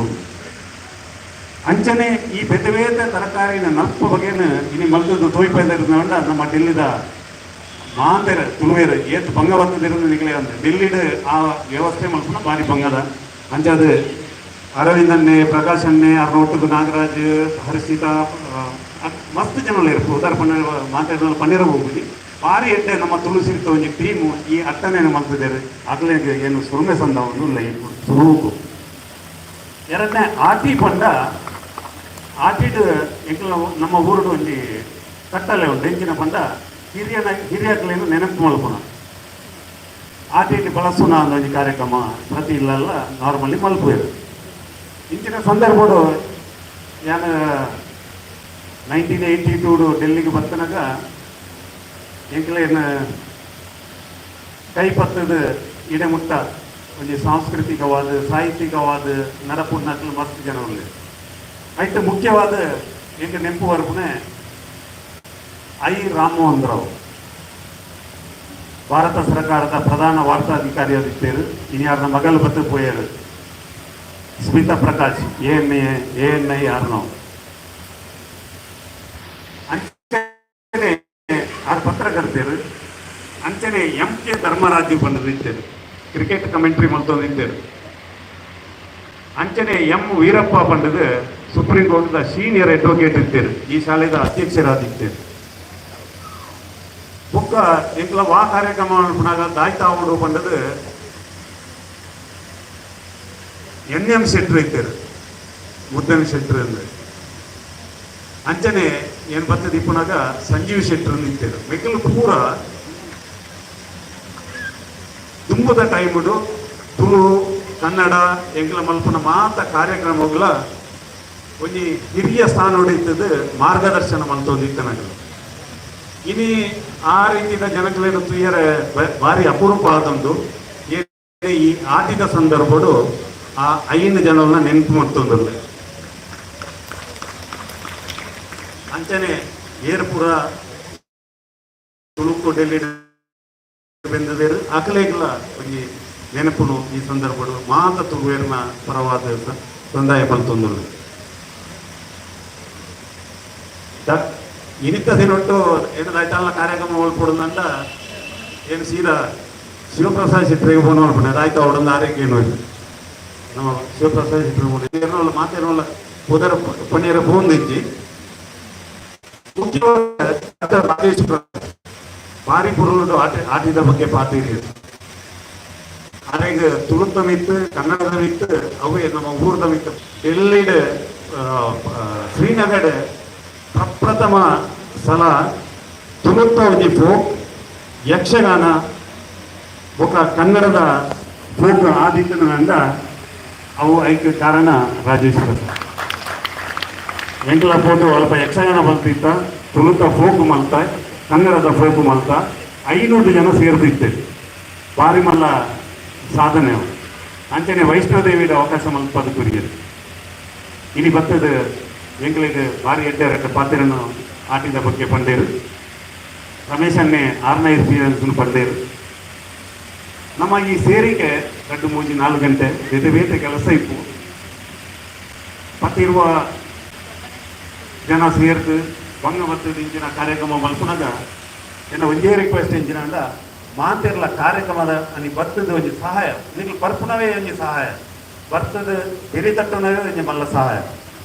ಅಂಚನೆ ಈ ಬೇತೆ ಬೇತೆ ತರಕಾರಿನ ನಲ್ಪ ಬಗೆನ ಇನಿ ಮಲ್ತದ್ದು ತೋಯ್ಪೈದರಿಂದ ನಮ್ಮ ಡೆಲ್ಲಿದ ಮಾಂತೆರ ತುಳುವೇರು ಏತ್ ಭಂಗ ಬರ್ತದಿರೋದು ನಿಗಲೇ ಅಂತ ಡೆಲ್ಲಿಡ್ ಆ ವ್ಯವಸ್ಥೆ ಮಲ್ಪನ ಭಾರಿ ಭಂಗದ ಅಂಚದು ಅರವಿಂದನ್ನೇ ಪ್ರಕಾಶನ್ನೇ ಅರ್ನೊಟ್ಟಿಗೆ ನಾಗರಾಜ್ ಹರ್ಷಿತಾ ಮಸ್ತ್ ಜನಗಳು ಇರ್ಬೋದು ಉದಾರ ಮಾತಾಡಿದ ಪನ್ನೀರ ಹೋಗ್ಬಿಟ್ಟು ಭಾರಿ ಎಡ್ಡೆ ನಮ್ಮ ತುಳುಸಿರ್ತ ಒಂದು ಟೀಮು ಈ ಅಟ್ಟನೇನು ಮಲ್ತಿದ್ದಾರೆ ಆಗಲೇ ಏನು ಸುರುಮೆ ಸಂದವನು ಇಲ್ಲ ಸುರುಕು ಎರಡನೇ ಆಟಿ ಪಂಡ ಆಟಿಡ್ ಎಂಕಲ ನಮ್ಮ ಊರುಡು ಒಂಜಿ ಕಟ್ಟಲೆ ಉಂಟು ಎಂಚಿನ ಪಂಡ ಹಿರಿಯಕಲೇನು ನೆನಪು ಮಲ್ಪುನ ಆಟಿಡ್ ಬಳಸುನ ಅಂದ ಒಂಜಿ ಕಾರ್ಯಕ್ರಮ ಪ್ರತಿ ಇಲ್ಲೆಲ್ಲ ನಾರ್ಮಲಿ ಮಲ್ಪುವೆರು ಇಂಚಿನ ಸಂದರ್ಭಡು ನಾನು 1982 ಡೆಲ್ಲಿಗೆ ಬರ್ತನಾಗ ಎಂಕಲೇನು ಕೈಪತ್ತದ ಇಡೆಮುಟ್ಟ ಒಂದು ಸಾಂಸ್ಕೃತಿಕವಾದ ಸಾಹಿತ್ಯಿಕವಾದ ನಡಪುಣ್ಣಕ್ಕಲು ಮಸ್ತ್ ಜನ ಉಳ್ಳಿ ಐತೆ ಮುಖ್ಯವಾದ ಎಂಕ ನೆನಪು ವರ್ಪನೆ ಐ ರಾಮಮೋಹನ್ ರಾವ್ ಭಾರತ ಸರ್ಕಾರದ ಪ್ರಧಾನ ವಾರ್ತಾಧಿಕಾರಿಯಾಗಿದ್ದರು ಇನ್ಯಾರನ್ನ ಮಗಳು ಬತ್ತು ಪೋಯರು ಸ್ಮಿತಾ ಪ್ರಕಾಶ್ ಎಎನ್ಐ ಆರ್ನವ್ ಅಂಚನೆ ಆರು ಪತ್ರಕರ್ತರು ಅಂಚನೆ MK ಧರ್ಮರಾಜು ಬಂದು ಇದ್ದರು ಕ್ರಿಕೆಟ್ ಕಮೆಂಟ್ರಿ ಮಲ್ತೊಂದು ಇದ್ದರು ಅಂಚನೆ M ವೀರಪ್ಪ ಬಂಡದು ಸುಪ್ರೀಂ ಕೋರ್ಟ್ದ ಸೀನಿಯರ್ ಅಡ್ವೊಕೇಟ್ ಇದ್ದರು ಈ ಶಾಲೆದ ಅಧ್ಯಕ್ಷರಾದಿದ್ದರು ಬುಕ್ಕ ಎಂಕ್ಲ ವಾ ಕಾರ್ಯಕ್ರಮ ಪುನಃ ದಾಯ್ತಾವುಡು ಬಂಡದು NM ಶೆಟ್ರು ಇದ್ದರು ಮುದ್ದನ ಶೆಟ್ರು ಅಂದ್ರೆ ಅಂಚನೆ ಏನು ಬರ್ತದೆ ಇಪ್ಪನಾಗ ಸಂಜೀವ್ ಶೆಟ್ರು ನಿಂತರು ಮೆಕ್ಕಲು ಪೂರ ತುಂಬದ ಟೈಮುಡು ತುಳು ಕನ್ನಡ ಎಂಗ್ಲ ಮಲ್ಪನ ಮಾತ ಕಾರ್ಯಕ್ರಮಗಳ ಒಂಜಿ ಹಿರಿಯ ಸ್ಥಾನ ಹೊಡಿತದ ಮಾರ್ಗದರ್ಶನ ಮಲ್ತೊಂದಿತ್ತನಗಳು ಇನಿ ಆ ರೀತಿಯ ಜನಗಳೇನು ತುಯ್ಯರ ಭಾರಿ ಅಪರೂಪ ಆದೊಂದು ಈ ಆಟಿದ ಸಂದರ್ಭಡು ಆ 5 ಜನರನ್ನ ನೆನಪು ಮಾಡ್ತೊಂದಲ್ಲ ಅಂಚನೆ ಏರ್ಪುರ ತುಳುಕು ಡೆಲ್ಲಿ ಬೆಂದದೇರು ಅಕಲೇಗಳ ಒಂಜಿ ನೆನಪುನು ಈ ಸಂದರ್ಭಡು ಮಾತ ತುಳುವೇರ್ನ ಪರವಾದ ಸಂದಾಯ ಮಲ್ತೊಂದಲ್ಲ ಇನಿತ್ತದಿನೊಟ್ಟು ಏನು ದಾಯ್ತಾಲ ಕಾರ್ಯಕ್ರಮ ಒಳ್ಕೊಡೋದಂತ ಏನು ಸೀದಾ ಶಿವಪ್ರಸಾದ್ ಶೆಟ್ರಿಗೆ ಫೋನ್ ಮಾಡ್ಬಿಟ್ಟೆ ಆಯ್ತು ಅವಡೊಂದು ಆರೈಕೆ ಏನು ನಾವು ಶಿವಪ್ರಸಾದ್ ಶೆಟ್ಟಿ ಏನೋಲ್ಲ ಮಾತೇನೋಲ್ಲ ಹೋದರ ಪಣಿಯರ ಫೋನ್ ಇಜ್ಜಿ ಭಾರಿ ಪುರುಳು ಆಟಿದ ಬಗ್ಗೆ ಪಾತೀರಿ ಆಗ ತುಳುತ ಮಿತ್ತು ಕನ್ನಡದ ಮಿತ್ತು ಅವೇ ನಮ್ಮ ಊರದ ಮಿತ್ತು ಡೆಲ್ಲಿಡ್ ಶ್ರೀನಗರ್ ಪ್ರಪ್ರಥಮ ಸಲ ತುಳುತ ಒಂಜಿ ಫೋಕ್ ಯಕ್ಷಗಾನ ఒక ಕನ್ನಡದ ಫೋಕ್ ಆದಿತ್ತನಂದ ಅವು ಐಕ್ಯ ಕಾರಣ ರಾಜೇಶ್ವರ ಎಂಕಲ ಫೋಟೋ ಅಲ್ಪ ಯಕ್ಷಗಾನ ಬಲ್ತಿತ್ತ ತುಳುತ ಫೋಕ್ ಮಲ್ತ ಕನ್ನಡದ ಫೋಕ್ ಮಲ್ತ 500 ಜನ ಸೇರ್ತಿದ್ದೆ ಭಾರಿ ಮಲ್ಲ ಸಾಧನೆ ಅವು ಅಂಚನೆ ವೈಷ್ಣೋದೇವಿದ ಅವಕಾಶ ಮಲ್ಪದ ಕುರಿಯರು ಇಲ್ಲಿ ಬರ್ತದ ಎಂಕಲಿಗೆ ಭಾರಿ ಎಡ್ಡರ ಪಾತ್ರನ್ನು ಆಟಿದ ಬಗ್ಗೆ ಪಂಡೇರು ರಮೇಶನ್ನೇ 6ನೇ ಇರ್ತೀರ ಪಂಡೇರು ನಮ್ಮ ಈ ಸೇರಿಗೆ 2-3-4 ಗಂಟೆ ಬೇತೆ ಕೆಲಸ ಇಪ್ಪು ಪತ್ತಿರುವ ಜನ ಸೇರ್ತು ಬಂಗ ಬರ್ತದ ಇಂಚಿನ ಕಾರ್ಯಕ್ರಮ ಮಲ್ಪನಾಗ ಏನ ಒಂದೇ ರಿಕ್ವೆಸ್ಟ್ ಇಂಚಿನ ಅಂದ ಮಾತಿರ್ಲ ಕಾರ್ಯಕ್ರಮದ ಅಲ್ಲಿ ಬರ್ತದ ಒಂಜಿ ಸಹಾಯ ನೀವು ಬರ್ಪುನವೇ ಒಂಜಿ ಸಹಾಯ ಬರ್ತದ ಹಿರಿ ತಟ್ಟನವೇ ಒಂಜಿ ಮಲ್ಲ ಸಹಾಯ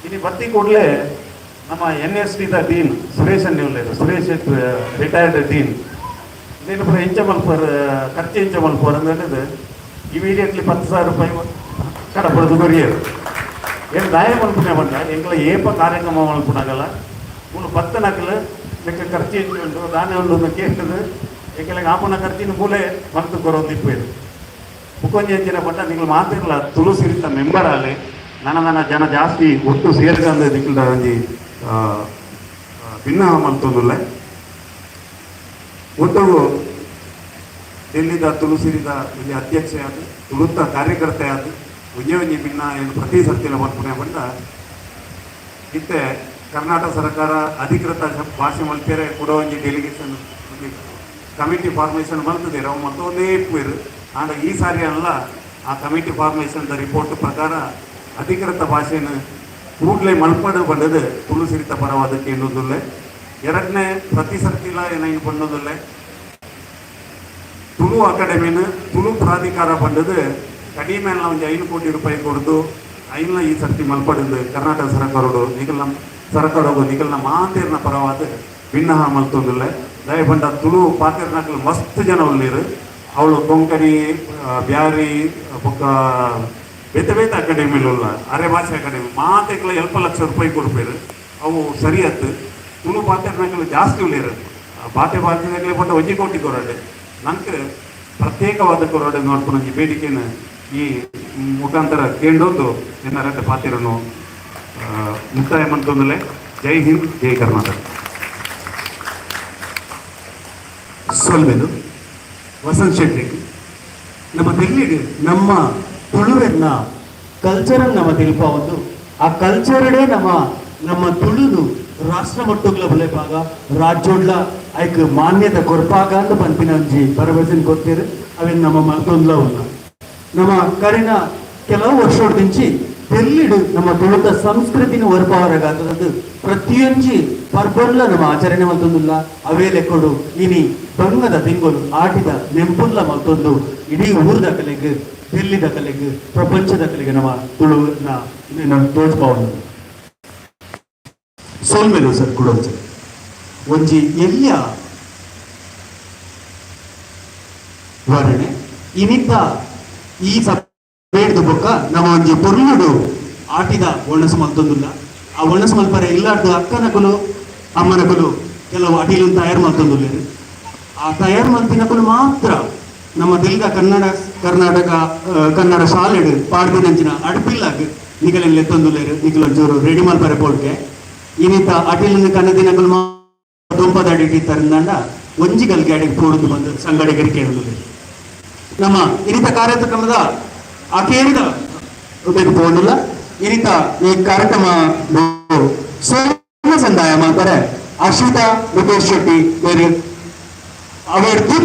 ಇಲ್ಲಿ ಬರ್ತಿ ಕೂಡಲೇ ನಮ್ಮ NSD ಡೀನ್ ಸುರೇಶ್ ಅನ್ನಿವ್ಲೇರು ಸುರೇಶ್ ರಿಟೈರ್ಡ್ ಡೀನ್ నేను ఇప్పుడు ఎంచమల్పారు ఖర్చు ఎంచమల్పారు అనేది ఇమీడియట్లీ 10,000 రూపాయి కడపడదు కొరియారు ಏನು ದಾಯ ಮಲ್ಪುನೇವಂಡ ಎಂಕ್ಲ ಏಪ ಕಾರ್ಯಕ್ರಮ ಮಲ್ಪುನಾಗಲ್ಲ ಮೂಲು 10 ನಕಲು ಲೆಕ್ಕ ಖರ್ಚು ಎಂಚುಂಡು ದಾನೆ ಉಂಡು ಕೇಳ್ತದೆ ಎಂಕಲೆಗೆ ಆಪನ ಖರ್ಚಿನ ಮೂಲೆ ಮಲ್ತು ಕೊರೋದು ಇಪ್ಪೇರು ಮುಕೊಂಜಿ ಎಂಚಿನ ಪಟ್ಟ ನಿಂಗಳು ಮಾತಿರಲ್ಲ ತುಳುಸಿರಿತ ಮೆಂಬರ್ ಅಲ್ಲಿ ನನ್ನ ಜನ ಜಾಸ್ತಿ ಒಟ್ಟು ಸೇರ್ಕಂದು ನಿಂಗಳ ಒಂಜಿ ಭಿನ್ನ ಮಲ್ತೊಂದುಲ್ಲ ಒಟ್ಟು ಡೆಲ್ಲಿದ ತುಳುಸಿರಿದ ಇಲ್ಲಿ ಅಧ್ಯಕ್ಷೆ ಆದ ತುಳುತ್ತ ಕಾರ್ಯಕರ್ತೆ ಆದ ಒಂಜಿ ಭಿನ್ನ ಏನು ಪ್ರತಿ ಸರ್ತಿಲ ಮಲ್ಪನೆ ಬಂದ ಇತ್ತೆ ಕರ್ನಾಟಕ ಸರ್ಕಾರ ಅಧಿಕೃತ ಭಾಷೆ ಮಲ್ಪೇರೆ ಕೂಡ ಒಂಜಿ ಡೆಲಿಗೇಷನ್ ಕಮಿಟಿ ಫಾರ್ಮೇಷನ್ ಮಲ್ತದೇರು ಅವು ಮತ್ತೊಂದೇ ಇಪ್ಪೇರು ಆಗ ಈ ಸಾರಿ ಅಲ್ಲ ಆ ಕಮಿಟಿ ಫಾರ್ಮೇಷನ್ ರಿಪೋರ್ಟ್ ಪ್ರಕಾರ ಅಧಿಕೃತ ಭಾಷೆಯನ್ನು ಕೂಡಲೇ ಮಲ್ಪಡು ಬಂದದ್ದು ತುಳುಸಿರಿತ ಪರವಾದಕ್ಕೆ ಎನ್ನುವುದಿಲ್ಲ ಎರಡನೇ ಪ್ರತಿ ಸರ್ತಿಲ ಏನೇನು ಬಂದದಿಲ್ಲ ತುಳು ಅಕಾಡೆಮಿನ ತುಳು ಪ್ರಾಧಿಕಾರ ಬಂದದ್ದು ಕಡಿಮೆ ಒಂದು 5 ಕೋಟಿ ರೂಪಾಯಿ ಕೊಡ್ದು ಐನ ಈ ಸರ್ತಿ ಮಲ್ಪಡಿದ್ದು ಕರ್ನಾಟಕ ಸರ್ಕಾರಡು ನಿಗಲ್ನ ಸರ್ಕಾರವು ನಿಗಲ್ನ ಮಾತೇರ್ನ ಪರವಾದ ಭಿನ್ನ ಮಲ್ತೊಂದಿಲ್ಲ ದಯಪಂಡ ತುಳು ಪಾತಿರ್ನಾಕಲ್ ಮಸ್ತ್ ಜನ ಉಳ್ಳೀರು ಅವಳು ಕೊಂಕಣಿ ಬ್ಯಾರಿ ಬೊಕ್ಕ ಬೇತೆ ಬೇತೆ ಅಕಾಡೆಮಿലുള്ള ಅರೆ ಭಾಷೆ ಅಕಾಡೆಮಿ ಮಾತೆಗಳ 2 ಲಕ್ಷ ರೂಪಾಯಿ ಕೊಡ್ಬೇರು ಅವು ಸರಿಯತ್ತು ತುಳು ಪಾತ್ರೆಗಳು ಜಾಸ್ತಿ ಉಳಿಯರು ಬಾತೆ ಬಾತಿನಾಗಲೇ ಬಂದ 1 ಕೋಟಿ ಕೊರಡೆ ನಂಗೆ ಪ್ರತ್ಯೇಕವಾದ ಕೊರಡೆ ನೋಡ್ಕೊಂಡು ಈ ಬೇಡಿಕೆಯನ್ನು ಈ ಮುಖಾಂತರ ಕೇಂಡೊಂದು ಏನಾರ ಪಾತಿರನ್ನು ಮುಕ್ತಾಯ ಮಾಡ್ಕೊಂಡಲೇ ಜೈ ಹಿಂದ್ ಜೈ ಕರ್ನಾಟಕ. ಸೊಲ್ಮೆದು ವಸಂತ್ ಶೆಟ್ಟಿ ನಮ್ಮ ತೆಲ್ಲಿಗೆ ನಮ್ಮ ತುಳುವೆನ್ನ ಕಲ್ಚರಲ್ ನಮ್ಮ ತಿಳ್ಪ ಒಂದು ಆ ಕಲ್ಚರಡೇ ನಮ್ಮ ತುಳುದು ರಾಷ್ಟ್ರ ಮಟ್ಟಗಳ ಬಲೆ ಭಾಗ ರಾಜ್ಯೋಡ್ಲ ಐಕ್ ಮಾನ್ಯತೆ ಕೊರ್ಪಾಗ ಅಂತ ಪಂಪಿನ ಒಂಜಿ ಭರವಸೆನ ಗೊತ್ತಿರು ಅವೇನು ನಮ್ಮ ಮತ್ತೊಂದ್ಲ ಉಲ್ಲ ನಮ್ಮ ಕರಿನ ಕೆಲವು ವರ್ಷದಿಂಚಿ ತೆಲ್ಲಿಡು ನಮ್ಮ ತುಳುದ ಸಂಸ್ಕೃತಿನ ಹೊರಪಾವರಾಗದು ಪ್ರತಿಯೊಂಜಿ ಪರ್ಬೊಲ್ಲ ನಮ್ಮ ಆಚರಣೆ ಮತ್ತೊಂದಿಲ್ಲ ಅವೇ ಲೆಕ್ಕೊಡು ಇನಿ ಬಂಗದ ತಿಂಗಳು ಆಟಿದ ನೆಂಪುಲ್ಲ ಮತ್ತೊಂದು ಇಡೀ ಊರದ ಕಲೆಗೆ ದಿಲ್ಲಿದ ಕಲೆಗೆ ಪ್ರಪಂಚದ ಕಲೆಗೆ ನಮ್ಮ ತುಳುವನ್ನ ತೋರ್ಸ್ಬಾವುದು ಸೋಲ್ಮೇಲು ಸರ್ ಕೊಡೋದು ಒಂಜಿ ಎಲ್ಲಿಯ ವರ್ಣೆ ಇನಿತ ಈ ಬೇಡ್ದು ಬೊಕ್ಕ ನಮ್ಮ ಒಂಜಿ ಪೊರ್ಲುಡು ಆಟಿದ ಒಣಸು ಮಲ್ತೊಂದಿಲ್ಲ ಆ ಒಣಸು ಮಲ್ಪರೆ ಇಲ್ಲಾರ್ದು ಅಕ್ಕನಕುಲು ಅಮ್ಮನಕುಲು ಕೆಲವು ಅಡಿಲು ತಯಾರು ಮಲ್ತೊಂದುಲ್ಲೇರು ಆ ತಯಾರು ಮಲ್ತಿನಕುಲು ಮಾತ್ರ ನಮ್ಮ ತೆಲುಗ ಕನ್ನಡ ಶಾಲೆಡು ಪಾಡ್ದಿನಂಚಿನ ಅಡ್ಪಿಲ್ಲಾಗ ನಿಗಲೆಲ್ಲ ಎತ್ತೊಂದುಲ್ಲೇರು ನಿಗಲೊಂಚೂರು ರೆಡಿ ಮಲ್ಪರೆ ಪೋಡ್ಕೆ ಇನ್ನಿತ ಅಟಿಲಿನ ಕನ್ನದಿನಕುಲು ದೊಂಪದ ಅಡಿಟ್ಟಿತ್ತಾರಿಂದಾಂಡ ಒಂಜಿಗಲ್ಗೆ ಅಡಿಗೆ ಪೋಡುದು ಬಂದು ಸಂಗಡಿಗರಿಗೆ ಕೇಳುದು ನಮ್ಮ ಇನ್ನಿತ ಕಾರ್ಯಕ್ರಮದ ಅಕೇರಿದ ಪೋಡಿಲ್ಲ ಇನ್ನಿತ ಈ ಕಾರ್ಯಕ್ರಮ ಸಂದಾಯ ಮಾಡ್ತಾರೆ ಅಶ್ವಿತಾ ಮುಖೇಶ್ ಶೆಟ್ಟಿ ಬೇರೆ ಅವೆಡ್ದು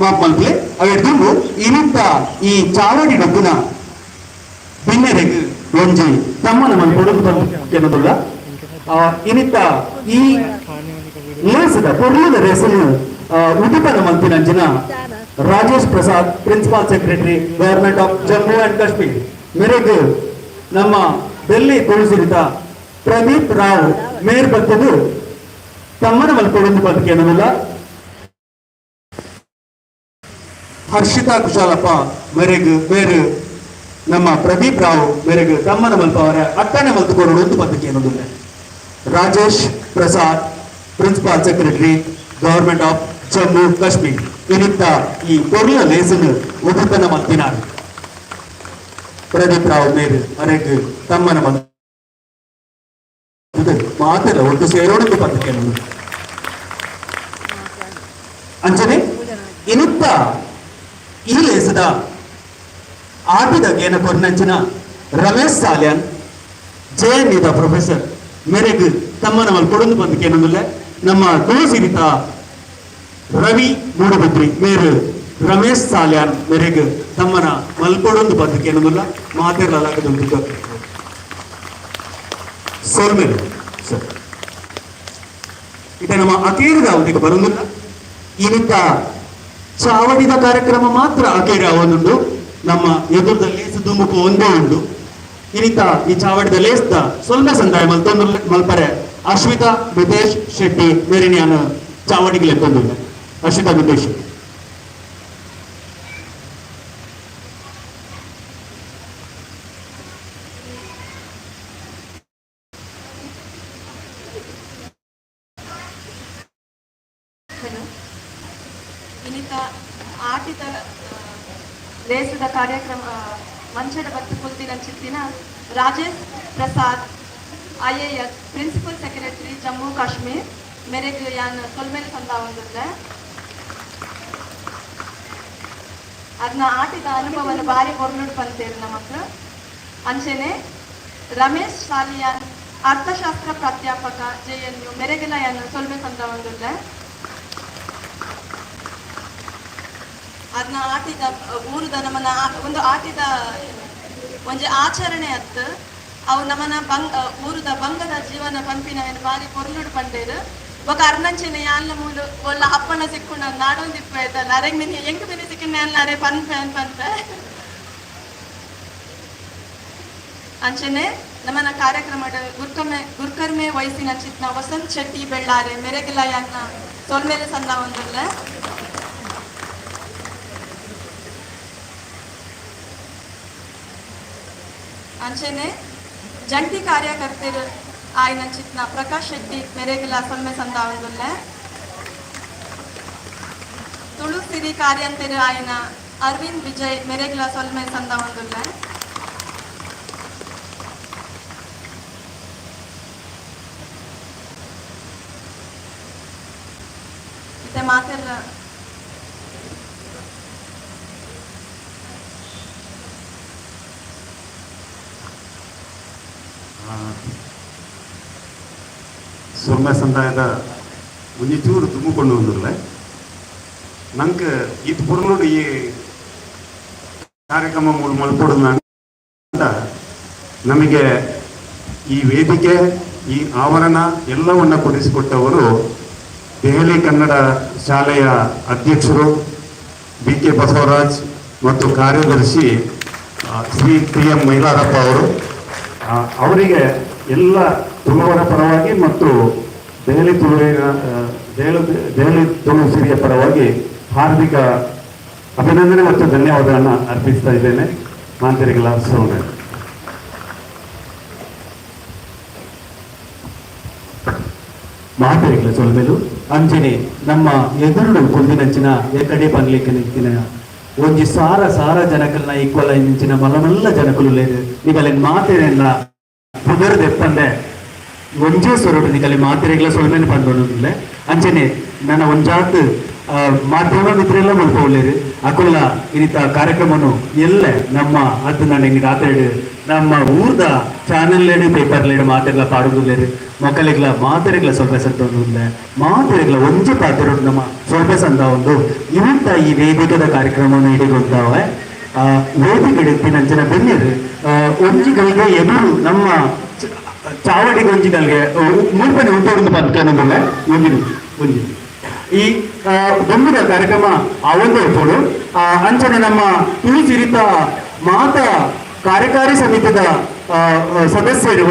ಮಾಪ್ ಮಲ್ಪಲೆ ಅವೆಡ್ದು ಇನ್ನಿತ ಈ ಚಾವಡಿ ಡಬ್ಬುನ ಬಿನ್ನೆರೆಗೆ ಒಂಜಿ ತಮ್ಮನ ಮನೆ ಕೊಡುದು ಕೆನ್ನದುಲ್ಲ ಇನ್ನಿತ ಈ ಲೇಸದ ಪೊರ್ಲದ ರೇಸನ್ನು ಉಡುಪನ ಮಂತ್ರಿನಂಚಿನ Rajesh Prasad principal secretary government of Jammu and Kashmir ಮೇರೆಗೆ ನಮ್ಮ ಡೆಲ್ಲಿ ತುಳಸಿರಿತ ಪ್ರದೀಪ್ ರಾವ್ ಮೇರ್ ಬತ್ತದು ತಮ್ಮನ ಮಲ್ಪೊಂದು ಬದುಕೇನಲ್ಲ ಹರ್ಷಿತಾ ಕುಶಾಲಪ್ಪ ಮೇರೆಗೆ ಬೇರೆ ನಮ್ಮ ಪ್ರದೀಪ್ ರಾವ್ ಮೇರೆಗೆ ತಮ್ಮನ ಮಲ್ಪ ಅವರ ಅಟ್ಟನೆ ಮಲ್ತುಕೊಂಡು ಒಂದು ಬದುಕೇನಲ್ಲ Rajesh Prasad principal secretary government of Jammu Kashmir ಇನ್ನಿತ್ತ ಈ ಪೊರ್ಲ ಲೇಸನ್ನು ಉಡುಪನ ಮಲ್ತಿನಾರು ಪ್ರದೀಪ್ ರಾವ್ ಮೇರೆ ಅರೆಗೆ ತಮ್ಮನ ಮಾತೆಲ್ಲ ಒಟ್ಟು ಸೇರೋಣಕ್ಕೆ ಪತ್ರಿಕೆ ಅಂಚನೆ ಇನ್ನಿತ್ತ ಈ ಲೇಸದ ಆಟಿದ ಗೇನ ಕೊರ್ನಂಚಿನ ರಮೇಶ್ ಸಾಲ್ಯಾನ್ ಜೆಎನ್ಯುದ ಪ್ರೊಫೆಸರ್ ಮೇರೆಗೆ ತಮ್ಮನ ಮಲ್ ಕೊಡೊಂದು ಪತ್ರಿಕೆ ಏನಂದ್ರೆ ನಮ್ಮ ತುಳಸಿರಿತ ರವಿ ಮೂಡಬಿದ್ರಿ ಮೇರೆ ರಮೇಶ್ ಸಾಲ್ಯಾನ್ ಮೇರೆಗೆ ತಮ್ಮನ ಮಲ್ಕೊಡೊಂದು ಪತ್ರಿಕೆ ಏನಂದಿಲ್ಲ ಮಾತೆರಲಾಗದಂತ ಸೋಲ್ಮೇಲೆ ಸರ್ ಇದು ನಮ್ಮ ಅಕೇರಿದ ಅವಧಿಗೆ ಬರುವುದಿಲ್ಲ ಇನ್ನಿತ್ತ ಚಾವಡಿದ ಕಾರ್ಯಕ್ರಮ ಮಾತ್ರ ಅಕೇರಿ ಅವನುಂಡು ನಮ್ಮ ಎದುರದ ಲೇಸು ದುಂಬುಕು ಒಂದೇ ಉಂಡು ಇನ್ನಿತ್ತ ಈ ಚಾವಡಿದ ಲೇಸ್ದ ಸ್ವಲ್ಪ ಸಂದಾಯ ಮಲ್ಪರೆ ಅಶ್ವಿತಾ ಮಿತೇಶ್ ಶೆಟ್ಟಿ ಮೇರಿನಿಯಾನ ಚಾವಡಿಗೆ ಲೆಕ್ಕೊಂದಿಲ್ಲ ಅಶ್ವಿತಾ ಮಿತೇಶ್ ಇನ್ನಿತ ಆಟಿದ ಲೇಸದ ಕಾರ್ಯಕ್ರಮ ಮಂಚದ ಬತ್ತು ಕುಲ್ದಿನ ಚಿತ್ತಿನ Rajesh Prasad IAS principal secretary Jammu Kashmir ಮೇರೆಗೆ ಯಾನ್ ಸೊಲ್ಮೇಲೆ ಸಂದ ಒಂದಿಲ್ಲ ಅದನ್ನ ಆಟಿದ ಅನುಭವನ ಭಾರಿ ಹೊರನುಡು ಬಂತೇರಿ ನಮ್ಮ ಹತ್ರ ಅಂಚೆನೆ ರಮೇಶ್ ಸಾಲಿಯಾನ್ ಅರ್ಥಶಾಸ್ತ್ರ ಪ್ರಾಧ್ಯಾಪಕ JNU ಮೇರೆಗೆಲ್ಲ ಯಾನ್ ಸೊಲ್ಮೆ ಸಂದ ಒಂದಿಲ್ಲ ಅದನ್ನ ಆಟಿದ ಊರದ ನಮ್ಮನ್ನ ಒಂದು ಆಟಿದ ಒಂಜಿ ಆಚರಣೆ ಅತ್ತು ಅವು ನಮ್ಮನ ಊರದ ಬಂಗದ ಜೀವನ ಪಂಪಿನ ಬಾರಿ ಕೊರ್ಲುಡು ಪಂಡೇರು ఒక అర్నంచిన యాళ్ళ మూలు వాళ్ళ అప్పన సిక్కున్న నాడో తిప్పేదాన్ని అరే నేను ఎంక తిని సిక్కిన యాళ్ళ అరే పని పంత ಅಂಚನೆ ನಮ್ಮನ ಕಾರ್ಯಕ್ರಮದ ಗುರ್ಕರ್ಮೆ ವಯಸ್ಸಿನ ಚಿತ್ನ ವಸಂತ್ ಶೆಟ್ಟಿ ಬೆಳ್ಳಾರೆ ಮೆರೆಗಿಲ್ಲ ಯಾನ್ನ ಸೊಲ್ಮೇಲೆ ಸಂದ ಒಂದಲ್ಲ ಅಂಚೆನೆ ಜಂಟಿ ಕಾರ್ಯಕರ್ತರು ಆಯ್ನ ಚಿತ್ನ ಪ್ರಕಾಶ್ ಶೆಟ್ಟಿ ಮೆರೆಗಿಲ ಸೊಲ್ಮೆ ಸಂದ ಒಂದುಲ್ಲೆ ತುಳು ಸಿರಿ ಕಾರ್ಯಂತರು ಆಯ್ನ ಅರವಿಂದ್ ವಿಜಯ್ ಮೆರೆಗಿಲ ಸೊಲ್ಮೆ ಸಂದ ಒಂದುಲ್ಲೆ ಇತ್ತೆ ಮಾತೆಲ್ಲ ಸೊಲ್ಮೆ ಸಂದಾಯದ ಒಂಜಿ ಚೂರು ತುಂಬಿಕೊಂಡು ಬಂದಿರಲ್ಲ ನಂಗೆ ಇದು ಪುರ್ನೋಡು ಈ ಕಾರ್ಯಕ್ರಮ ಮಲ್ಪಡುದು ಅಂತ ನಮಗೆ ಈ ವೇದಿಕೆ ಈ ಆವರಣ ಎಲ್ಲವನ್ನ ಕೊಡಿಸಿಕೊಟ್ಟವರು ದೆಹಲಿ ಕನ್ನಡ ಶಾಲೆಯ ಅಧ್ಯಕ್ಷರು BK ಬಸವರಾಜ್ ಮತ್ತು ಕಾರ್ಯದರ್ಶಿ ಶ್ರೀ PM ಮೈಲಾರಪ್ಪ ಅವರು. ಅವರಿಗೆ ಎಲ್ಲ ತುಳುವರ ಪರವಾಗಿ ಮತ್ತು ದೆಹಲಿ ತುಳು ಸಿರಿಯ ಪರವಾಗಿ ಹಾರ್ದಿಕ ಅಭಿನಂದನೆ ಮತ್ತು ಧನ್ಯವಾದಗಳನ್ನು ಅರ್ಪಿಸ್ತಾ ಇದ್ದೇನೆ. ಮಾಂತರಿಗಳ ಸೋನೆ ಮಾತೆರೆಗ್ಲ ಸೊಲ್ಮೆಲು ಅಂಚನೆ ನಮ್ಮ ಎದುರು ಕುಂದಿನಂಚಿನ ಎಕಡೆ ಪನ್ಲಿಕ್ಕೆ ನಿಂತಿನ ಒಂಜಿ ಸಾರ ಸಾರ ಜನಕಲ್ನ ಈಕ್ವಲ್ ನಿಂಚಿನ ಮಲಮಲ್ಲ ಜನಕಲು ಲೇದು ನಿಗಲಿನ ಮಾತೆರೆಲ್ಲ ಪುದರ್ ದೆಪ್ಪಂದೆ ಒಂಜೇ ಸೊರಡು ನಿಗಲಿ ಮಾತೆರೆಗ್ಲ ಸೊಲ್ಮೆನು ಪಂದೊಂದುಲ್ಲೆ ಅಂಚನೆ ನನ್ನ ಒಂಜಾತ್ ಮಾಧ್ಯಮ ಮಿತ್ರೆಲ್ಲ ಮಲ್ಪೊಳ್ಳೇರು ಅಕುಲ್ಲ ಇನಿತ ಕಾರ್ಯಕ್ರಮನು ಎಲ್ಲೆ ನಮ್ಮ ಅದು ನಾನು ಹಿಂಗೆ ರಾತ್ರಿ ನಮ್ಮ ಊರ್ದ ಚಾನೆಲ್ ಪೇಪರ್ಲೇಡು ಮಾತೆಲ್ಲ ಪಾಡುದಿಲ್ಲೇರು ಮಕ್ಕಳಿಗ್ಲ ಮಾತೆರೆಗ್ಲ ಸ್ವಲ್ಪ ಸಂತೊಂದುಲ್ಲೆ ಮಾತೆರೆಗ್ಲ ಒಂಜಿ ಪಾತೆರೋಡು ನಮ್ಮ ಸ್ವಲ್ಪ ಸಂದ ಒಂದು ಇಂಥ ಈ ವೇದಿಕದ ಕಾರ್ಯಕ್ರಮವನ್ನು ಹಿಡಿಗೊಂಡಾವೆ ವೇದಿಕೆ ನಂಚಿನ ಬೆನ್ನೇರು ಒಂಜಿಗಳಿಗೆ ಎದುರು ನಮ್ಮ ಚಾವಡಿ ಗೊಂಜಿಗಳಿಗೆ ಮುಲ್ಪನೆ ಉಂಟೊಂದು ಬಂದ್ಕೊಂಡಂದ್ರೆ ಒಂಜಿ ಈ ದೊಂಬಿದ ಕಾರ್ಯಕ್ರಮ ಒಂದು ಇರ್ಬೋದು ಅಂಚನೆ ನಮ್ಮ ತುಳುಸಿರಿತ ಮಾತಾ ಕಾರ್ಯಕಾರಿ ಸಮಿತಿದ ಸದಸ್ಯರು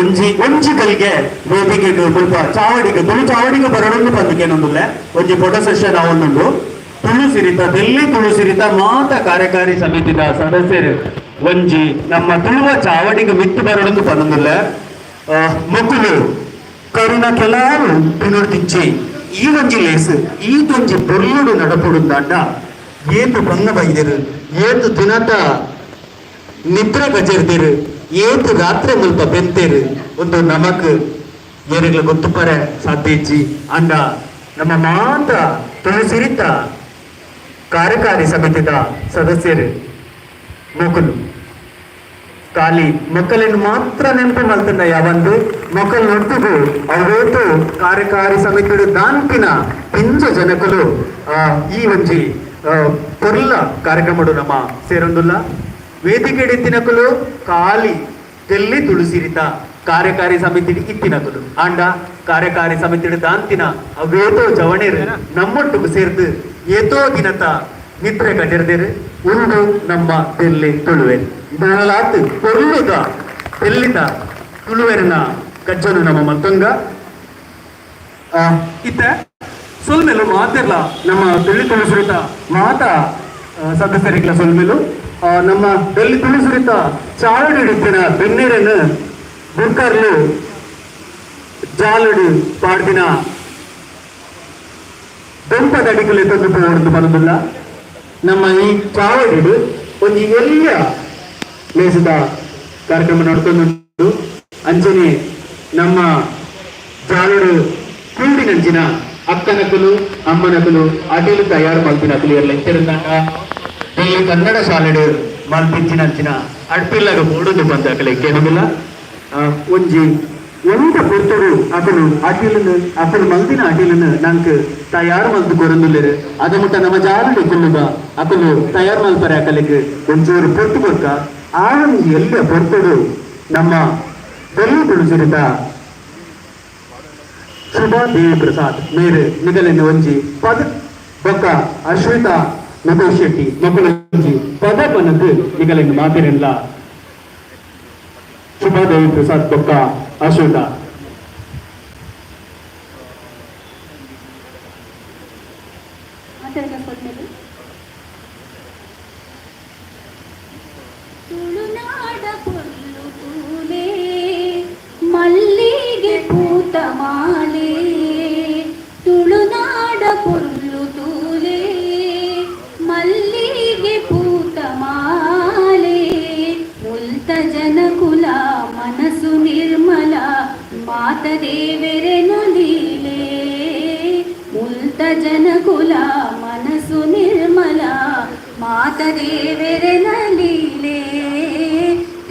ಒಂಜಿಗಳಿಗೆ ವೇದಿಕೆಗೆ ಸ್ವಲ್ಪ ಚಾವಡಿಗೆ ತುಳು ಚಾವಡಿಗೆ ಬರೋಣನ್ನು ಬಂದಿದ್ದೇನೊಂದಿಲ್ಲ ಒಂಜಿ ಫೋಟೋ ಸೆಷನ್ ಅವನೊಂದು ಡೆಲ್ಲಿ ತುಳುಸಿರಿತ ಮಾತಾ ಕಾರ್ಯಕಾರಿ ಸಮಿತಿದ ಸದಸ್ಯರು ಒಂಜಿ ನಮ್ಮ ತುಳುವ ಚಾವಡಿಗೆ ಮಿತ್ತು ಬರೋಣನ್ನು ಬಂದಿಲ್ಲ ಮಕ್ಕಳು ಕರುಣ ಕೆಲವು ಪುನರ್ತಿಚ್ಚಿ ಈ ಒಂಜಿ ಲೇಸು ಈ ಒಂಜಿ ಪೊರ್ಲುಡು ನಡಪುಡುಂದಾಂಡ ಏತು ಬಂಗ ಬೈದೆರು ಏತು ದಿನದ ನಿದ್ರೆ ಗಜರ್ದಿರು ಏತು ರಾತ್ರಿ ಮುಲ್ಪ ಬೆಂತೇರು ಒಂದು ನಮಕ್ ಏರಿಗ್ಲ ಗೊತ್ತುಪರೆ ಸಾಧ್ಯ ಇಚ್ಚಿ ಅಂಡ ನಮ್ಮ ಮಾತ ತುಳುಸಿರಿತ ಕಾರ್ಯಕಾರಿ ಸಮಿತಿದ ಸದಸ್ಯರು ಮಕ್ಕಳು ಖಾಲಿ ಮಕ್ಕಳನ್ನು ಮಾತ್ರ ನೆನಪು ಮಲ್ತಂದ ಯಾವಂದು ಮಕ್ಕಳು ನೋಡ್ತಿದ್ರು ಅವರೇತು ಕಾರ್ಯಕಾರಿ ಸಮಿತಿಡು ದಾನ್ಪಿನ ಪಿಂಜ ಜನಕಲು ಈ ಒಂಜಿ ಪೊರ್ಲ ಕಾರ್ಯಕ್ರಮಡು ನಮ್ಮ ಸೇರೊಂದುಲ್ಲ ವೇದಿಕೆ ಇತ್ತಿನಕಲು ಖಾಲಿ ತೆಲ್ಲಿ ತುಳುಸಿರಿತ ಕಾರ್ಯಕಾರಿ ಸಮಿತಿ ಇತ್ತಿನಕಲು ಆಂಡ ಕಾರ್ಯಕಾರಿ ಸಮಿತಿಡು ದಾಂತಿನ ಅವೇತೋ ಜವಣೇರು ನಮ್ಮೊಟ್ಟಿಗೆ ಸೇರ್ದು ಏತೋ ದಿನತ ನಿದ್ರೆ ಕಟ್ಟಿರ್ದೇರು ಉಂಡು ನಮ್ಮ ತೆಲ್ಲಿ ತುಳುವೆ ಬಹಳಾತ್ ಪೊರ್ಲುದ ತೆಲ್ಲಿದ ತುಳುವೆರನ ಕಜ್ಜನು ನಮ್ಮ ಮತ್ತೊಂಗ ಇತ್ತ ಸೊಲ್ಮೆಲು ಮಾತಿರ್ಲ ನಮ್ಮ ತೆಲ್ಲಿ ತುಳುಸುರಿತ ಮಾತ ಸದಸ್ಯರಿಗ್ಲ ಸೊಲ್ಮೆಲು ನಮ್ಮ ತೆಲ್ಲಿ ತುಳುಸುರಿತ ಚಾಲಡು ಹಿಡಿತಿನ ಬೆನ್ನೀರನ್ನು ಬುರ್ಕರ್ಲು ಜಾಲಡು ಪಾಡ್ದಿನ ದೊಂಪದ ಅಡಿಕಲೆ ತಂದು ಹೋಗುದು ಬರುದಿಲ್ಲ ನಮ್ಮ ಈ ಚಾವಡಿಡು ಒಂದು ಎಲ್ಲ ಲೇಸಿದ ಕಾರ್ಯಕ್ರಮ ನಡ್ಕೊಂಡು ಅಂಚನೆ ನಮ್ಮ ಜಾಲಡು ಕೂಡಿನಂಚಿನ ಅಕ್ಕನಕಲು ಅಮ್ಮನಕಲು ಅಡಿಲು ತಯಾರು ಮಲ್ಪಿನ ಅಕಲಿಯರ್ಲ ಇತ್ತಿರಂದಾಗ ಇಲ್ಲಿ ಕನ್ನಡ ಶಾಲೆಡು ಮಲ್ಪಿಂಚಿನಂಚಿನ ಅಡ್ಪಿಲ್ಲಾಗ ಓಡುದು ಬಂದ ಅಕಲಿಕ್ಕೆ ಹೋಗಿಲ್ಲ ಒಂಜಿ ಎಂತ ಪೊರ್ತರು ಅಕಲು ಅಡಿಲನ್ನು ಅಕಲು ಮಲ್ದಿನ ಅಡಿಲನ್ನು ನಂಗೆ ತಯಾರು ಮಲ್ದು ಕೊರಂದುಲ್ಲೇರು ಅದ ಮುಟ್ಟ ನಮ್ಮ ಜಾಲಡು ಕುಲ್ಲುಗ ಅಕಲು ತಯಾರು ಮಲ್ಪರೆ ಅಕಲಿಗೆ ಒಂಚೂರು ಪೊರ್ತು ಕೊಡ್ಕ ಆ ಒಂದು ಎಲ್ಲ ಪೊರ್ತರು ನಮ್ಮ ತೆಲ್ಲಿ ತುಳುಸಿರಿತ ಶುಭಾ ದೇವಿ ಪ್ರಸಾದ್ ಮೇರೆ ನಿಗಲಿನ ಒಂಜಿ ಪದ ಬೊಕ್ಕ ಅಶ್ವಿತಾ ನಟೋಶ್ ಶೆಟ್ಟಿ ಮಕ್ಕಳ ಒಂಜಿ ಪದ ಬನದು ನಿಗಲಿನ ಮಾತಿರಲ್ಲ ಶುಭಾ ದೇವಿ ಪ್ರಸಾದ್ ಬೊಕ್ಕ ಅಶ್ವಿತಾ ತುಳುನಾಡ ಪೊರ್ಲು ಮಾತದೇವೆರೆನು ಲೀಲೆ ಮುಲ್ತ ಜನಕುಲ ಮನಸ್ಸು ನಿರ್ಮಲ ಮಾತದೇವೆರೆನ ಲೀಲೆ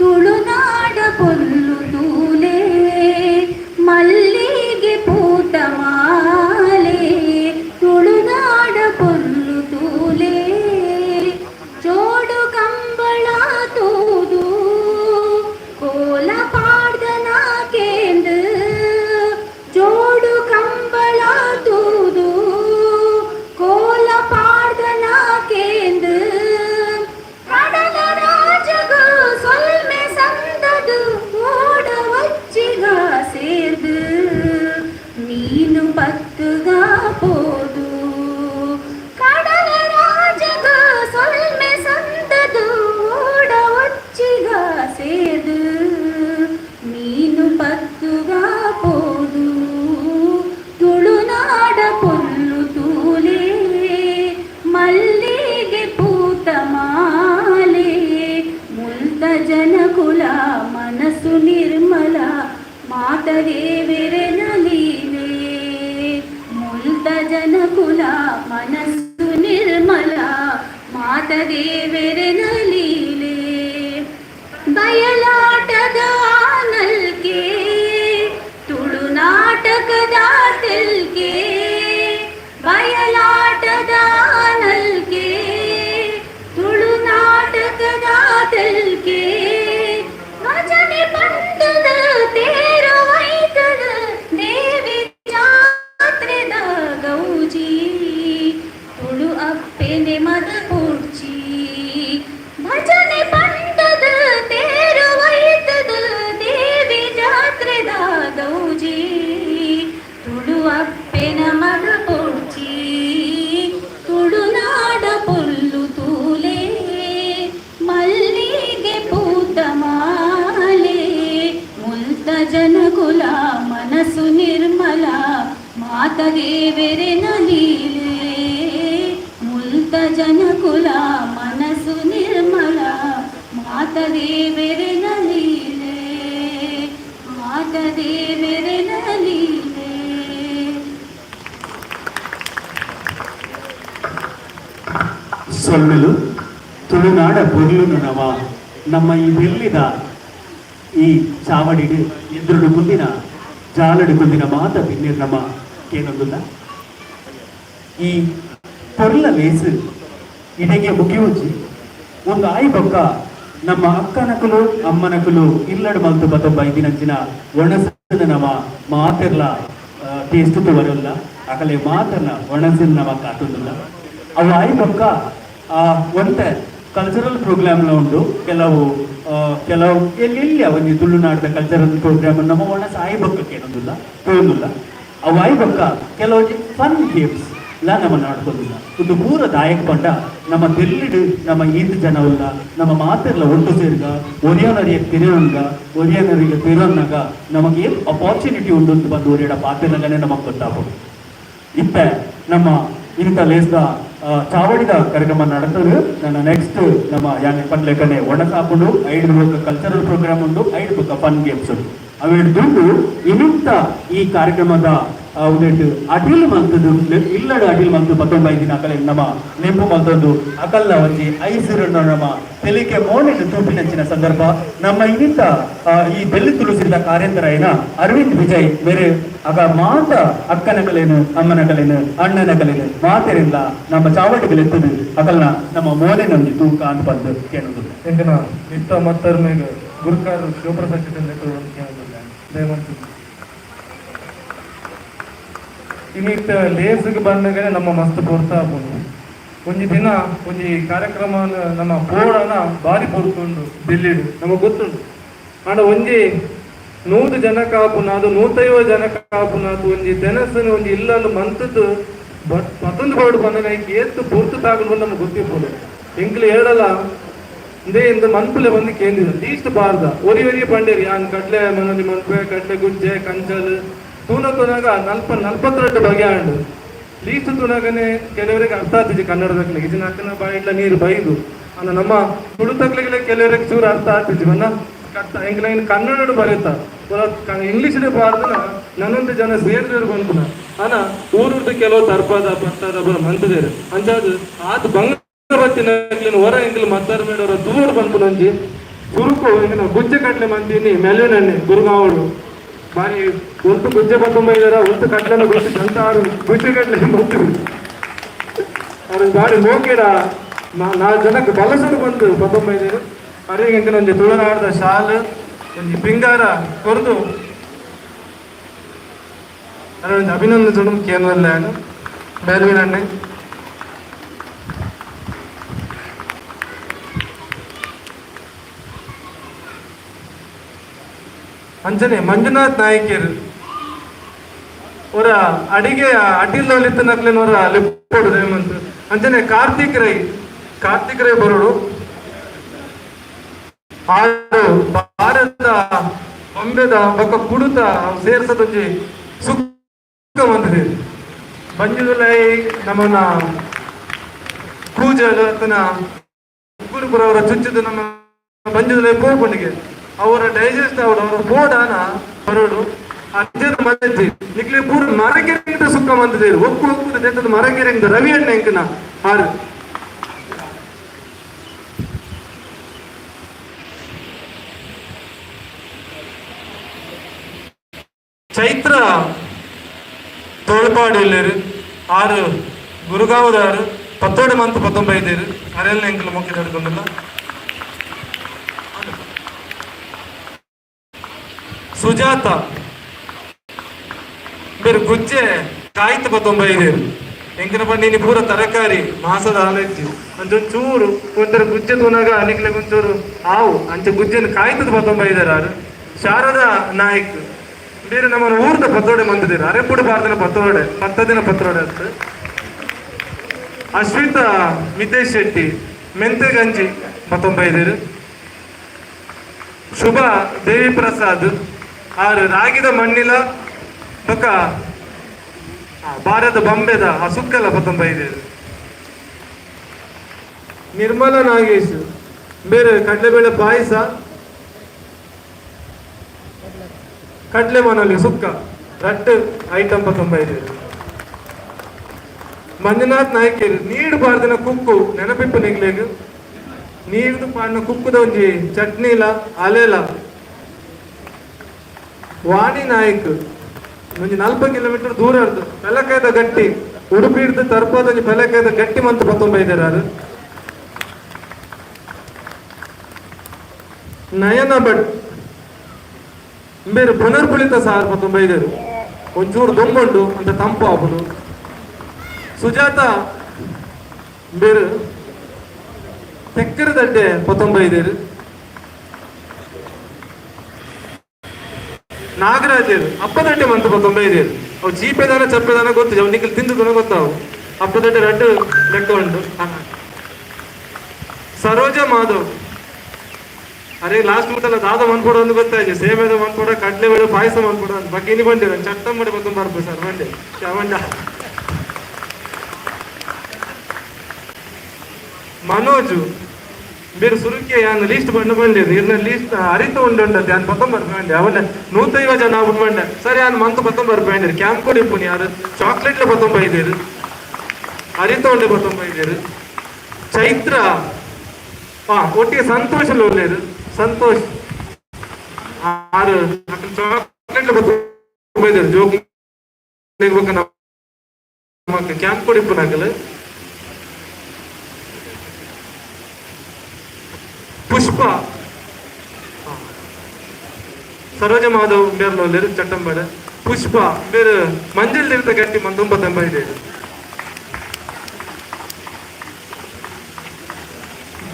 ತುಳುನಾಡ ಪೊಲ್ಲು ತೂಲೆ ಮಲ್ಲಿಗೆ ಪೂತ ಮಾಲೆ ತುಳುನಾಡ ಪೊಲ್ಲು ತೂಲೆ ಜೋಡು ಕಂಬಳ ತೂದು ಕೋಲ ಪಾಡ್ದನ ಕೇಂದ್ರ ಜೋಡು ಕಂಬಳ ತೂದು ಕೋಲ ಪಾಡ್ದನ ಕೇಂದ್ರ ಕಡಲ ರಾಜಗ ಸೊಲ್ಮೆ ಸಂದದು ಓಡ ವಚ್ಚಿಗ ಸೇರ್ದು ನೀನು ಪತ್ತುಗ ಪೋದು ಕಡಲ ರಾಜಗ ಸೊಲ್ಮೆ ಸಂದದು ಓಡ ವಚ್ಚಿಗ ಸೇರ್ದು ನೀನು ಪತ್ತುಗ ಪೋದು ತುಳುನಾಡ ಪೊಲ್ಲು ತೂಲೆ ಮಲ್ಲಿಗೆ ಪೂತ ಮಾಲೆ ಮುಲ್ತ ಜನಕುಲ ಮನಸ್ಸು ನಿರ್ಮಲ ಮಾತದೇವೆರೆನ ಲೀಲೆ ಮುಲ್ತ ಜನಕುಲ ಮನಸ್ಸು ನಿರ್ಮಲ ಮಾತದೇವೆರೆನ ಲೀಲೆ ಬಯಲಾಟದ ನಲ್ಕೆ ತುಳುನಾಟಕದ ತೆಲ್ಕೆ ಬಯಲಾಟದ ನಲ್ಕೆ ತುಳುನಾಟಕದ ತೆಲ್ಕೆ ಭಜನೆ ಬಂದದ ತೇರ ವೈತದ ದೇವಿ ಜಾತ್ರೆದ ಗೌಜಿ ತುಳು ಅಪ್ಪೆನೆ ಮದ ಪೂರ್ಚಿ ಭಜನೆ ಬಂದದ ತೇರ ವೈತದ ದೇವಿ ಜಾತ್ರೆದ ಗೌಜಿ ತುಳು ಅಪ್ಪೆನ ಮದ ಪೂರ್ಚಿ ತುಳುನಾಡ ಪೊಲ್ಲು ತೂಲೆ ಮಲ್ಲಿಗೆ ಪೂತ ಮಾಲೆ ಮುಲ್ತ ಜನಕುಲ ಮನಸ್ಸು ನಿರ್ಮಲ ಮಾತದೇವೆರೆನ ಲೀಲೆ ಮುಲ್ತ ಜನಕುಲ ಮನಸ್ಸು ನಿರ್ಮಲ ಮಾತದೇವೆರೆನ ಲೀಲೆ ಮಾತದೇವೆರೆನ ಲೀಲೆ. ಸೊಲ್ಮೆಲು ತುಳುನಾಡ ಪೊರ್ಲುನು ನಮ್ಮ ಈ ಬೆಲ್ಲಿದ ಈ ಚಾವಡಿಡು ಎದುರುಡು ಮುಂದಿನ ಜಾಲಡು ಮುಂದಿನ ಮಾತ ಪಿನ್ನಿರ್ ನಮ್ಮ ಕೇನೊಂದುಲ್ಲ ಈ ಪೊರ್ಲ ಲೇಸು ಇಡೆಗೆ ಮುಗಿಯುಜಿ ಒಂದು ಆಯಿ ಬೊಕ್ಕ ನಮ್ಮ ಅಕ್ಕನಕಲು ಅಮ್ಮನಕಲು ಇಲ್ಲಡು ಮಲ್ತು ಬತ್ತೊಬ್ಬ ಇಂದಿನಂಚಿನ ಒಣಸನ ನಮ್ಮ ಮಾತೆರ್ಲ ಟೇಸ್ಟ್ ಬರೋಲ್ಲ ಅಕಲೆ ಮಾತನ್ನ ಒಣಸಿನ ನಮ್ಮ ಕಾತುಂದಿಲ್ಲ ಅವು ಆಯಿ ಬೊಕ್ಕ ಒಂತೆ ಕಲ್ಚರಲ್ ಪ್ರೋಗ್ರಾಮ್ಲ ಉಂಡು ಕೆಲವು ಎಲ್ಲಿ ಅವನಿ ತುಳುನಾಡದ ಕಲ್ಚರಲ್ ಪ್ರೋಗ್ರಾಮ್ ನಮ್ಮ ಒಣಸ ಆಯಿ ಬೊಕ್ಕಕ್ಕೆ ಏನೊಂದಿಲ್ಲ ತೋಂದಿಲ್ಲ ಅವು ಆಯಿ ಬೊಕ್ಕ ಕೆಲವು ಫನ್ ಗೇಮ್ಸ್ ला ನಮ್ಮ ನಾಡ್ಕೊಂಡಿಲ್ಲ ಒಂದು ಪೂರ ದಾಯಕ ಪಂಡ ನಮ್ಮ ತೆಲ್ಲಿಡು ನಮ್ಮ ಈದ್ ಜನ ಉಲ್ಲ ನಮ್ಮ ಮಾತೆರ್ಲ ಒಟ್ಟು ಸೇರ್ಗ ಒರಿಯನರಿಗೆ ತಿರೋನ್ಗ ನಮಗೆ ಅಪಾರ್ಚುನಿಟಿ ಉಂಡು ಅಂತ ಬಂದು ಒರಿಯಡ ಪಾತೆರ್ಲಗನೆ ನಮಗೆ ಗೊತ್ತಾಗ್ಬೋದು ಇತ್ತ ನಮ್ಮ ಇಂಥ ಲೇಸ್ದ ಚಾವಡಿದ ಕಾರ್ಯಕ್ರಮ ನಡೆದ್ರು ನನ್ನ ನೆಕ್ಸ್ಟ್ ನಮ್ಮ ಯಾನೆ ಪನ್ಲೆಕನೆ ಒಣಸಾಪುಂಡು 5 ಬುಕ್ ಕಲ್ಚರಲ್ ಪ್ರೋಗ್ರಾಮ್ ಉಂಡು 5 ಬುಕ್ ಫನ್ ಗೇಮ್ಸ್ ಉಂಡು ಅವೆಡ್ದುಂಡು ಇನ್ನಿಂತ ಈ ಕಾರ್ಯಕ್ರಮದ ಒಂದೆಟ್ಟು ಅಡಿಲ್ ಮಂತದ್ದು ಇಲ್ಲಡ ಅಡಿಲ್ ಮಂತು 19 ದಿನ ಅಕಲೆ ನಮ್ಮ ನೆಂಪು ಮಂತೊಂದು ಅಕಲ್ಲ ಒಂಜಿ ಐಸಿರನ್ನು ನಮ್ಮ ತೆಲಿಕೆ ಮೋನೆಟ್ಟು ತೂಪಿನಂಚಿನ ಸಂದರ್ಭ ನಮ್ಮ ಇನ್ನಿಂತ ಈ ಬೆಲ್ಲಿ ತುಳುಸಿದ ಕಾರ್ಯಂತರ ಏನ ಅರವಿಂದ್ ವಿಜಯ್ ಬೇರೆ ಆಗ ಮಾತ ಅಕ್ಕನ ಕಲೆನು ಅಮ್ಮನ ಕಲೆನು ಅಣ್ಣನ ಕಲೆನು ಮಾತೆರಿಲ್ಲ ನಮ್ಮ ಚಾವಟಿಗಳೆತ್ತದು ಅಕಲ್ನ ನಮ್ಮ ಮೋನೆನೊಂದು ತೂಕ ಅಂತ ಬಂದು ಕೇಳೋದು ಎಂಕನ ಇತ್ತ ಮತ್ತರ ಮೇಲೆ ಗುರುಕಾರ ಶಿವಪ್ರಸಾದ್ ಕೇಳೋದಿಲ್ಲ ದಯವಂತ ಇನ್ನಿತ್ತ ಲೇಸ್ಗೆ ಬಂದಾಗ ನಮ್ಮ ಮಸ್ತ್ ಪ್ರೋತ್ಸಾಹ ಒಂಜಿ ದಿನ ಒಂಜಿ ಕಾರ್ಯಕ್ರಮ ನಮ್ಮ ಬೋರ್ಡನ ಬಾರಿ ಪೊರ್ತುಂಡು ದಿಲ್ಲಿಡು ನಮಗೆ ಗೊತ್ತುಂಡು ಆಂಡ ಒಂಜಿ 100 ಜನ ಕಾಪುನಾದು 150 ಜನ ಕಾಪುನಾದು ಒಂಜಿ ತೆನಸನ್ನು ಒಂಜಿ ಇಲ್ಲಲು ಮಂತದ್ದು ಮತ್ತೊಂದು ಬೋರ್ಡ್ ಬಂದಾಗ ಏತ್ತು ಪೂರ್ತಿ ತಾಗಲು ನಮ್ಗೆ ಗೊತ್ತಿರ್ಬೋದು ಎಂಕ್ಲು ಹೇಳಲ್ಲ ಇದೇ ಇಂದ ಮನ್ಪುಲೆ ಬಂದು ಕೇಂದ್ರ ಲೀಸ್ಟ್ ಬಾರ್ದ ಒರಿ ಪಂಡೇರಿ ಯಾನ್ ಕಡ್ಲೆ ಮನೋಜಿ ಮನ್ಪೆ ಕಡ್ಲೆ ಗುಜ್ಜೆ ಕಂಚಲ್ ತೂನಾಗ 42 ಬಗೆ ಆಂಡು ಲೀಸ್ಟ್ ತೂನಾಗನೆ ಕೆಲವರಿಗೆ ಅರ್ಥ ಆಗ್ತಿದೆ ಕನ್ನಡದಲ್ಲಿ ಇದನ್ನ ಅಕ್ಕನ ಬಾಯಿಡ್ಲ ನೀರು ಬೈದು ಅನ್ನ ನಮ್ಮ ತುಳು ತಗ್ಲಿಗೆ ಕೆಲವರಿಗೆ ಚೂರು ಅರ್ಥ ಆಗ್ತಿದ್ವಿ ಮನ್ನ ಎಂಗ್ಲ ಕನ್ನಡ ಬರೆಯುತ್ತ ಇಂಗ್ಲಿಷ್ ಬಾರ್ದನ ನನ್ನೊಂದು ಜನ ಸೇರಿದ್ರು ಬಂತು ಅನ ಊರುದ್ದು ಕೆಲವು ತರ್ಪದ ಪಟ್ಟದ ಮಂತದೇರು ಅಂಚಾದು ಆತ ಬಂಗ ಬತ್ತಿನ ಹೊರ ಎಂಗ್ಲು ಮತ್ತಾರ ಮೇಡವರ ದೂರ ಬಂತು ನಂಜಿ ಸುರುಕು ಇಂಗಿನ ಗುಜ್ಜೆ ಕಟ್ಲೆ ಮಂದಿನಿ ಮೆಲ್ವಿನಣ್ಣೆ ಗುರುಗಾವಳು ಬಾರಿ ಒಂದು ಗುಜ್ಜೆ ಬತ್ತೊಂಬೈದಾರ ಒಂದು ಕಟ್ಲನ್ನು ಗೊತ್ತು ಅಂತ ಆರು ಗುಜ್ಜೆ ಕಟ್ಲೆ ಬಂತು ಅವ್ರಿಗೆ ಬಾರಿ ಮೋಕೆಡ 4 ಜನಕ್ಕೆ ಬಲಸರು ಬಂತು 19 ಅವರಿಗೆ ಎಂಕ ಒಂದು ತುಳನಾಡದ ಶಾಲು ಒಂದು ಪಿಂಗಾರ ಕೊರದು ಅದೊಂದು ಅಭಿನಂದಿಸೋಣ ಕೇಂದ್ರಲ್ಲ ಬೇಲ್ವಿನಣ್ಣೆ ಅಂಚನೆ ಮಂಜುನಾಥ್ ನಾಯ್ಕರು ಅವರ ಅಡಿಗೆ ಅಡ್ಡಿಲ್ಲವಲಿತ್ತು ನಕ್ಲಿನವರ ಲಿಪ್ಪೋಡು ಹೇಮಂತ್ ಅಂಚನೆ ಕಾರ್ತಿಕ್ ರೈ ಬರೋಡು ಆರು ಭಾರತ ಬೊಂಬೆದ ಬೊಕ್ಕ ಕುಡುತ ಸೇರ್ಸದೊಂಜಿ ಸುಖ ಬಂದಿದೆ ಬಂಜುಲೈ ನಮ್ಮನ್ನ ಕೂಜಲು ಅತನ ಗುರುಪುರವರ ಚುಚ್ಚಿದ ನಮ್ಮ ಬಂಜುಲೈ ಪೋಪಣಿಗೆ ಅವರ ಡೈಜೆಸ್ಟ್ ಅವರ ಬೋಡಾನ ಬರೋಡು ಅಜ್ಜನ ಮದ್ದಿ ನಿಕ್ಲಿ ಪೂರ ಮರಗೆರೆಂಟ ಸುಖ ಬಂದಿದೆ ಒಪ್ಪು ಹೋಗ್ತದೆ ಮರಗೆರೆಂಟ ರವಿ ಅಣ್ಣ ಎಂಕನ ಆರು ಚೈತ್ರ ತೋಳ್ಪಾಡಿಲ್ಲರು ಆರು ಗುರುಗಾವದಾರು 17 ಮಂತ್ 19 ಅರೆಲ್ಲ ಎಂಕಲು ಮುಖ್ಯ ತಡ್ಕೊಂಡಿಲ್ಲ ಸುಜಾತ ಬೇರೆ ಗುಜ್ಜೆ ಕಾಯ್ತು 19 ಎಂಕಿನ ಪಂಡಿನಿ ಪೂರ ತರಕಾರಿ ಮಾಸದ ಆಲೈತಿ ಒಂಚೂರು ಒಂದರ ಗುಜ್ಜೆ ತೂನಾಗ ಅನಿಕ್ಲೆ ಒಂಚೂರು ಆವು ಅಂಚೆ ಗುಜ್ಜೆನ ಕಾಯ್ತದ 19 ಆರು ಶಾರದಾ ನಾಯ್ಕ್ ಬೇರೆ ನಮ್ಮ ಊರ್ದ ಪತ್ತೋಡೆ ಮಂದಿದ್ದೀರ ಅರೆಪುಡು ಬಾರ್ದಿನ ಪತ್ತದಿನ ಪತ್ರೋಡೆ ಅಂತ ಅಶ್ವಿತಾ ವಿದೇಶ್ ಶೆಟ್ಟಿ ಮೆಂತೆ ಗಂಜಿ 19 ಶುಭ ದೇವಿ ಪ್ರಸಾದ್ ಆರು ರಾಗಿದ ಮಣ್ಣಿಲ ಬೊಕ್ಕ ಭಾರತ ಬೊಂಬೆದ ಆ ಸುಕ್ಕಲ 19 ನಿರ್ಮಲ ನಾಗೇಶ್ ಬೇರೆ ಕಡಲೆಬೇಳೆ ಪಾಯಸ ಕಡ್ಲೆ ಮನಲಿ ಸುಕ್ಕ ರಟ್ಟು ಐಟಮ್ 19 ಮಂಜುನಾಥ್ ನಾಯ್ಕರು ನೀಡು ಬಾರ್ದಿನ ಕುಕ್ಕು ನೆನಪಿಪ್ಪು ನಿಗ್ಲೇಗು ನೀರ್ದು ಪಾಡಿನ ಕುಕ್ಕುದ ಒಂಜಿ ಚಟ್ನಿಲ ಅಲೆಲ ವಾಣಿ ನಾಯ್ಕ್ ಒಂಜಿ 40 ಕಿಲೋಮೀಟರ್ ದೂರ ಇರ್ದು ಪೆಲಕಾಯ್ದ ಗಟ್ಟಿ ಉಡುಪಿ ಹಿಡ್ದು ತರ್ಪದ ಒಂಜಿ ಪೆಲಕಾಯ್ದ ಗಟ್ಟಿ ಮಂತ್ 19 ಆರು ನಯನ ಭಟ್ ಬೇರೆ ಪುನರ್ಪುಳಿತ ಸಾರ್ 19 ಒಂಚೂರು ದೊಂಬುಂಡು ಅಂತ ತಂಪು ಆಪುಡು ಸುಜಾತ ಬೇರೆ ತೆಕ್ಕರದಡ್ಡೆ 19 ನಾಗರಾಜರು ಅಪ್ಪದಡ್ಡೆ ಮಂತ್ 19 ಅವು ಚೀಪೆದಾನ ಚಪ್ಪೆದಾನ ಗೊತ್ತಿದೆ ಅವು ನಿಖಲ್ ತಿಂದು ಗೊತ್ತಾವು ಅಪ್ಪದಡ್ಡೆ ರಡ್ಡು ಲೆಕ್ಕ ಉಂಟು ಸರೋಜಾ ಮಾಧವ್ ಅರೆ ಲಾಸ್ಟ್ ಮುಟ್ಟಲ್ಲ ದಾದ ಮನ್ಕೊಡ ಒಂದು ಗೊತ್ತಾಯ್ತು ಸೇವೆದ ಮನ್ಕೊಡ ಕಡ್ಲೆ ಬೇಳೆ ಪಾಯಸ ಮನ್ಕೊಡ ಅಂತ ಬಗ್ಗೆ ಇನಿ ಬಂದಿರ ಚಟ್ಟ ಮಾಡಿ ಬತ್ತೊಂದು ಬರ್ಬೋದು ಸರ್ ಬಂಡೆ ಚಾವಂಡ ಮನೋಜು ಬೇರೆ ಸುರುಕಿ ಯಾನ್ ಲೀಸ್ಟ್ ಬಂಡು ಬಂದಿರು ಇರ್ನ ಲೀಸ್ಟ್ ಅರಿತು ಉಂಡು ಯಾನ್ 19 ಬಂಡೆ ಅವನ್ನ 150 ಜನ ಆಗ್ಬಿಟ್ಟು ಬಂಡೆ ಸರಿ ಯಾನ್ ಮಂತ್ 19 ಬಂದಿರು ಕ್ಯಾಂಪ್ ಕೊಡಿ ಇಪ್ಪುನಿ ಯಾರು ಚಾಕ್ಲೇಟ್ಲ 19 ಅರಿತು ಉಂಡೆ 19 ಚೈತ್ರ ಒಟ್ಟಿಗೆ ಸಂತೋಷ ಒಳ್ಳೆಯದು ಸಂತೋಷ್ ಆರು ಚಾಕ್ಲೇಟ್ ಜೋಗಿ ಕ್ಯಾಂಪ್ ಕೊಡಿಪ್ಪು ನಗಲು ಪುಷ್ಪ ಸರೋಜ ಮಾಧವ್ ಬೇರೆ ಚಟ್ಟಂಬಡ ಪುಷ್ಪ ಬೇರೆ ಮಂಜಲ್ ಇರ್ತ ಗಟ್ಟಿ 19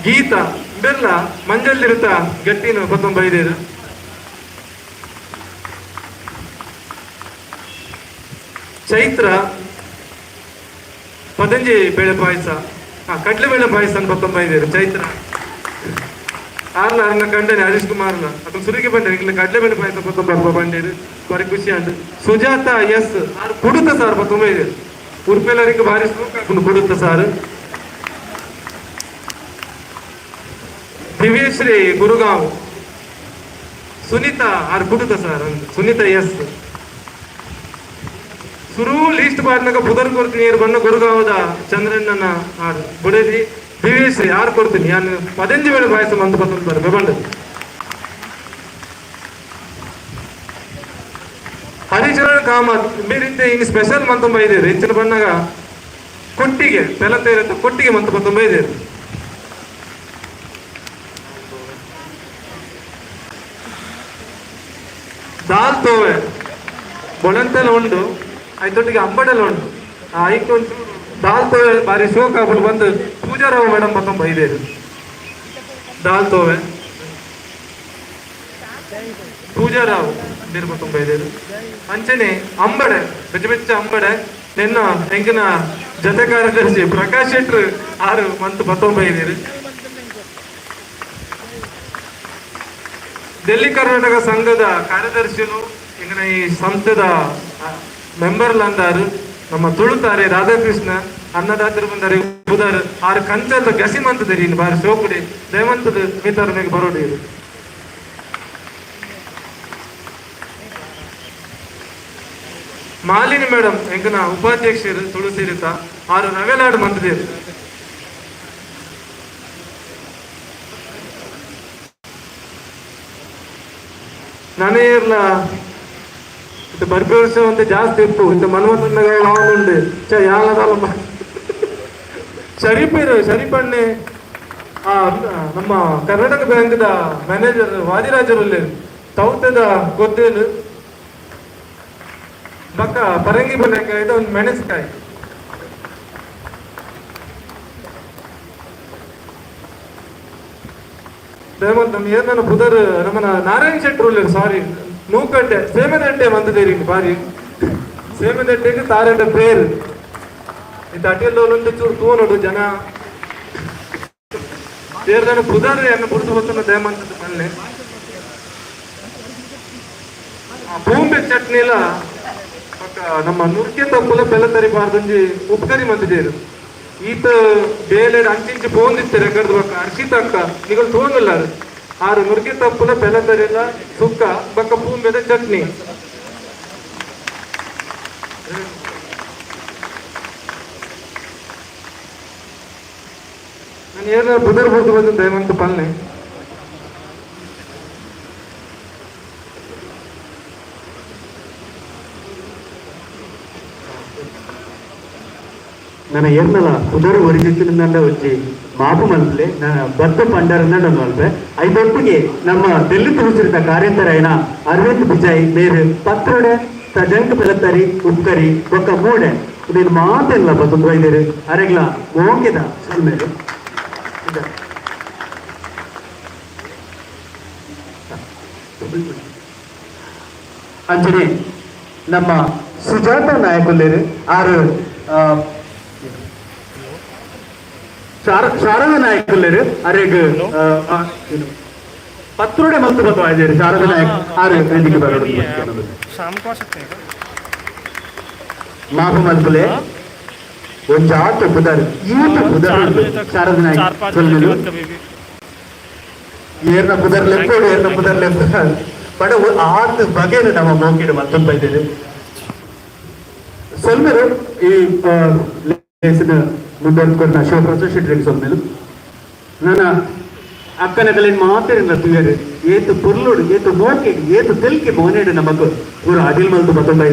ಗೀತಾ ಬೆಲ್ಲ ಮಂಜಲ್ಲಿರುತ್ತ ಗಟ್ಟಿನ 19 ಚೈತ್ರ ಪದಂಜಿ ಬೇಳೆ ಪಾಯಸ ಕಡ್ಲೆ ಬೇಳೆ ಪಾಯಸ 19 ಚೈತ್ರ ಆರ್ಲ ಅರ್ನ ಕಂಡನೆ ಹರೀಶ್ ಕುಮಾರ್ನ ಅದನ್ನು ಸುರಿಗೆ ಬಂಡೆ ಕಡ್ಲೆ ಬೇಳೆ ಪಾಯಸ 19 ಬಂಡೇರು ಬಾರಿ ಖುಷಿ ಅಂತ ಸುಜಾತ ಎಸ್ ಕುಡುತ್ತ ಸಾರ್ 19 ಉರ್ಪೆಲ್ಲರಿಗೆ ಭಾರಿ ಕುಡುತ್ತ ಸಾರು ದಿವ್ಯಶ್ರೀ ಗುರುಗಾಂವ್ ಸುನೀತಾ ಆರ್ ಕುಟುತ ಸರ್ ಸುನೀತಾ ಎಸ್ ಸುರು ಲೀಸ್ಟ್ ಬಾರ್ನಾಗ ಬುಧರ್ ಕೊಡ್ತೀನಿ ಏರು ಬಣ್ಣ ಗುರುಗಾವದ ಚಂದ್ರಣ್ಣನ ಆರು ಬುಡೇದಿ ದಿವೇಶ್ ಯಾರು ಕೊಡ್ತೀನಿ ನಾನು 15 ವೇಳೆ ಪಾಯಸ ಮಂತ್ ಬರ್ತಂತ ಬರ್ರಿ ಬೆಬಂಡ ಹರಿಚರಣ್ ಕಾಮತ್ ಮೀರಿದ್ದೆ ಇನ್ನು ಸ್ಪೆಷಲ್ ಮಂತ್ ಬೈದೇರಿ ಹೆಚ್ಚಿನ ಬಣ್ಣಾಗ ಕೊಟ್ಟಿಗೆ ಪೆಲತೆ ಇರುತ್ತೆ ಕೊಟ್ಟಿಗೆ ಮಂತ್ ಬೈದೇರಿ ದಾಲ್ ತೋವೆ ಬೊಳಂತೆಲ್ಲ ಉಂಡು ಐದೊಟ್ಟಿಗೆ ಅಂಬಡೆಲ್ಲ ಉಂಟು ಐಕೊಂಚು ದಾಲ್ ತೋವೆ ಬಾರಿ ಶೋಕ್ ಆಗ್ಬಿಟ್ಟು ಬಂದು ಪೂಜಾರಾವ್ ಮೇಡಮ್ ಬತ್ತೊಂಬ ಬೈದೇರಿ ದಾಲ್ ತೋವೆ ಪೂಜಾರಾವ್ ನೀರು ಬತ್ತೊಂಬ ಬೈದೇರಿ ಅಂಚನೆ ಅಂಬಡೆ ಬೆಚ್ಚ ಅಂಬಡೆ ನಿನ್ನ ಹೆಂಗಿನ ಜೊತೆ ಕಾರ್ಯದರ್ಶಿ ಪ್ರಕಾಶ್ ಶೆಟ್ರು ಆರು ಮಂತ್ ಬತ್ತೊಂಬ ಬೈದೇರಿ ಡೆಲ್ಲಿ ಕರ್ನಾಟಕ ಸಂಘದ ಕಾರ್ಯದರ್ಶಿಗಳು ಇಂಗನ ಈ ಸಂಸ್ಥದ ಮೆಂಬರ್లు ಅಂದಾರು ನಮ್ಮ ತುಳುತಾರೆ ರಾಧಾಕೃಷ್ಣ ಅನ್ನದಾತರು ಬಂದಾರೆ ಬುಧಾರು ಆರು ಕಂಚಲ್ದ ಗಸಿ ಮಂತದರಿ ಇನ್ನು ಬಾರಿ ಶೋಕುಡಿ ದಯವಂತದ ಮಿತರ ಮೇಲೆ ಬರೋಡಿ ಮಾಲಿನಿ ಮೇಡಮ್ ಎಂಕನ ಉಪಾಧ್ಯಕ್ಷರು ತುಳು ಸೇರಿತ ಆರು ನವೆಲಾಡು ಮಂತದೇರು ನಾನೇ ಇರ್ಲ ಬರ್ಬಿ ವರ್ಷ ಒಂದು ಜಾಸ್ತಿ ಇತ್ತು ಇಂತ ಮನ್ವಂತನಾಗ ಅವನುಂಡು ಯಾಲದಲ್ಲ ಶರೀಫಣ್ಣೆ ನಮ್ಮ ಕರ್ನಾಟಕ ಬ್ಯಾಂಕ್ದ ಮ್ಯಾನೇಜರ್ ವಾದಿರಾಜರಲ್ಲಿ ತೌತದ ಗೊತ್ತೇನು ಬಕ್ಕ ಪರಂಗಿ ಬನ್ನಕಾಯಿ ಒಂದು ಮೆಣಸ್ಕಾಯಿ ನಮ್ಮ ಏನ ಬುಧರ್ ನಮ್ಮನ ನಾರಾಯಣ್ ಶೆಟ್ರು ಸಾರಿ ನೂಕಟ್ಟೆ ಸೇಮೆದಂಟೆ ಮಂದದೇರಿ ಬಾರಿ ಸೇಮೆದಂಟೆಗೆ ತಾರಂಡ ಪ್ರೇರ್ ಇದು ಅಟಿಯಲ್ಲಿ ಒಂದು ಚೂರು ತೂನೋಡು ಜನ ದೇವ್ರದನ್ನ ಬುಧರ್ ಎನ್ನ ಬುಡ್ದು ಹೋಗ್ತಾನ ದೇಮಂತದ ಮಲ್ಲೆ ಭೂಮಿ ಚಟ್ನಿಲ ನಮ್ಮ ನುರ್ಕೆ ತಪ್ಪುಲ ಬೆಲ್ಲ ತರಿಬಾರ್ದಂಜಿ ಉಪ್ಕರಿ ಮಂದಿದೇರು ಈತ ಬೇಲೆ ಅಂಚಿಂಚು ಬೋಂದಿತ್ತೆ ರೆಕರ್ಡ್ ಬಕ್ಕ ಅರ್ಷಿತ ಅಕ್ಕ ನಿಗಲ್ ತೋಂಗಿಲ್ಲ ಆರು ನುರ್ಕೆ ತಪ್ಪುಲ ಬೆಲ್ಲ ತರಿಲ್ಲ ಸುಕ್ಕ ಬಕ್ಕ ಭೂಮಿದ ಚಟ್ನಿ ನಾನು ಏನ ಬುಧರ್ ಬುಡ್ದು ಬಂದು ದಯವಂತ ಪಲ್ಲೆ ನನ್ನ ಏರ್ನಲ್ಲ ಕುದುರೆ ಒರಿಜಿತ್ತಿನಿಂದ వచ్చి ಮಾಪು ಮಲ್ಪಲೆ ನನ್ನ ಬದ್ದ ಪಂಡರನ್ನ ಮಲ್ಪೆ ಐದೊಟ್ಟಿಗೆ ನಮ್ಮ ಡೆಲ್ಲಿ ತುಳುಸಿರಿತ ಕಾರ್ಯಂತರ అయిన ಅರವಿಂದ್ ವಿಜಯ್ ಮೇರು ಪತ್ರೊಡೆ ತಜಂಕ್ ಬೆಲತ್ತರಿ ಉಪ್ಕರಿ ಒಕ್ಕ ಮೂಡೆ ಇದನ್ನು ಮಾತೆಲ್ಲ ಬದ್ದು ಬೈದೇರು ಅರೆಗ್ಲ ಮೋಂಗಿದ ಸಲ್ಮೇರು ಅಂಚನೆ ನಮ್ಮ ಸುಜಾತ ನಾಯಕಲ್ಲೇರು ಆರು ಶಾರದಾ ನಾಯಕಲ್ಲೇರು ಅರೆಗ್ ಪತ್ರೋಡೆ ಮತ್ತು ಬತ್ತವಾಯಿದೇರು ಶಾರದಾ ನಾಯಕ್ ಆರು ಎಂದಿಗೆ ಬರೋದು ಮಾಪು ಮಲ್ಪಲೆ ಒಂದು ಆಟ ಬುಧರ್ ಈತ ಬುಧರ್ ಶಾರದಾ ನಾಯಕ್ ಸೊಲ್ಮೆಲು ಏರ್ನ ಬುಧರ್ ಲೆಪ್ಪೋಡು ಏರ್ನ ಬುಧರ್ ಲೆಪ್ಪ ಪಡ ಆತ ಬಗೆನು ನಮ್ಮ ಮೋಕಿಡು ಮತ್ತೊಂದು ಬೈದೇರು ಸೊಲ್ಮೆರು ಈ ಲೇಸಿನ ಮುಂದುವರೆದುಕೊಂಡ ಶಿವಪ್ರಸಾದ್ ಶೆಟ್ಟಿ ಸೊಲ್ಮೆಲು ನನ್ನ ಅಕ್ಕನ ಕಲಿನ ಮಾತೇರಿಲ್ಲ ತುಯರು ಏತು ಪುರ್ಲುಡು ಏತು ಮೋಕೆ ಏತು ತೆಲ್ಕೆ ಮೋನೇಡು ನಮಕ್ ಪೂರ ಅಡಿಲ್ ಮಲ್ತು ಮತ್ತೊಂದು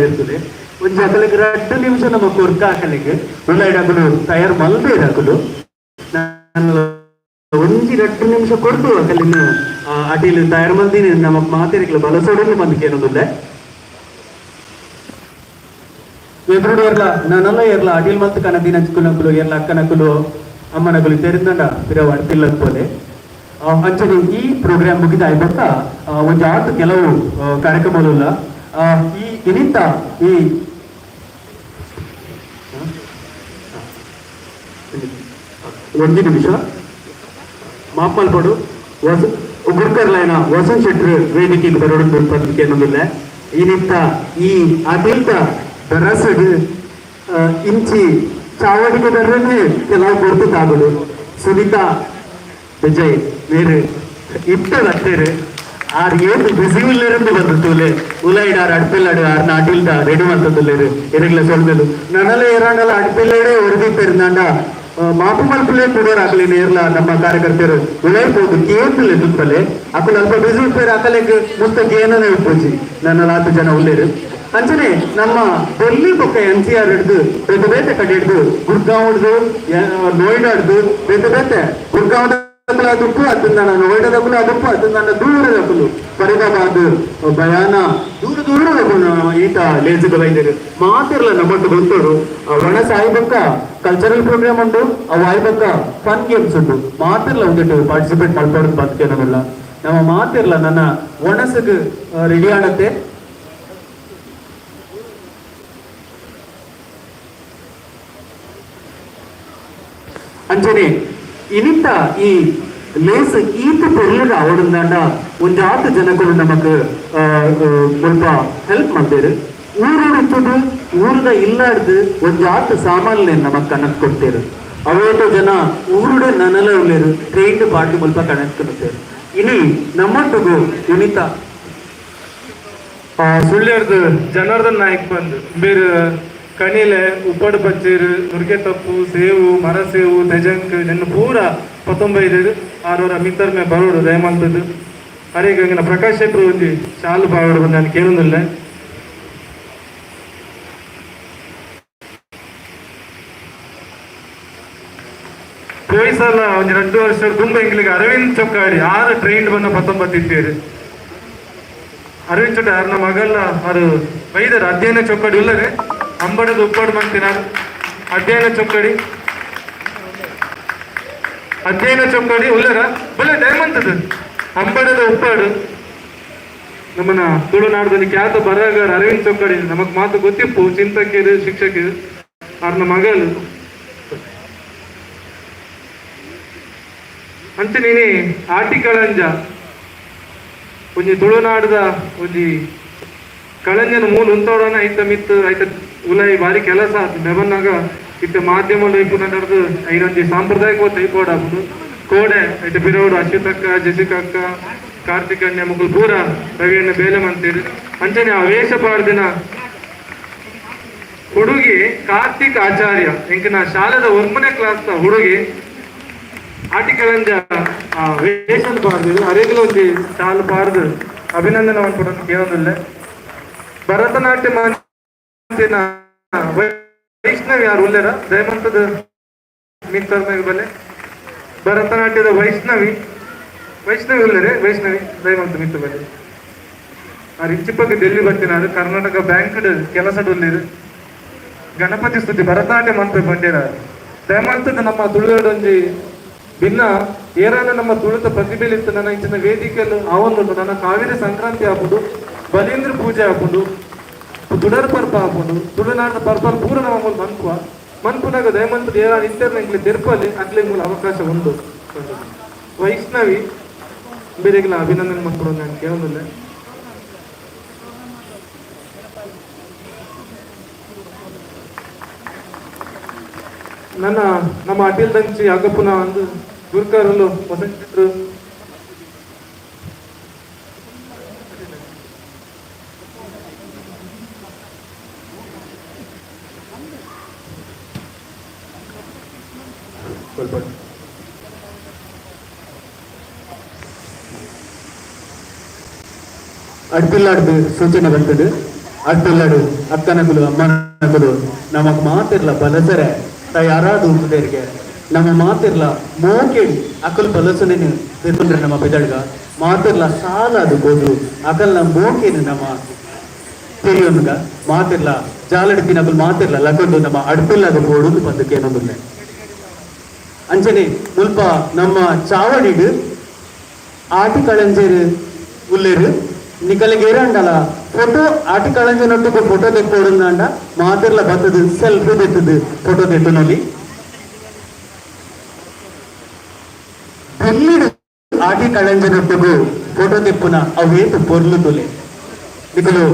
ಒಂದು ಅಕಲಿಗೆ 2 ನಿಮಿಷ ನಮ್ಮ ಕೊರ್ಕ ಅಕಲಿಗೆ ಉಳ್ಳಾಡಿ ಅಕಲು ತಯಾರು ಮಲ್ಬೇರು ಅಕಲು ಒಂಜಿ 2 ನಿಮಿಷ ಕೊಡ್ತು ಅಕಲಿನ ಅಡಿಲ್ ತಯಾರು ಮಲ್ದಿನಿ ನಮ್ಮ ಮಾತೇರಿಕ್ಲ ಬಲಸೋಡನ್ನು ಬಂದಿಕೆ ಅನ್ನೋದಿಲ್ಲ ಎದುರು ಇರ್ಲ ನಾನೆಲ್ಲ ಇರ್ಲ ಅಡಿಲ್ ಮಲ್ತು ಕನದಿನ ಹಂಚ್ಕೊಳಕಲು ಎಲ್ಲ ಅಕ್ಕನಕಲು ಅಮ್ಮನಕಲು ತೆರೆದಂಡ ಪಿರವ ಅಡ್ತಿಲ್ಲ ಪೋಲೆ ಅಂಚನೆ ಈ ಪ್ರೋಗ್ರಾಮ್ ಮುಗಿದ ಆಯ್ಬತ್ತ ಒಂದು ಆಟ ಕೆಲವು ಕಾರ್ಯಕ್ರಮಗಳು ಈ ಇನಿಂದ ಈ ಒಂದು ನಿಮಿಷ ಮಾಪಲ್ಪಡು ಗುರ್ಕರ್ಲೈನ ವಸಂತ್ ಶೆಟ್ಟಿ ವೇದಿಕೆಗೆ ಬರೋದು ಪತ್ರಿಕೆ ಅನ್ನೋದಿಲ್ಲ ಇನಿಂದ ಈ ಅದಿಲ್ದ ರಸಡ್ ಇಂಚಿ ಚಾವಡಿಗೆ ಬರ್ರನ್ನೇ ಕೆಲವು ಕೊಡ್ತು ತಾಗಲು ಸುನೀತಾ ವಿಜಯ್ ಬೇರೆ ಇಟ್ಟರು ಅತ್ತೇರು ಆರ್ ಏನು ಬಿಸಿ ಉಲ್ಲಿருந்து ಬಂದಿತ್ತುಲೆ ಉಲೈಡಾರ್ ಅಡ್ಪಿಲ್ಲಾಡು ಆರ್ ನಾಟಿಲ್ದ ರೆಡಿ ಮಾಡ್ತದಲ್ಲೇರು ಇರಗ್ಲ ಸೊಲ್ಮೇಲು ನನ್ನಲ್ಲೇ ಇರಾಂಡಲ್ಲ ಅಡ್ಪಿಲ್ಲಾಡೆ ಹೊರದಿತ್ತಿರುಂದಾಂಡ ಮಾಪು ಮಲ್ಪುಲೇ ಕೂಡ ಹಾಕಲಿ ನೇರ್ಲ ನಮ್ಮ ಕಾರ್ಯಕರ್ತರು ಉಳೈಬಹುದು ಕೇಂದ್ರಲೆ ತುಪ್ಪಲೆ ಅಕ್ಕಲು ಅಲ್ಪ ಬಿಸಿ ಉಪ್ಪೇರು ಅಕಲೆಗೆ ಮುತ್ತ ಕೇನನೇ ಉಪ್ಪೋಚಿ ನನ್ನ 4 ಜನ ಉಳ್ಳೇರು ಅಂಚನೆ ನಮ್ಮ ಡೆಲ್ಲಿ ಪಕ್ಕ NCR ಹಿಡಿದು ಬೇತೆ ಬೇತೆ ಕಡೆ ಹಿಡಿದು ಗುರ್ಗಾಂವ್ ಹಿಡಿದು ನೋಯ್ಡಾ ಹಿಡಿದು ಬೇತೆ ಬೇತೆ ಗುರ್ಗಾಂವ್ ಅದಕ್ಕೂ ಅದನ್ನ ನೋಯ್ಡಾದಕ್ಕೂ ಅದಕ್ಕೂ ಅದನ್ನ ದೂರದಕ್ಕೂ ಫರೀದಾಬಾದ್ ಬಯಾನ ದೂರದಕ್ಕೂ ಈತ ಲೇಸಿದ ವೈದ್ಯರು ಮಾತಿರ್ಲ ನಮ್ಮಟ್ಟು ಗೊತ್ತೋಡು ಒಣ ಸಾಯಿಬಕ್ಕ ಕಲ್ಚರಲ್ ಪ್ರೋಗ್ರಾಮ್ ಉಂಟು ಅವು ಆಯ್ಬಕ್ಕ ಫನ್ ಗೇಮ್ಸ್ ಉಂಟು ಮಾತಿರ್ಲ ಒಂದಿಟ್ಟು ಪಾರ್ಟಿಸಿಪೇಟ್ ಮಾಡ್ಕೊಳ್ಳೋದು ಬದುಕೆ ನಮ್ಮೆಲ್ಲ ನಮ್ಮ ಮಾತಿರ್ಲ ನನ್ನ ಒಣಸಗ್ ರೆಡಿ ಆಡತ್ತೆ ಅಂಚನೆ ಇನಿತ್ತ ಈ ಲೇಸ್ ಈತ ಪೊರ್ಲಗ ಅವಡಂದಾಂಡ ಒಂಜಾತು ಜನಗಳು ನಮಕ್ ಸ್ವಲ್ಪ ಹೆಲ್ಪ್ ಮಾಡ್ತೇರು ಊರಿನ ಊರದ ಇಲ್ಲಾಡ್ದು ಒಂಜಾತು ಸಾಮಾನ್ಯ ನಮಕ್ ಕನೆಕ್ಟ್ ಕೊಡ್ತೇರು ಅವೇಟು ಜನ ಊರುಡ ನನಲ ಉಳ್ಳೇರು ಟ್ರೈನ್ ಪಾರ್ಟಿ ಮುಲ್ಪ ಕನೆಕ್ಟ್ ಕೊಡ್ತೇರು ಇನಿ ನಮ್ಮೊಟ್ಟಿಗೂ ಇನಿತ ಸುಳ್ಳ್ಯರ್ದು ಜನಾರ್ದನ್ ನಾಯಕ್ ಬಂದು ಬೇರೆ ಕಣಿಲೆ ಉಪ್ಪಡು ಪಚ್ಚೀರು ನುರ್ಗೆ ತಪ್ಪು ಸೇವು ಮರ ಸೇವು ತೆಜಂಕ್ ನೆನ್ನು ಪೂರ 19 ಆರವರ ಮಿತ್ತರ್ಮೆ ಬರೋಡು ದಯಮಂತದ್ದು ಅರೆಗಂಗಿನ ಪ್ರಕಾಶ್ ಶೆಟ್ರು ಒಂದು ಶಾಲು ಬಾವಡು ಬಂದು ನಾನು ಕೇಳುವುದಿಲ್ಲ ಪೋಯಿಸಲ್ಲ ಒಂದು 2 ವರ್ಷ ತುಂಬ ಎಂಗ್ಲಿಗೆ ಅರವಿಂದ್ ಚೊಕ್ಕಾಡಿ 6 ಟ್ರೈನ್ ಬಂದ 19 ಇದ್ದೀರಿ ಅರವಿಂದ್ ಚೊಟ್ಟ ನಮ್ಮ ಮಗಲ್ಲ ಅದು ವೈದ್ಯರ ಅಧ್ಯಯನ ಚೊಕ್ಕಾಡಿ ಉಳ್ಳರೆ ಅಂಬಡದ ಉಪ್ಪಾಡು ಮಾಡ್ತೀನಿ ಅಧ್ಯಯನ ಚೊಕ್ಕಾಡಿ ಉಳ್ಳರ ಬಲ್ಲ ಡೈಮಂತದ ಅಂಬಡದ ಉಪ್ಪಾಡು ನಮ್ಮನ್ನ ತುಳುನಾಡದಲ್ಲಿ ಖ್ಯಾತ ಬರಹಗಾರ ಅರವಿಂದ್ ಚೊಕ್ಕಾಡಿ ನಮಗ್ ಮಾತು ಗೊತ್ತಿಪ್ಪು ಚಿಂತಕಿರು ಶಿಕ್ಷಕಿರು ಅವ್ರನ್ನ ಮಗಲು ಅಂತ ನೀನೆ ಆಟಿ ಕಳಂಜ ಒಂಜಿ ತುಳುನಾಡದ ಒಂಜಿ ಕಳಂಜನ ಮೂಲ ಉಂತೋಡನ ಐತ ಮಿತ್ತು ಐತ ಉಲೈ ಬಾರಿ ಕೆಲಸ ಬೆಬನ್ನಾಗ ಇತ್ತ ಮಾಧ್ಯಮ ಲೈಫ್ ನಡೆದು ಐದೊಂದು ಸಾಂಪ್ರದಾಯಿಕ ತೈಪೋಡ ಆಗ್ಬೋದು ಕೋಡೆ ಐತ ಬಿರೋಡು ಅಶ್ವತಕ್ಕ ಜಸಿಕಕ್ಕ ಕಾರ್ತಿಕನ್ಯ ಮಕ್ಕಳು ಪೂರ ರವಿಯನ್ನ ಬೇಲೆ ಮಂತೀರಿ ಅಂಚನೆ ಆ ವೇಷ ಪಾಡ್ದಿನ ಹುಡುಗಿ ಕಾರ್ತಿಕ್ ಆಚಾರ್ಯ ಎಂಕಿನ ಶಾಲೆದ 1ನೇ ಕ್ಲಾಸ್ ಹುಡುಗಿ ಆಟಿಕಳಂಜ ಆ ವೇಷದ ಪಾಡ್ದು ಅರೆಗಲು ಒಂದು ಶಾಲು ಪಾಡ್ದು ಅಭಿನಂದನೆ ಮಾಡ್ಕೊಡ ಕೇಳೋದಿಲ್ಲ ಭರತನಾಟ್ಯ ಮಂತಿನ ವೈಷ್ಣವಿ ಯಾರು ಉಳ್ಳೇರ ದಯಮಂತದ ಮಿತ್ತರ್ನಾಗ ಬಲ್ಲೆ ಭರತನಾಟ್ಯದ ವೈಷ್ಣವಿ ಉಳ್ಳೇರೆ ವೈಷ್ಣವಿ ದಯಮಂತ ಮಿತ್ತ ಬಲ್ಲೆ ಆ ರಿಚ್ಚಿಪ್ಪಕ್ಕೆ ಡೆಲ್ಲಿ ಬರ್ತಿನಾರು ಕರ್ನಾಟಕ ಬ್ಯಾಂಕ್ ಕೆಲಸದ ಉಳ್ಳೇರು ಗಣಪತಿ ಸ್ತುತಿ ಭರತನಾಟ್ಯ ಮಂತ್ರ ಬಂಡೇರ ದಯಮಂತದ ನಮ್ಮ ತುಳುವಡೊಂಜಿ ಭಿನ್ನ ಏರಾನ ನಮ್ಮ ತುಳಿತ ಪ್ರತಿಭೆಲಿತ್ತು ನನ್ನ ಇಂಚಿನ ವೇದಿಕೆಯಲ್ಲಿ ಆವೊಂದುಂಟು ನನ್ನ ಕಾವೇರಿ ಸಂಕ್ರಾಂತಿ ಹಾಕುದು ಬಲೀಂದ್ರ ಪೂಜೆ ಹಾಕೊಂಡು ತುಡರ್ ಪರ್ಪ ಹಾಕೊಂಡು ತುಳುನಾಡಿನ ಪರ್ಪಲ್ ಪೂರ ನಮ್ಮ ಮನ್ಪುನಾಗ ದಯಮಂತದ ಏರ ನಿತ್ಯರ್ನ ಇಂಗ್ಲಿ ತೆರ್ಪಲ್ಲಿ ಅಗ್ಲಿ ಮೂಲ ಅವಕಾಶ ಉಂಟು ವೈಷ್ಣವಿ ಬೇರೆಗೆಲ್ಲ ಅಭಿನಂದನೆ ಮಾಡ್ಕೊಡೋದು ನಾನು ಕೇಳೋದಿಲ್ಲ ನಮ್ಮ ಅಟೀಲ್ ದಂಚಿ ಅಗಪ್ಪನ ಒಂದು ಗುರ್ಕರಲು ವಸಂತರು ಅಡ್ಪಿಲ್ಲಾಡ್ದು ಸೂಚನೆ ಬರ್ತದೆ ಅಡ್ಪಿಲ್ಲಾಡು ಅಕ್ಕನಗಳು ಅಮ್ಮನಗಳು ನಮಗ್ ಮಾತಿರ್ಲ ಬಲಸರೆ ಯಾರಾದು ಉಂಟುದೇರಿಗೆ ನಮ್ಮ ಮಾತಿರ್ಲ ಮೋಕೇಳಿ ಅಕಲ್ ಬಲಸನೆ ತಿರ್ಕೊಂಡ್ರೆ ನಮ್ಮ ಬೆದಳ್ಗ ಮಾತಿರ್ಲ ಸಾಲ ಅದು ಹೋದ್ರು ಅಕಲ್ನ ಮೋಕೇನು ನಮ್ಮ ತೆರಿಯೋನ್ಗ ಮಾತಿರ್ಲ ಜಾಲಡಿಪಿನ ಅಕಲ್ ಮಾತಿರ್ಲ ಲಗೊಂಡು ನಮ್ಮ ಅಡ್ಪಿಲ್ಲಾದ ಬೋಡು ಬಂದಕ್ಕೆ ಏನೊಂದಿಲ್ಲ ಅಂಚನೆ ಮುಲ್ಪ ನಮ್ಮ ಚಾವಡಿಡು ಆಟಿ ಕಳಂಜೇರು ಉಲ್ಲೇರು ನಿಕಲಿಗೆ ಏರಂಡಲ್ಲ ಫೋಟೋ ಆಟಿ ಕಳಂಜನೊಟ್ಟಿಗೆ ಫೋಟೋ ತೆಕ್ಕೊಡುಂದಾಂಡ ಮಾತಿರ್ಲ ಬತ್ತದು ಸೆಲ್ಫಿ ತೆತ್ತದು ಫೋಟೋ ತೆತ್ತನಲ್ಲಿ ಡೆಲ್ಲಿಡು ಆಟಿ ಕಳಂಜನೊಟ್ಟಿಗೂ ಫೋಟೋ ತೆಪ್ಪುನ ಅವೇತು ಪೊರ್ಲು ತೊಲೆ ನಿಕಲು